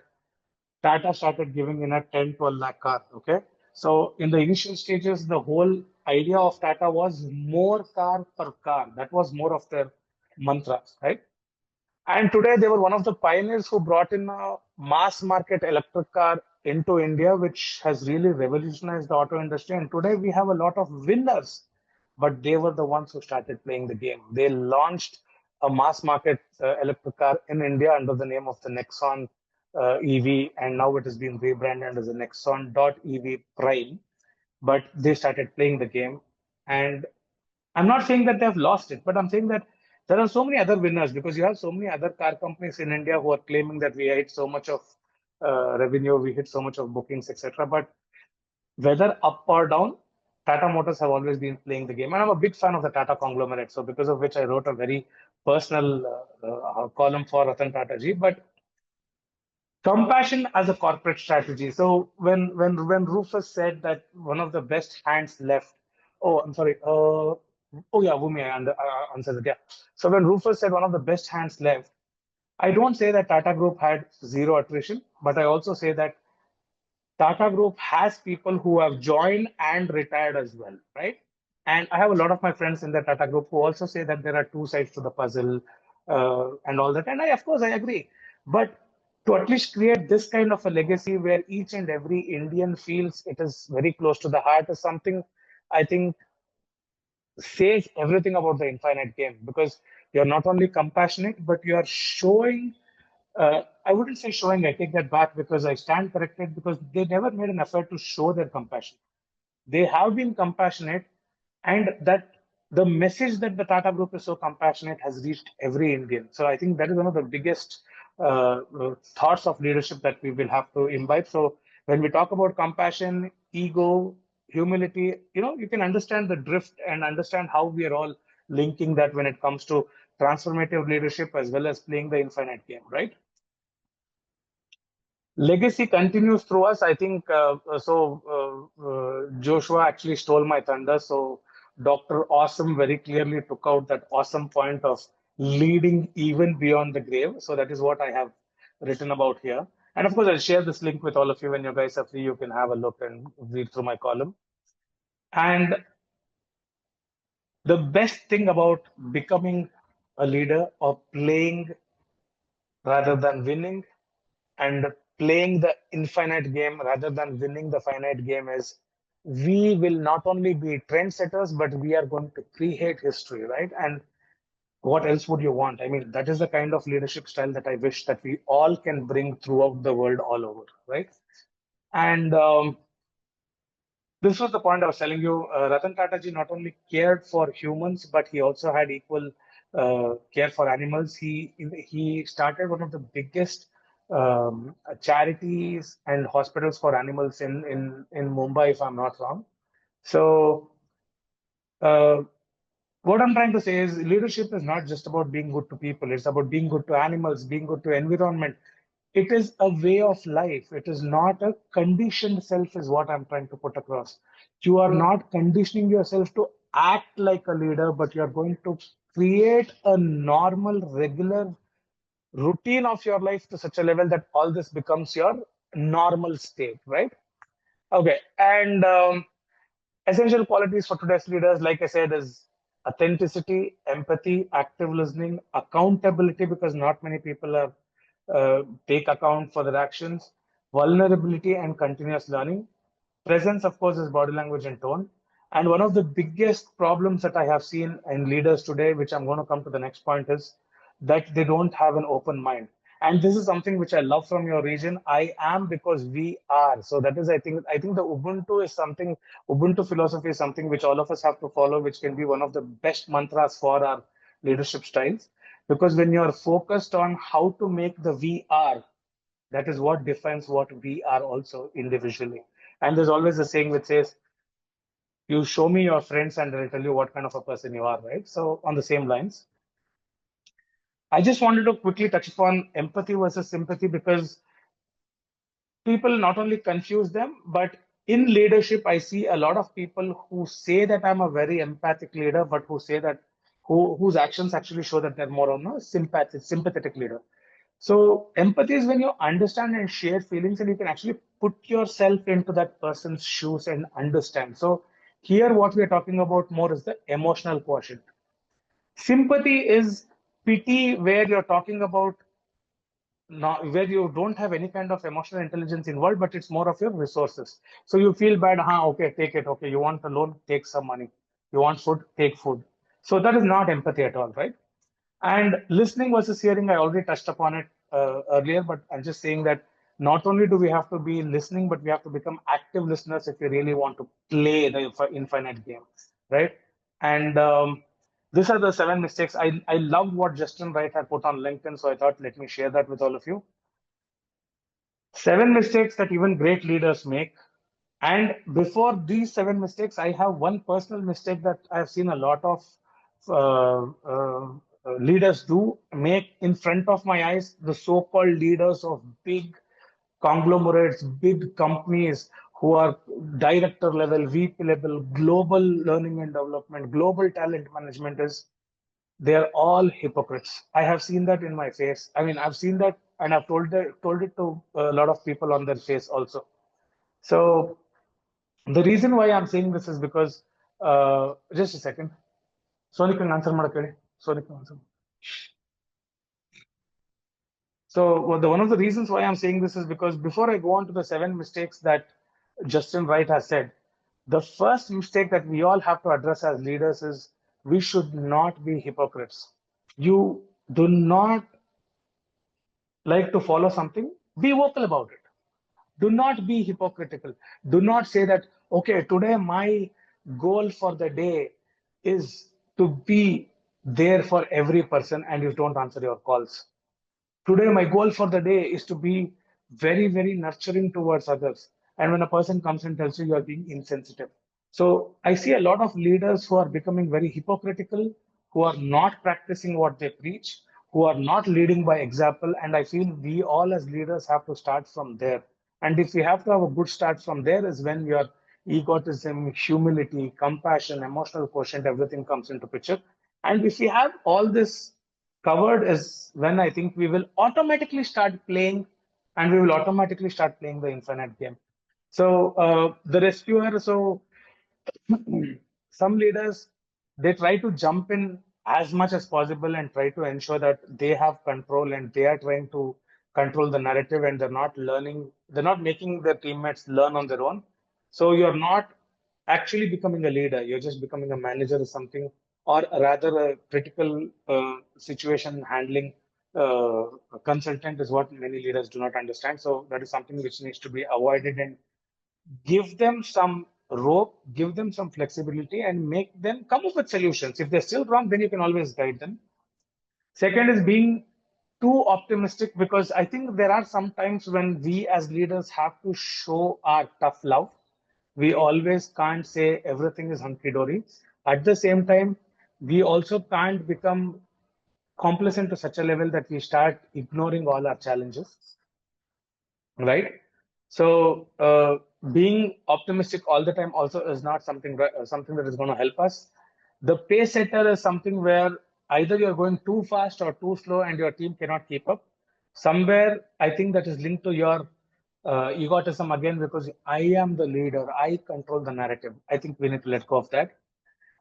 Tata started giving in a 10-12 lakh car. Okay. So in the initial stages, the whole idea of Tata was more car per car. That was more of their mantra, right? And today they were one of the pioneers who brought in a mass market electric car into India, which has really revolutionized the auto industry. And today we have a lot of winners, but they were the ones who started playing the game. They launched a mass market electric car in India under the name of the Nexon EV, and now it has been rebranded as the Nexon.EV Prime. But they started playing the game, and I'm not saying that they've lost it, but I'm saying that there are so many other winners because you have so many other car companies in India who are claiming that we hit so much of revenue, we hit so much of bookings, etc. But whether up or down, Tata Motors have always been playing the game. And I'm a big fan of the Tata conglomerate. So because of which I wrote a very personal column for Ratan Tata ji. But compassion as a corporate strategy. So when Rufus said that one of the best hands left, oh, I'm sorry. Oh yeah, Bhumi answered it. Yeah. So when Rufus said one of the best hands left, I don't say that Tata Group had zero attrition, but I also say that Tata Group has people who have joined and retired as well, right? And I have a lot of my friends in the Tata Group who also say that there are two sides to the puzzle and all that. And of course, I agree. But to at least create this kind of a legacy where each and every Indian feels it is very close to the heart is something I think says everything about the infinite game because you're not only compassionate, but you're showing I wouldn't say showing, I take that back because I stand corrected because they never made an effort to show their compassion. They have been compassionate, and that the message that the Tata Group is so compassionate has reached every Indian. So I think that is one of the biggest thoughts of leadership that we will have to imbibe. So when we talk about compassion, ego, humility, you can understand the drift and understand how we are all linking that when it comes to transformative leadership as well as playing the infinite game, right? Legacy continues through us. I think Joshua actually stole my thunder. So Dr. Awesome very clearly took out that awesome point of leading even beyond the grave. So that is what I have written about here. And of course, I'll share this link with all of you when you guys are free. You can have a look and read through my column. And the best thing about becoming a leader or playing rather than winning and playing the infinite game rather than winning the finite game is we will not only be trendsetters, but we are going to create history, right? And what else would you want? I mean, that is the kind of leadership style that I wish that we all can bring throughout the world all over, right? And this was the point I was telling you. Ratan Tata ji not only cared for humans, but he also had equal care for animals. He started one of the biggest charities and hospitals for animals in Mumbai, if I'm not wrong. So uh, what I'm trying to say is leadership is not just about being good to people. It's about being good to animals, being good to environment. It is a way of life. It is not a conditioned self is what I'm trying to put across. You are not conditioning yourself to act like a leader, but you're going to create a normal, regular routine of your life to such a level that all this becomes your normal state, right? Okay. And essential qualities for today's leaders, like I said, is authenticity, empathy, active listening, accountability, because not many people are take account for their actions, vulnerability and continuous learning. Presence, of course, is body language and tone. And one of the biggest problems that I have seen in leaders today, which I'm going to come to the next point, is that they don't have an open mind. And this is something which I love from your region. I am because we are. So that is, I think the Ubuntu is something, Ubuntu philosophy is something which all of us have to follow, which can be one of the best mantras for our leadership styles. Because when you're focused on how to make the we are, that is what defines what we are also individually. And there's always a saying which says, you show me your friends and they'll tell you what kind of a person you are, right? So on the same lines, I just wanted to quickly touch upon empathy versus sympathy, because people not only confuse them, but in leadership, I see a lot of people who say that I'm a very empathic leader, but who say that whose actions actually show that they're more on a sympathetic leader. So empathy is when you understand and share feelings and you can actually put yourself into that person's shoes and understand. So here what we're talking about more is the emotional quotient. Sympathy is pity, where you're talking about not, where you don't have any kind of emotional intelligence involved, but it's more of your resources. So you feel bad, okay, take it. Okay, you want a loan, take some money. You want food, take food. So that is not empathy at all, right? And listening versus hearing, I already touched upon it earlier, but I'm just saying that not only do we have to be listening, but we have to become active listeners if we really want to play the infinite game, right? And these are the 7 mistakes. I loved what Justin Wright had put on LinkedIn, so I thought let me share that with all of you. 7 mistakes that even great leaders make. And before these 7 mistakes, I have one personal mistake that I've seen a lot of leaders do make in front of my eyes. The so-called leaders of big conglomerates, big companies who are director level, VP level, global learning and development, global talent management, is they're all hypocrites. I have seen that in my face. I mean, I've seen that and I've told it to a lot of people on their face also. So the reason why I'm saying this is because, just a second. Sonic answer madakeli. Sonic answer. So one of the reasons why I'm saying this is because before I go on to the 7 mistakes that Justin Wright has said, the first mistake that we all have to address as leaders is we should not be hypocrites. You do not like to follow something, be vocal about it. Do not be hypocritical. Do not say that, okay, today my goal for the day is to be there for every person and you don't answer your calls. Today, my goal for the day is to be very, very nurturing towards others. And when a person comes and tells you you are being insensitive. So I see a lot of leaders who are becoming very hypocritical, who are not practicing what they preach, who are not leading by example. And I feel we all as leaders have to start from there. And if we have to have a good start from there is when your egotism, humility, compassion, emotional quotient, everything comes into picture. And if we have all this covered is when I think we will automatically start playing and we will automatically start playing the infinite game. So the rescuer, so some leaders, they try to jump in as much as possible and try to ensure that they have control and they are trying to control the narrative and they're not learning, they're not making their teammates learn on their own. So you're not actually becoming a leader, you're just becoming a manager or something, or rather a critical situation handling consultant is what many leaders do not understand. So that is something which needs to be avoided, and give them some rope, give them some flexibility, and make them come up with solutions. If they're still wrong, then you can always guide them. Second is being too optimistic, because I think there are some times when we as leaders have to show our tough love. We always can't say everything is hunky dory. At the same time, we also can't become complacent to such a level that we start ignoring all our challenges, right? So being optimistic all the time also is not something that is going to help us. The pace setter is something where either you're going too fast or too slow and your team cannot keep up. Somewhere I think that is linked to your egotism again, because I am the leader, I control the narrative. I think we need to let go of that.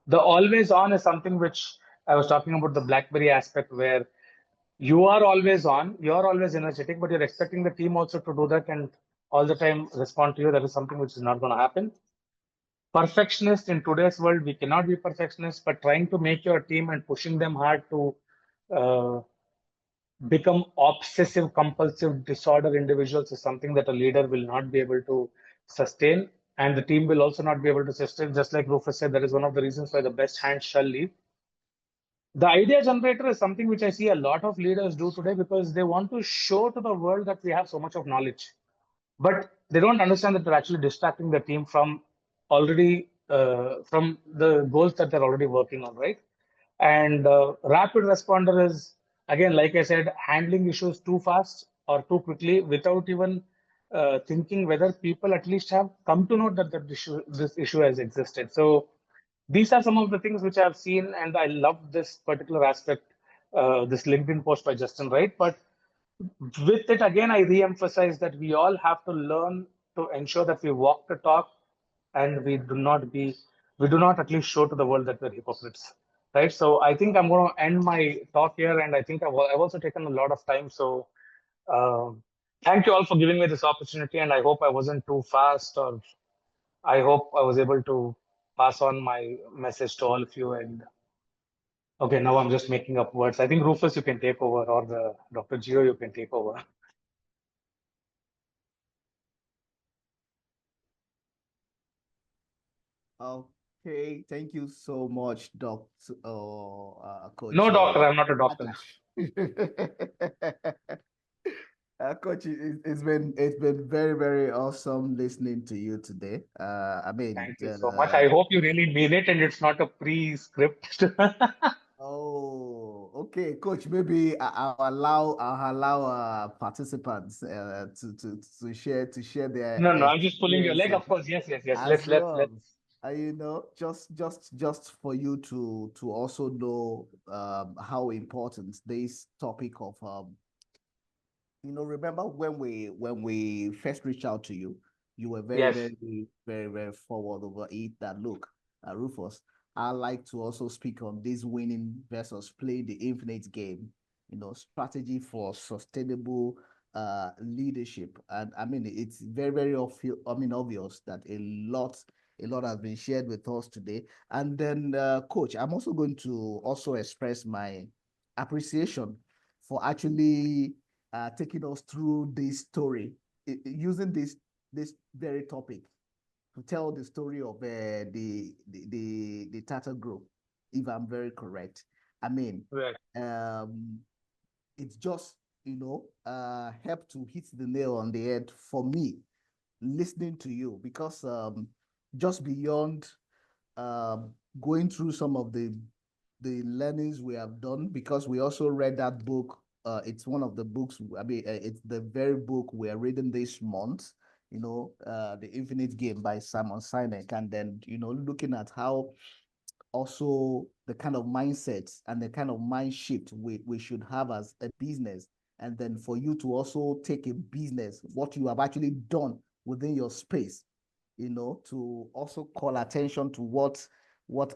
The always on is something which I was talking about, the BlackBerry aspect, where you are always on, you're always energetic, but you're expecting the team also to do that and all the time respond to you. That is something which is not going to happen. Perfectionist in today's world, we cannot be perfectionists, but trying to make your team and pushing them hard to uh, become obsessive compulsive disorder individuals is something that a leader will not be able to sustain, and the team will also not be able to sustain. Just like Rufus said, that is one of the reasons why the best hands shall lead. The idea generator is something which I see a lot of leaders do today because they want to show to the world that we have so much of knowledge, but they don't understand that they're actually distracting the team from already from the goals that they're already working on, right? And rapid responder is, again, like I said, handling issues too fast or too quickly without even thinking whether people at least have come to know that this issue has existed. So these are some of the things which I've seen, and I love this particular aspect, this LinkedIn post by Justin, right? But with it, again, I re-emphasize that we all have to learn to ensure that we walk the talk and we do not at least show to the world that we're hypocrites, right? So I think I'm going to end my talk here, and I think I've also taken a lot of time. So thank you all for giving me this opportunity, and I hope I wasn't too fast, or I hope I was able to pass on my message to all of you. And okay, now I'm just making up words. I think Rufus, you can take over, or the Dr. Gio, you can take over. Okay, thank you so much, Doctor Coach. No, doctor, I'm not a doctor. Coach, it's been very awesome listening to you today. I mean, Thank you so much. I hope you really mean it and it's not a pre-script. oh, okay, Coach. Maybe I'll allow participants to share their No, I'm just pulling your leg. experiences Of course, yes. as Let's. well. Just for you to also know how important this topic of remember when we first reached out to you, you were very, Yes, very forward over it. That look, Rufus, I like to also speak on this winning versus play the infinite game. Strategy for sustainable leadership. And I mean, it's very obvious that a lot has been shared with us today. And then, Coach, I'm also going to also express my appreciation for actually taking us through this story, using this very topic to tell the story of the Tata Group, if I'm very correct. I mean, right. it's just help to hit the nail on the head for me listening to you, because just beyond um, going through some of the learnings we have done, because we also read that book. It's one of the books. I mean, it's the very book we are reading this month. The Infinite Game by Simon Sinek, and then looking at how also the kind of mindsets and the kind of mind shift we should have as a business. And then for you to also take a business, what you have actually done within your space, to also call attention to what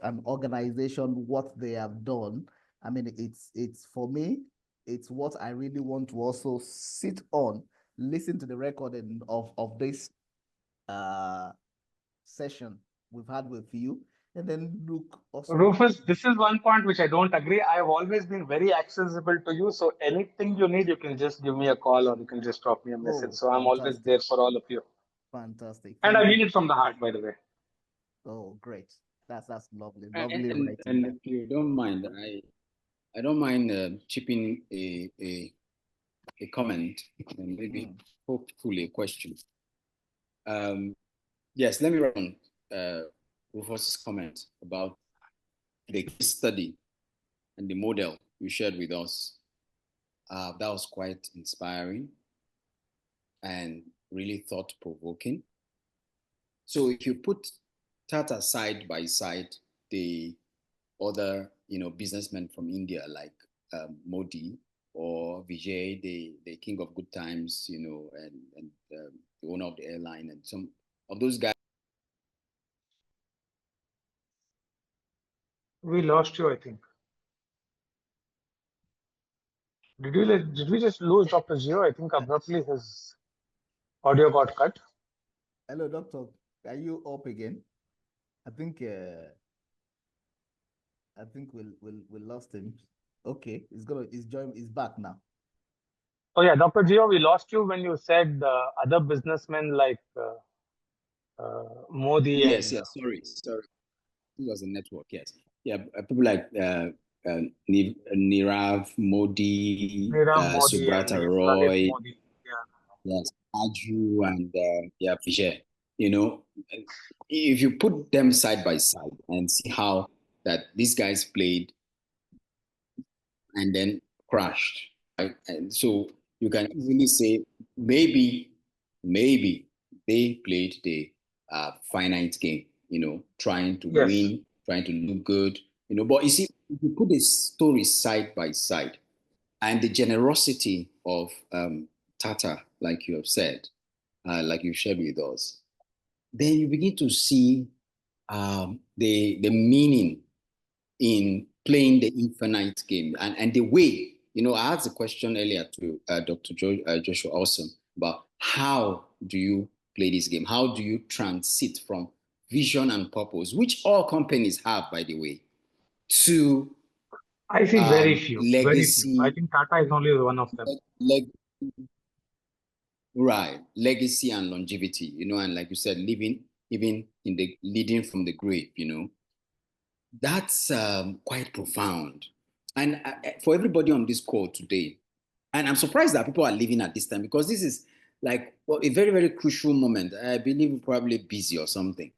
an organization, what they have done. I mean, it's for me, it's what I really want to also sit on, listen to the recording of this uh session we've had with you, and then look also. Rufus, this is one point which I don't agree. I've always been very accessible to you. So anything you need, you can just give me a call or you can just drop me a message. Oh, So I'm always fantastic, there for all of you. fantastic. And I Thank mean you. it from the heart, by the way. Oh, great. That's lovely, And, lovely and, writing and there. if you don't mind, I don't mind chipping a comment and maybe hopefully a question. Yes, let me run Rufus's comment about the case study and the model you shared with us. That was quite inspiring and really thought-provoking. So if you put Tata side by side, the other, businessmen from India like Modi or Vijay, the king of good times, and the owner of the airline, and some of those guys We lost you, I think. Did we just lose Dr. Gio? I think abruptly his audio got cut. Hello, doctor. Are you up again? I think we lost him. Okay, he's back now. Oh yeah, Dr. Gio, we lost you when you said other businessmen like Modi Yes, and yes. Sorry. It was a network. Yes, yeah. People like Nirav Modi, Nirav Modi and Subrata yes, Lalit Roy, Modi. Yeah. yes, Aju, and yeah, Vijay. You know, if you put them side by side and see how that these guys played and then crashed, right? And so you can easily say maybe they played the finite game, trying to Yes. win, trying to look good, But you see, if you put the story side by side and the generosity of Tata, like you have said, like you shared with us, then you begin to see the meaning in playing the infinite game and the way, I asked a question earlier to Dr. Joshua Awesome about how do you play this game? How do you transit from vision and purpose, which all companies have, by the way, to I see very few, very few. I legacy, think Tata is only one of them. leg, right, legacy and longevity, and like you said, living even in the leading from the grave, That's quite profound. And for everybody on this call today, and I'm surprised that people are living at this time because this is like a very, very crucial moment. I believe we're probably busy or something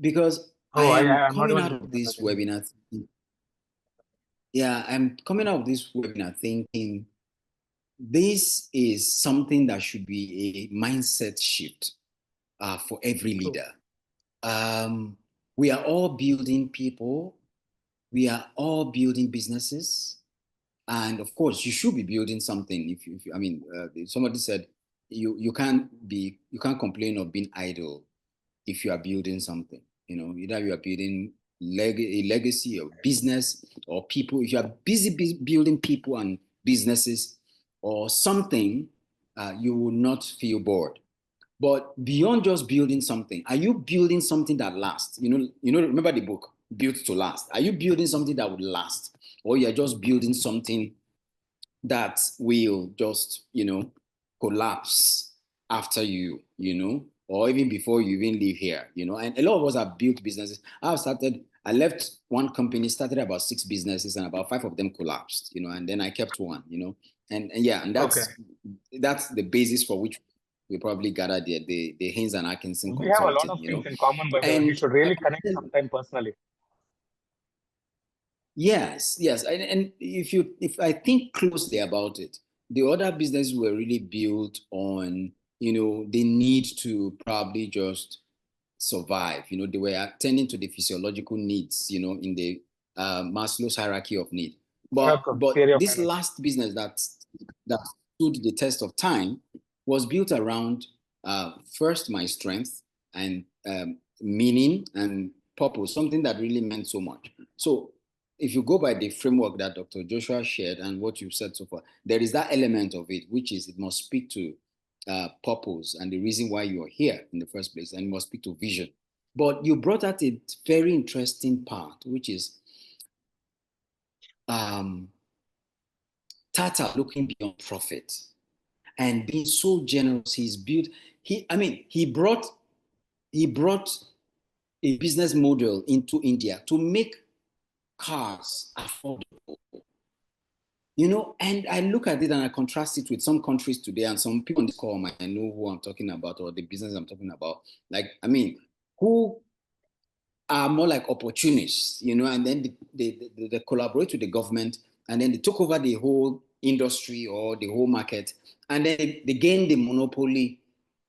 because I Oh, am I'm not coming even out looking of at this that anymore. webinar. Yeah, I'm coming out of this webinar thinking this is something that should be a mindset shift for every True. leader. We are all building people. We are all building businesses. And of course, you should be building something. I mean, somebody said you can't complain of being idle if you are building something. Either you are building a legacy of business or people. If you are busy building people and businesses or something, you will not feel bored. But beyond just building something, are you building something that lasts? Remember the book, Built to Last. Are you building something that would last? Or you're just building something that will just, collapse after or even before you even leave here, and a lot of us have built businesses. I left one company, started about 6 businesses, and about 5 of them collapsed, and then I kept one, and yeah, and Okay. that's the basis for which we probably gathered the Haynes and Atkinson We have a lot Consulting, of things in common, by the way. We and should really connect sometime personally. yes, yes. And if I think closely about it, the other businesses were really built on, the need to probably just survive. They were attending to the physiological needs, in the Maslow's hierarchy of need. But Theory of this hierarchy. last business that stood the test of time was built around first my strength and meaning and purpose, something that really meant so much. So if you go by the framework that Dr. Joshua shared and what you've said so far, there is that element of it, which is it must speak to purpose and the reason why you are here in the first place, and it must speak to vision. But you brought out a very interesting part, which is Tata looking beyond profit and being so generous. He brought a business model into India to make cars affordable. And I look at it and I contrast it with some countries today, and some people on this call might know who I'm talking about or the business I'm talking about. Who are more like opportunists, and then they collaborate with the government, and then they took over the whole industry or the whole market, and then they gain the monopoly,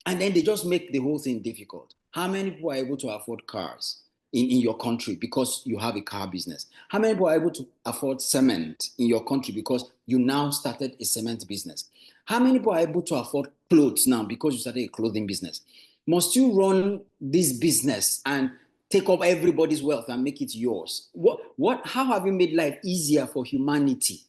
and then they just make the whole thing difficult. How many people are able to afford cars in your country because you have a car business? How many people are able to afford cement in your country because you now started a cement business? How many people are able to afford clothes now because you started a clothing business? Must you run this business and take up everybody's wealth and make it yours. How have you made life easier for humanity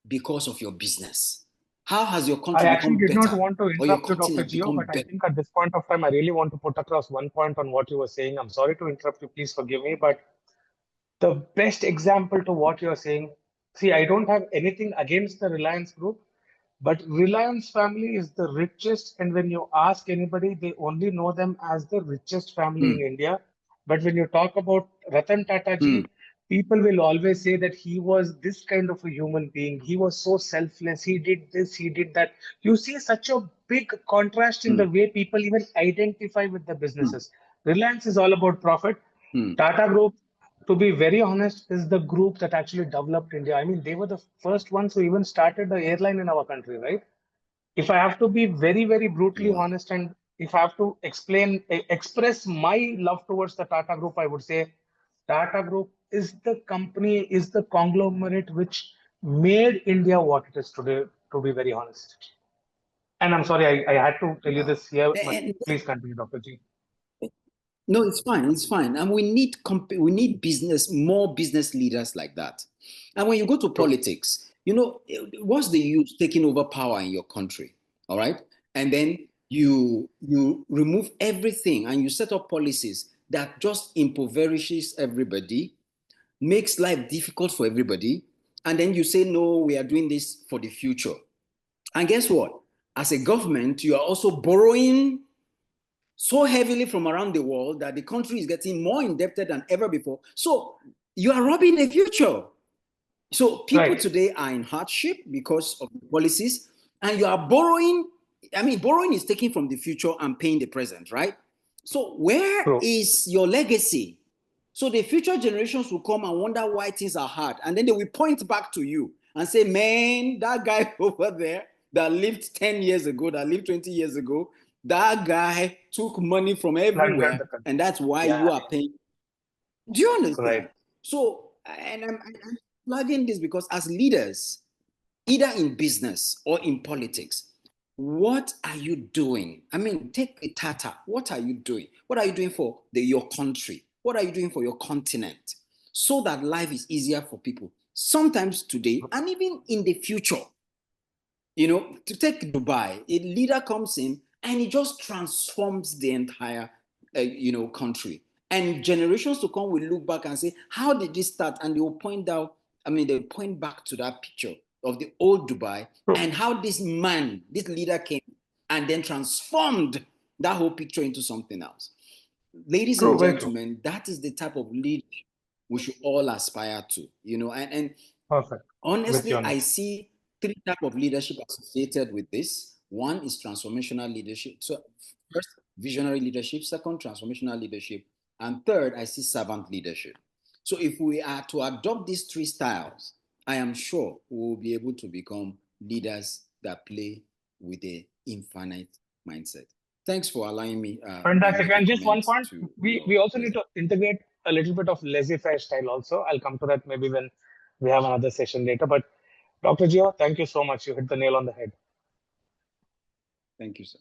because of your business? How has your country I actually become did not better, want to or your interrupt you, Dr. continent Gio, become but I better? think at this point of time, I really want to put across one point on what you were saying. I'm sorry to interrupt you, please forgive me, but the best example to what you're saying, see, I don't have anything against the Reliance Group, but Reliance family is the richest. And when you ask anybody, they only know them as the richest family in India. But when you talk about Ratan Tata ji, people will always say that he was this kind of a human being. He was so selfless. He did this, he did that. You see such a big contrast in the way people even identify with the businesses. Reliance is all about profit. Tata Group, to be very honest, is the group that actually developed India. I mean, they were the first ones who even started the airline in our country, right? If I have to be very, very brutally Wow. honest, and if I have to express my love towards the Tata Group, I would say Tata Group is the company, is the conglomerate which made India what it is today, to be very honest. And I'm sorry, I had to tell you Wow. this here, but And please continue, Dr. G. no, it's fine. It's fine. And we need more business leaders like that. And when you go to True. politics, what's the use taking over power in your country? All right. And then you remove everything and you set up policies that just impoverishes everybody, makes life difficult for everybody. And then you say, no, we are doing this for the future. And guess what? As a government, you are also borrowing so heavily from around the world that the country is getting more indebted than ever before. So you are robbing the future. So people Right. today are in hardship because of the policies, and you are borrowing. I mean, borrowing is taking from the future and paying the present, right? So where True. is your legacy? So the future generations will come and wonder why things are hard. And then they will point back to you and say, man, that guy over there that lived 10 years ago, that lived 20 years ago, that guy took money from Plundered everywhere, the country. and that's why Yeah. you are paying. Do you understand? Right. So, and I'm flagging this because as leaders, either in business or in politics, what are you doing? I mean, take a Tata. What are you doing? What are you doing for your country? What are you doing for your continent? So that life is easier for people. Sometimes today, and even in the future, to take Dubai, a leader comes in and he just transforms the entire, country. And generations to come will look back and say, how did this start? And they will point out, they'll point back to that picture of the old Dubai True. and how this leader came and then transformed that whole picture into something else. Ladies True, and very true. gentlemen, that is the type of leadership we should all aspire to, and Perfect. With honestly, your I name. see three types of leadership associated with this. One is transformational leadership. So first, visionary leadership. Second, transformational leadership. And third, I see servant leadership. So if we are to adopt these three styles, I am sure we will be able to become leaders that play with an infinite mindset. Thanks for allowing me Fantastic. make a And just one comment point, to we your also need present. to integrate a little bit of laissez-faire style also. I'll come to that maybe when we have another session later. But Dr. Gio, thank you so much. You hit the nail on the head. Thank you, sir.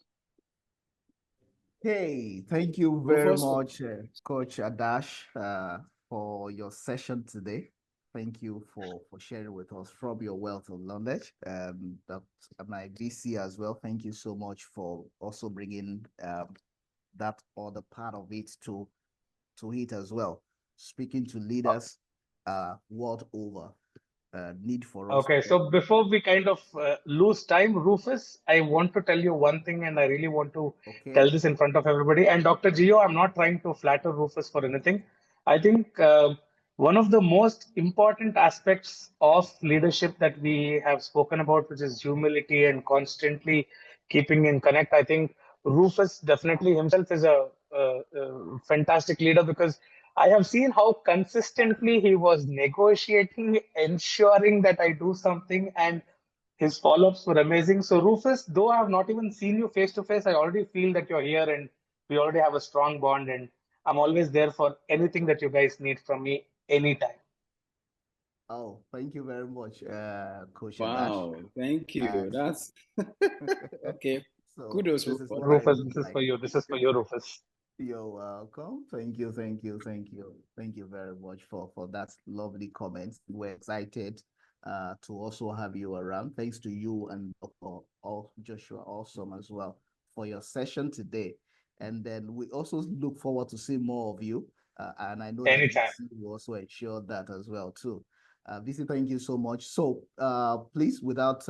Hey, thank you very Rufus, much, Coach Adash, for your session today. Thank you for sharing with us from your wealth of knowledge. My VC as well. Thank you so much for also bringing that other part of it to it as well. Speaking to leaders, world over, need for us. Okay, so before we kind of lose time, Rufus, I want to tell you one thing, and I really want to tell Okay. this in front of everybody. And Dr. Gio, I'm not trying to flatter Rufus for anything. I think one of the most important aspects of leadership that we have spoken about, which is humility and constantly keeping in connect. I think Rufus definitely himself is a fantastic leader because I have seen how consistently he was negotiating, ensuring that I do something, and his follow-ups were amazing. So, Rufus, though I have not even seen you face to face, I already feel that you're here and we already have a strong bond. And I'm always there for anything that you guys need from me anytime. Oh, thank you very much, Coach Adash. Wow, thank you. That's okay. So Kudos, this is Rufus. what I Rufus, look this is like. for you. This is for you, Rufus. You're welcome. Thank you, thank you, thank you. Thank you very much for that lovely comments. We're excited to also have you around. Thanks to you and Dr. Joshua Awesome as well for your session today. And then we also look forward to see more of you. And I know that Anytime. VC will also ensure that as well too. VC, thank you so much. So please, without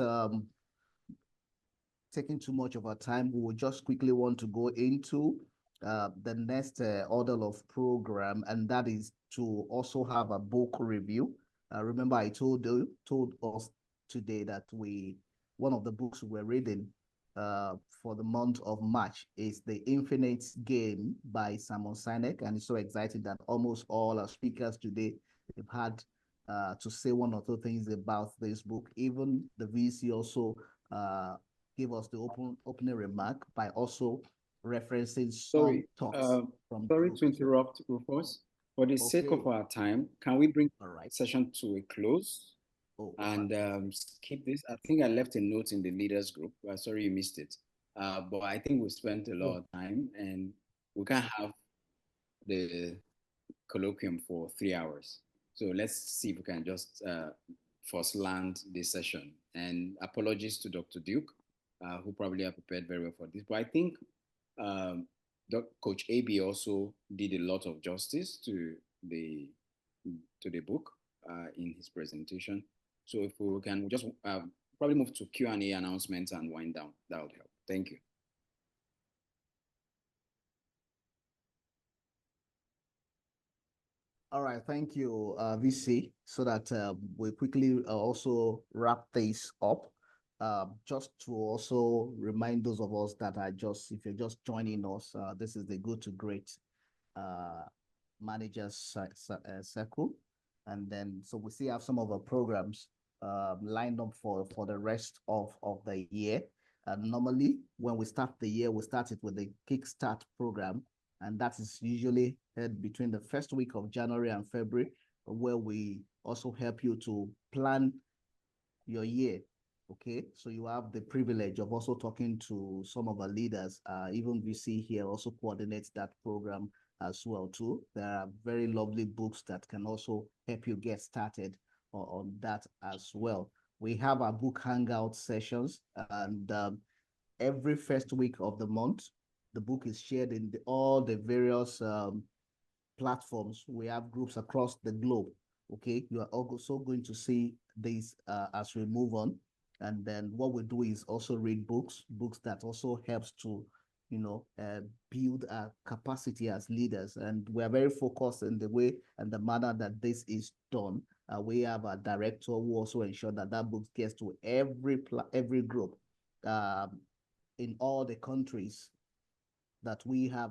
taking too much of our time, we will just quickly want to go into the next order of program, and that is to also have a book review. Remember, I told us today that one of the books we're reading for the month of March is The Infinite Game by Simon Sinek, and it's so exciting that almost all our speakers today have had to say one or two things about this book. Even the VC also give us the opening remark by also referencing some Sorry, thoughts from the sorry book. to interrupt, Rufus. For the sake of Okay. our time, can we bring All right. session to a close Oh, and skip this? I think I left a note in the leaders group. Sorry you missed it. But I think we spent a lot of time and we can have the colloquium for 3 hours. So let's see if we can just first land this session. And apologies to Dr. Duke, who probably are prepared very well for this. But I think um, Coach AB also did a lot of justice the to the book in his presentation. So if we can just probably move to Q&A announcements and wind down, that would help. Thank you. all right. Thank you, VC, so that we quickly also wrap this up. Just to also remind those of us that are just, if you're just joining us, this is the Good to Great uh, Managers Circle. And then, so we still have some of our programs lined up for the rest of the year. Normally, when we start the year, we start it with the Kickstart program, and that is usually held between the first week of January and February, where we also help you to plan your year. Okay, so you have the privilege of also talking to some of our leaders. Even VC here also coordinates that program as well too. There are very lovely books that can also help you get started on that as well. We have our book hangout sessions, and every first week of the month, the book is shared in all the various platforms. We have groups across the globe. Okay, you are also going to see this as we move on. And then what we do is also read books that also helps to, build our capacity as leaders. And we are very focused in the way and the manner that this is done. We have a director who also ensure that that book gets to every group in all the countries that we have,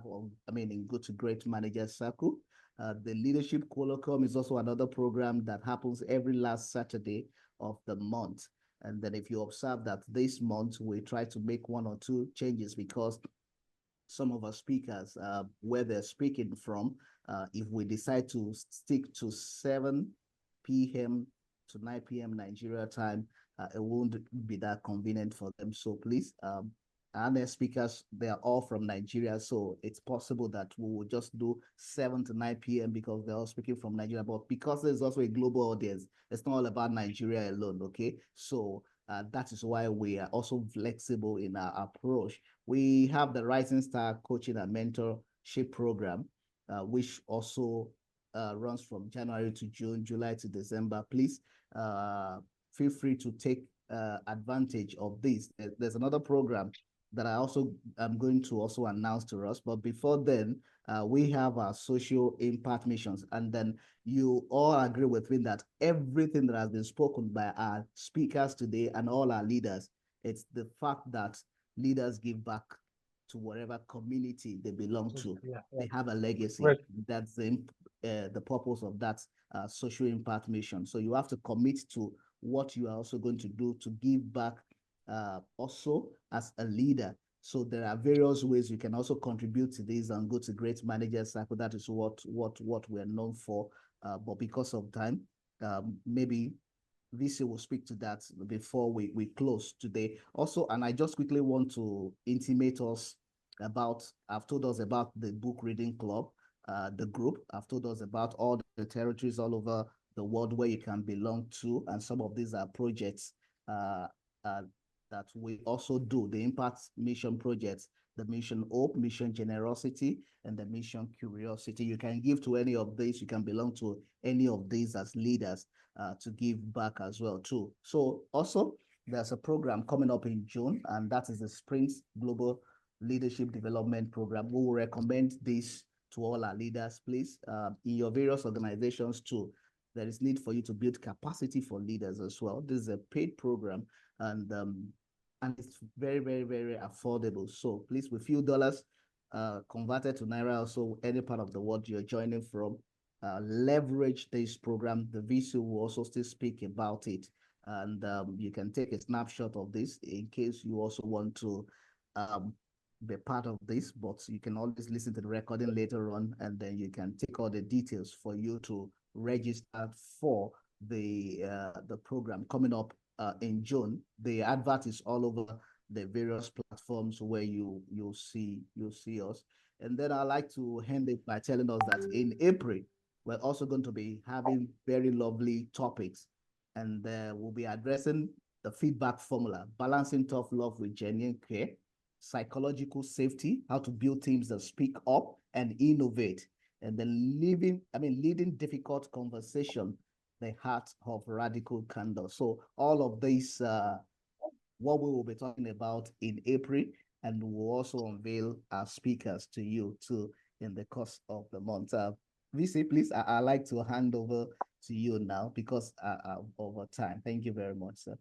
in Good to Great Managers Circle. The Leadership Colloquium is also another program that happens every last Saturday of the month. And then if you observe that this month, we try to make one or two changes because some of our speakers, where they're speaking from, if we decide to stick to 7 p.m. to 9 p.m. Nigeria time, it won't be that convenient for them. So please, and their speakers, they are all from Nigeria. So it's possible that we will just do 7 to 9 p.m. because they're all speaking from Nigeria. But because there's also a global audience, it's not all about Nigeria alone, okay? So that is why we are also flexible in our approach. We have the Rising Star Coaching and Mentorship Program, which also runs from January to June, July to December. Please feel free to take advantage of this. There's another program that I also am going to also announce to us. But before then, we have our social impact missions. And then you all agree with me that everything that has been spoken by our speakers today and all our leaders, it's the fact that leaders give back to whatever community they belong to. Yeah. They have a legacy. Right. That's the purpose of that social impact mission. So you have to commit to what you are also going to do to give back also as a leader. So there are various ways you can also contribute to this and go to Great Managers Circle. That is what we're known for. But because of time, maybe VC will speak to that before we close today. Also, and I just quickly want to intimate us I've told us about the book reading club, the group. I've told us about all the territories all over the world where you can belong to, and some of these are projects uh, uh, that we also do, the impact mission projects, the mission hope, mission generosity, and the mission curiosity. You can give to any of these. You can belong to any of these as leaders to give back as well too. So also there's a program coming up in June, and that is the Springs Global Leadership Development Program. We will recommend this to all our leaders, please, in your various organizations too. There is need for you to build capacity for leaders as well. This is a paid program, and it's very, very, very affordable. So please, with few dollars converted to Naira, also any part of the world you're joining from, leverage this program. The VC will also still speak about it. And you can take a snapshot of this in case you also want to be part of this, but you can always listen to the recording later on, and then you can take all the details for you to register for the program coming up in June. The advert is all over the various platforms where you'll see us. And then I like to end it by telling us that in April, we're also going to be having very lovely topics, and we'll be addressing the feedback formula, balancing tough love with genuine care, psychological safety, how to build teams that speak up and innovate, and then leading difficult conversation, the heart of radical candor. So all of these, what we will be talking about in April, and we'll also unveil our speakers to you too in the course of the month. VC, please, I like to hand over to you now because over time. Thank you very much, sir.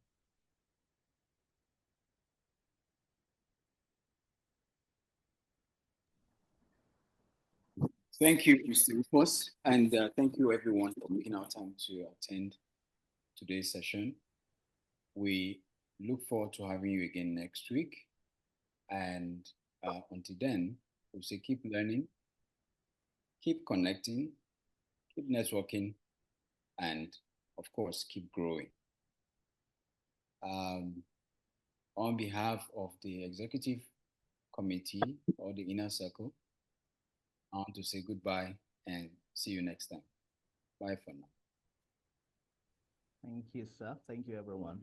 Thank you, Mr. Rufus, and thank you everyone for making our time to attend today's session. We look forward to having you again next week. And until then, we'll say keep learning, keep connecting, keep networking, and of course, keep growing. On behalf of the executive committee or the inner circle, I want to say goodbye and see you next time. Bye for now. Thank you, sir. Thank you, everyone.